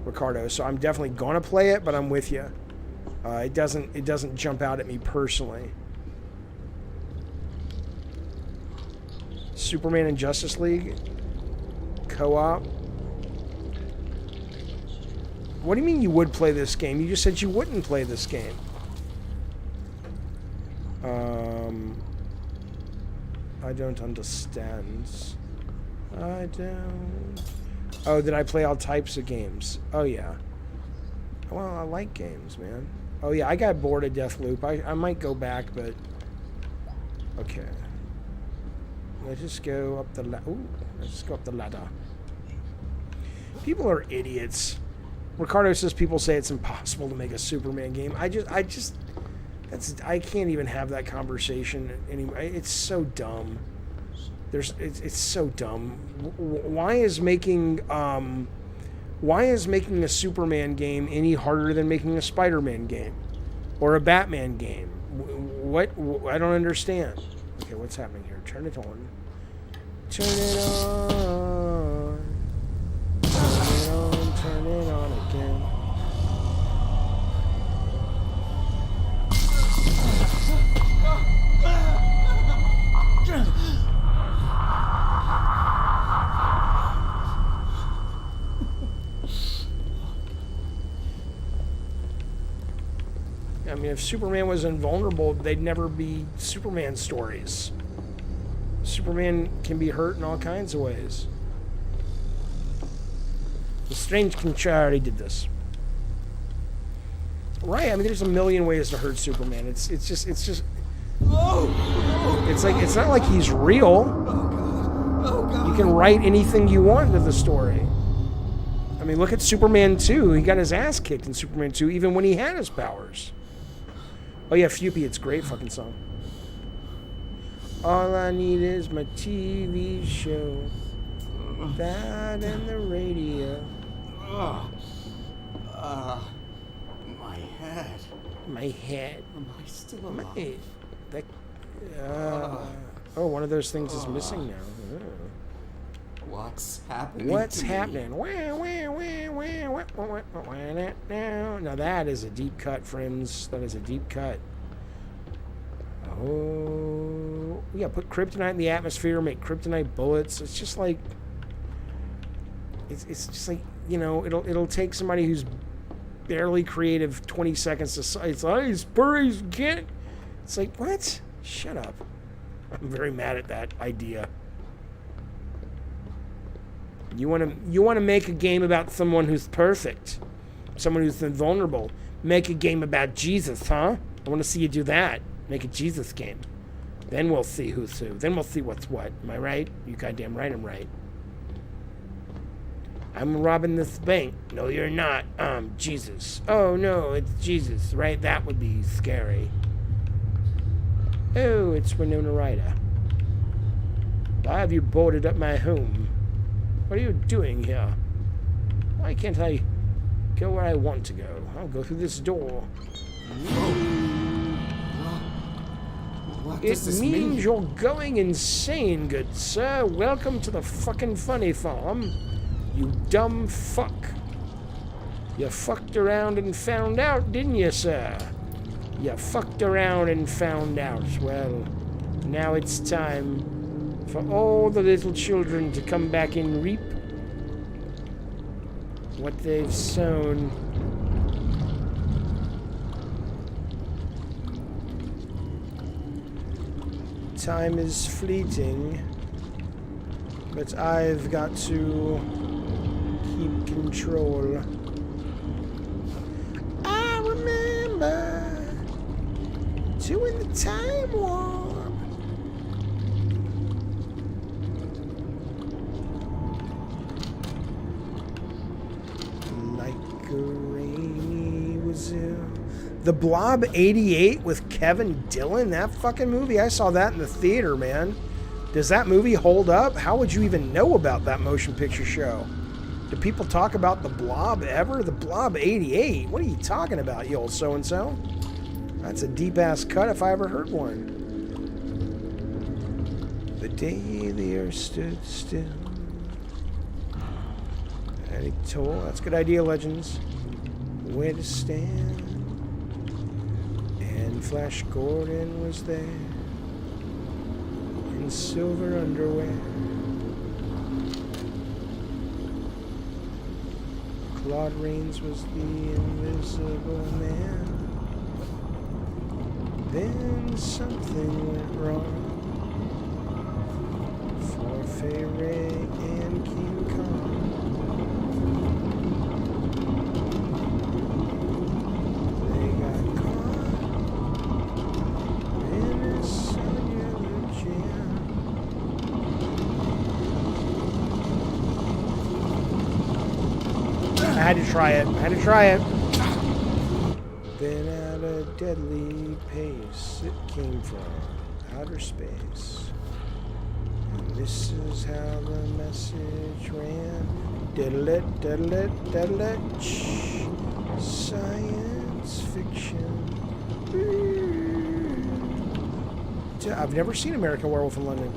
Ricardo. So I'm definitely going to play it, but I'm with you. It doesn't jump out at me personally. Superman and Justice League co-op. What do you mean you would play this game? You just said you wouldn't play this game. I don't understand. I don't. Oh, did I play all types of games? Oh, yeah. Well, I like games, man. Oh, yeah, I got bored of Deathloop. I might go back, but... Okay. Let's just go up the ladder. Ooh, let's just go up the ladder. People are idiots. Ricardo says people say it's impossible to make a Superman game. I can't even have that conversation anymore. It's so dumb. It's so dumb. Why is making a Superman game any harder than making a Spider-Man game or a Batman game? What? I don't understand. Okay, what's happening here? Turn it on. Turn it on. Turn it on. Turn it on again. I mean, if Superman was invulnerable, they'd never be Superman stories. Superman can be hurt in all kinds of ways. The Strange Contrary did this. Right, I mean, there's a million ways to hurt Superman. It's just... It's like, it's not like he's real. You can write anything you want into the story. I mean, look at Superman 2. He got his ass kicked in Superman 2, even when he had his powers. Oh yeah, Fupy, it's a great fucking song. All I need is my TV show. That and the radio. My head. My head. Am I still alive? Oh, one of those things is missing now. What's happening? What's to happening? Now that is a deep cut, friends. That is a deep cut. Oh, yeah. Put kryptonite in the atmosphere. Make kryptonite bullets. It's just like, it's just like, you know, it'll take somebody who's barely creative 20 seconds to say it's like he's can't. It's like, what? Shut up. I'm very mad at that idea. You want to make a game about someone who's perfect, someone who's invulnerable. Make a game about Jesus, huh? I want to see you do that. Make a Jesus game. Then we'll see who's who. Then we'll see what's what. Am I right? You goddamn right I'm right. I'm robbing this bank. No, you're not. Jesus. Oh, no, it's Jesus, right? That would be scary. Oh, it's Winona Ryder. Why have you boarded up my home? What are you doing here? Why can't I go where I want to go? I'll go through this door. What It does this means mean? you're going insane, good sir. Welcome to the fucking funny farm. You dumb fuck. You fucked around and found out, didn't you, sir? You fucked around and found out. Well, now it's time for all the little children to come back and reap what they've sown. Time is fleeting, but I've got to keep control. I remember doing the time warp. Like a rainy was ill. The Blob 88 with Kevin Dillon? That fucking movie? I saw that in the theater, man. Does that movie hold up? How would you even know about that motion picture show? Do people talk about The Blob ever? The Blob 88? What are you talking about, you old so-and-so? That's a deep-ass cut if I ever heard one. The day the earth stood still. And he told, that's a good idea, Legends. Where to stand. And Flash Gordon was there. In silver underwear. Claude Rains was the invisible man. Then something went wrong for Fay Ray and King Kong. They got caught in a cellular jam. I had to try it. Then at a deadly pace, it came from outer space. And this is how the message ran. Diddle-it, diddle-it, diddle-it, shh. Science fiction. I've never seen American Werewolf in London.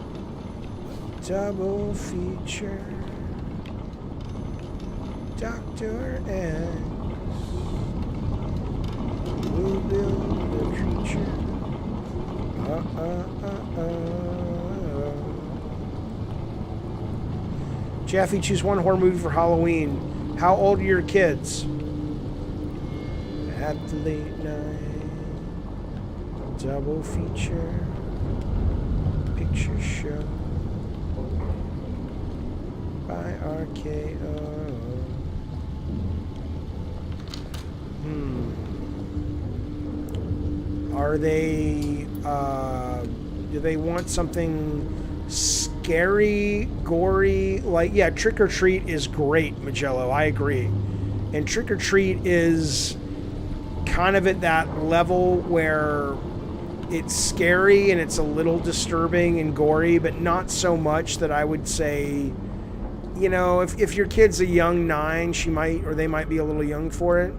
Double feature. Dr. X will build a creature. Jaffe, choose one horror movie for Halloween. How old are your kids? At the late night double feature picture show by RKO. Are they, do they want something scary, gory? Like, yeah, Trick or Treat is great, Magello. I agree. And Trick or Treat is kind of at that level where it's scary and it's a little disturbing and gory, but not so much that I would say, you know, if your kid's a young 9, she might, or they might be a little young for it.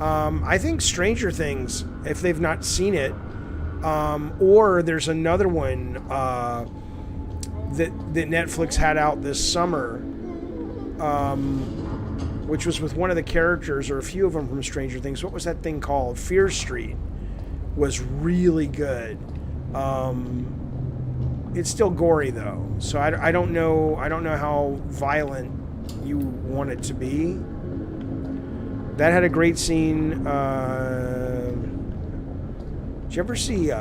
I think Stranger Things, if they've not seen it, or there's another one that Netflix had out this summer, which was with one of the characters or a few of them from Stranger Things. What was that thing called? Fear Street was really good. It's still gory though, so I don't know how violent you want it to be. That had a great scene. Did you ever see, you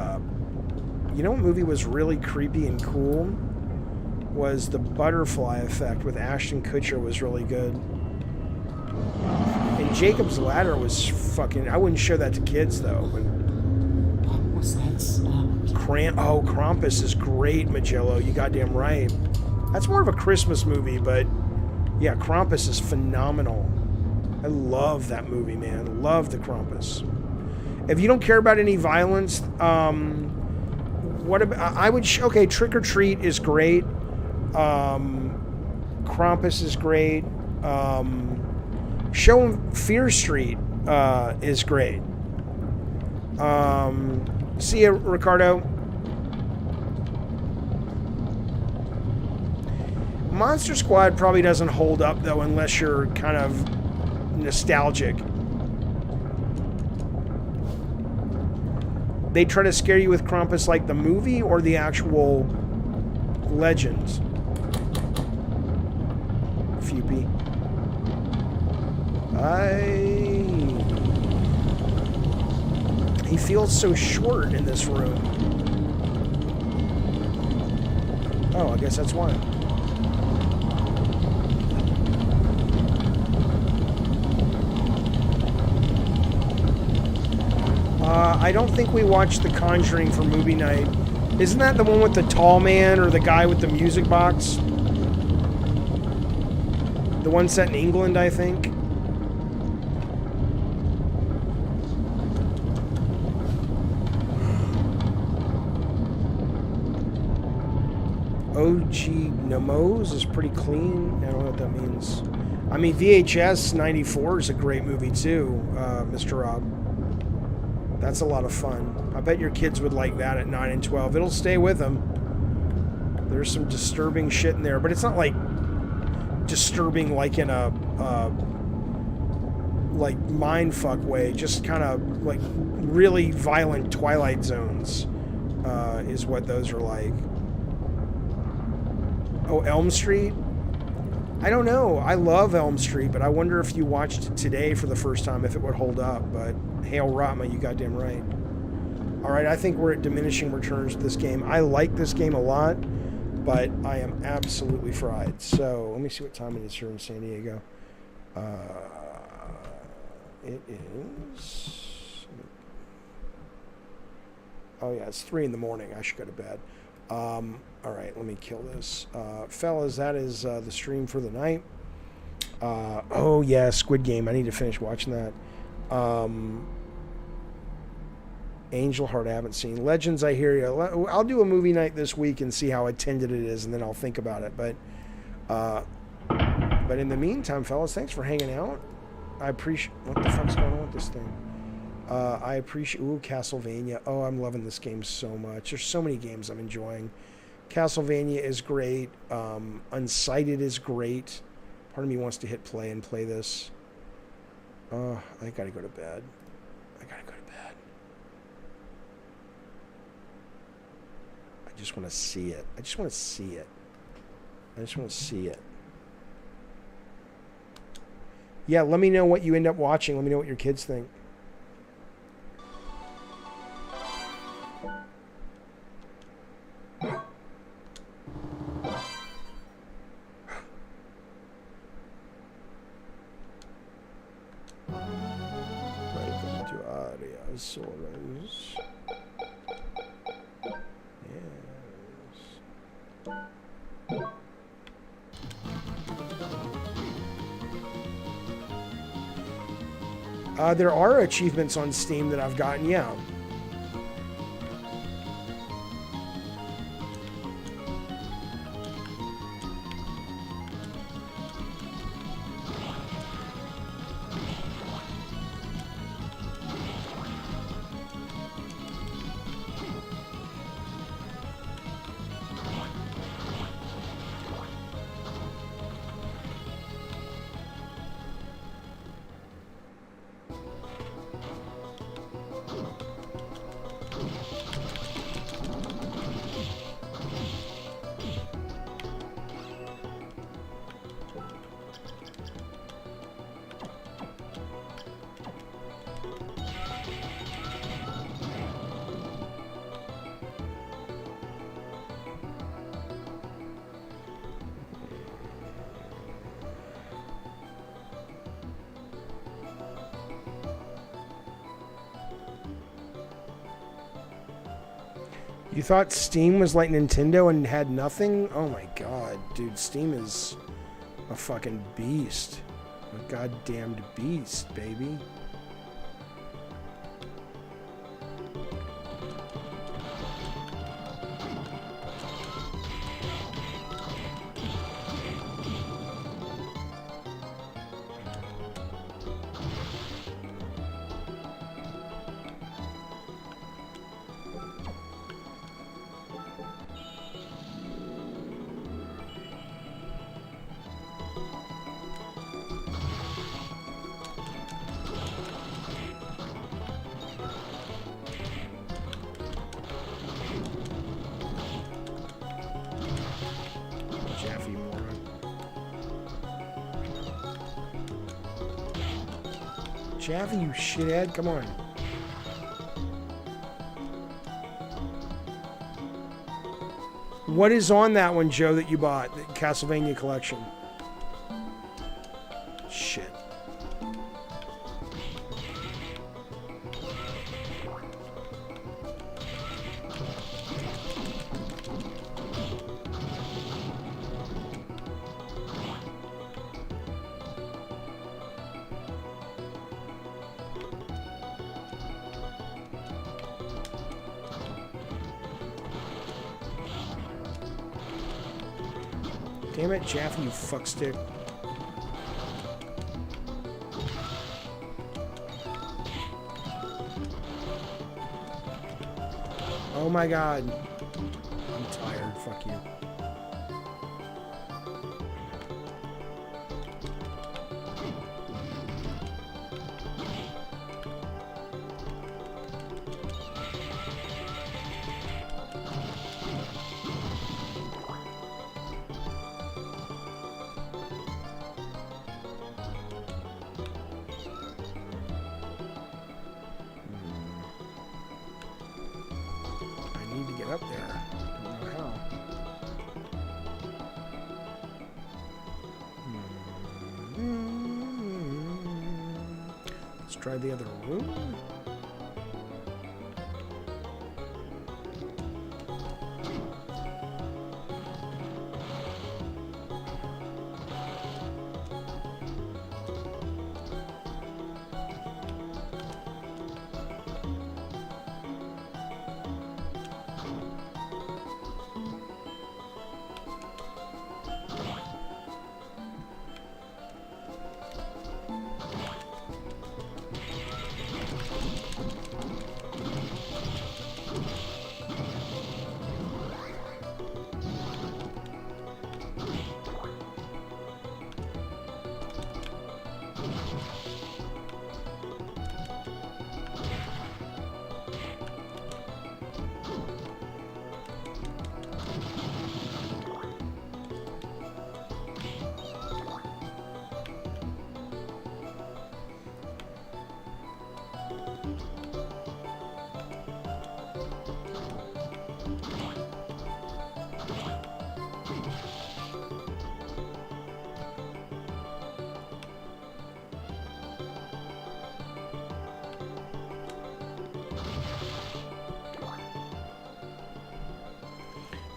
know what movie was really creepy and cool? Was The Butterfly Effect with Ashton Kutcher was really good. And Jacob's Ladder was fucking, I wouldn't show that to kids though. But What was that sound? Krampus is great, Magello. You goddamn right. That's more of a Christmas movie, but Yeah, Krampus is phenomenal. I love that movie, man. Love the Krampus. If you don't care about any violence, what about? I would. Okay, Trick or Treat is great. Krampus is great. Show 'em Fear Street is great. See ya, Ricardo. Monster Squad probably doesn't hold up though unless you're kind of nostalgic. They try to scare you with Krampus like the movie or the actual legends. Fupy. He feels so short in this room. Oh, I guess that's why. I don't think we watched The Conjuring for movie night. Isn't that the one with the tall man or the guy with the music box? The one set in England, I think. OG Nemos is pretty clean. I don't know what that means. I mean, VHS 94 is a great movie too, Mr. Rob. That's a lot of fun. I bet your kids would like that at 9 and 12. It'll stay with them. There's some disturbing shit in there, but it's not like disturbing like in a like mindfuck way. Just kind of like really violent Twilight Zones is what those are like. Oh, Elm Street? I don't know. I love Elm Street, but I wonder if you watched it today for the first time, if it would hold up. But hail Ratma, you goddamn right. All right, I think we're at diminishing returns with this game. I like this game a lot, but I am absolutely fried. So let me see what time it is here in San Diego. It is... Oh, yeah, it's 3 in the morning. I should go to bed. All right, let me kill this. Fellas, that is the stream for the night. Oh, yeah, Squid Game. I need to finish watching that. Angel Heart, I haven't seen. Legends, I hear you. I'll do a movie night this week and see how attended it is, and then I'll think about it. But in the meantime, fellas, thanks for hanging out. I appreciate... What the fuck's going on with this thing? I appreciate... Ooh, Castlevania. Oh, I'm loving this game so much. There's so many games I'm enjoying. Castlevania is great. Unsighted is great. Part of me wants to hit play and play this. I gotta go to bed. I just want to see it. I just want to see it. Yeah, let me know what you end up watching. Let me know what your kids think. Welcome to Aria Soros. There are achievements on Steam that I've gotten, yeah. You thought Steam was like Nintendo and had nothing? Oh my god, dude, Steam is... A fucking beast. A goddamned beast, baby. Jaffe, moron. Jaffe, you shithead, come on. What is on that one, Joe, that you bought? The Castlevania collection? Shit. Damn it, Jaffe, you fuckstick. Oh my god. I'm tired, fuck you. Up there. I don't know how. Let's try the other room.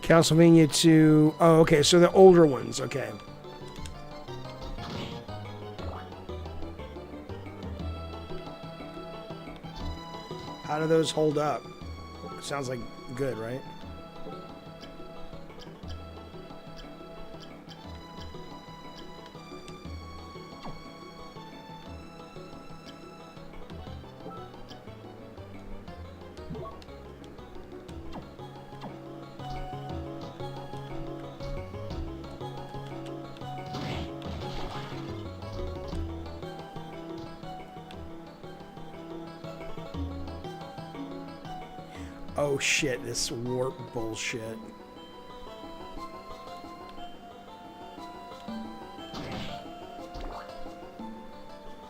Castlevania 2. Oh, okay. So the older ones. Okay. How do those hold up? Sounds like good, right? Oh shit, this warp bullshit.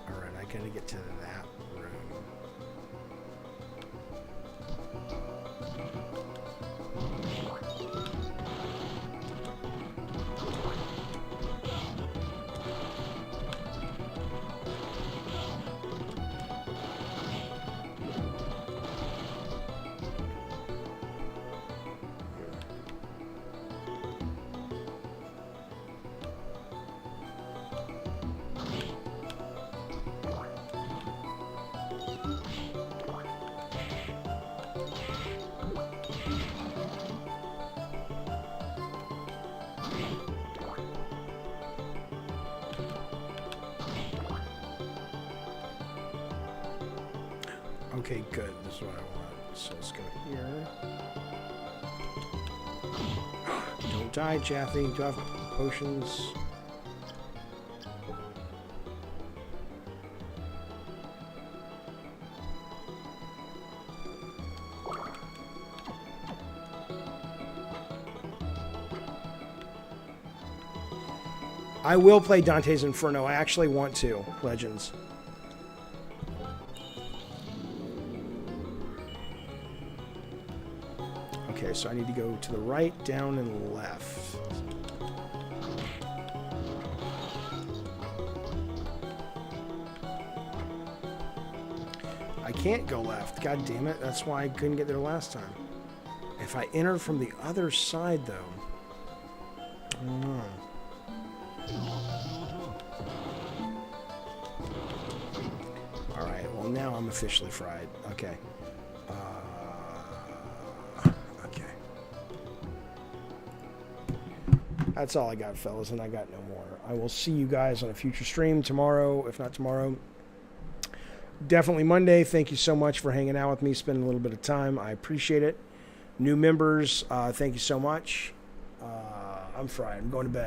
Alright, I gotta get to that room. Okay, good. This is what I want. So let's go here. Don't die, Jaffe. Do I have potions? I will play Dante's Inferno. I actually want to. Legends. Okay, so I need to go to the right, down, and left. I can't go left. God damn it. That's why I couldn't get there last time. If I enter from the other side, though. I don't know. Alright, well now I'm officially fried. Okay. Okay. That's all I got, fellas, and I got no more. I will see you guys on a future stream tomorrow, if not tomorrow. Definitely Monday. Thank you so much for hanging out with me, spending a little bit of time. I appreciate it. New members, thank you so much. I'm fried. I'm going to bed.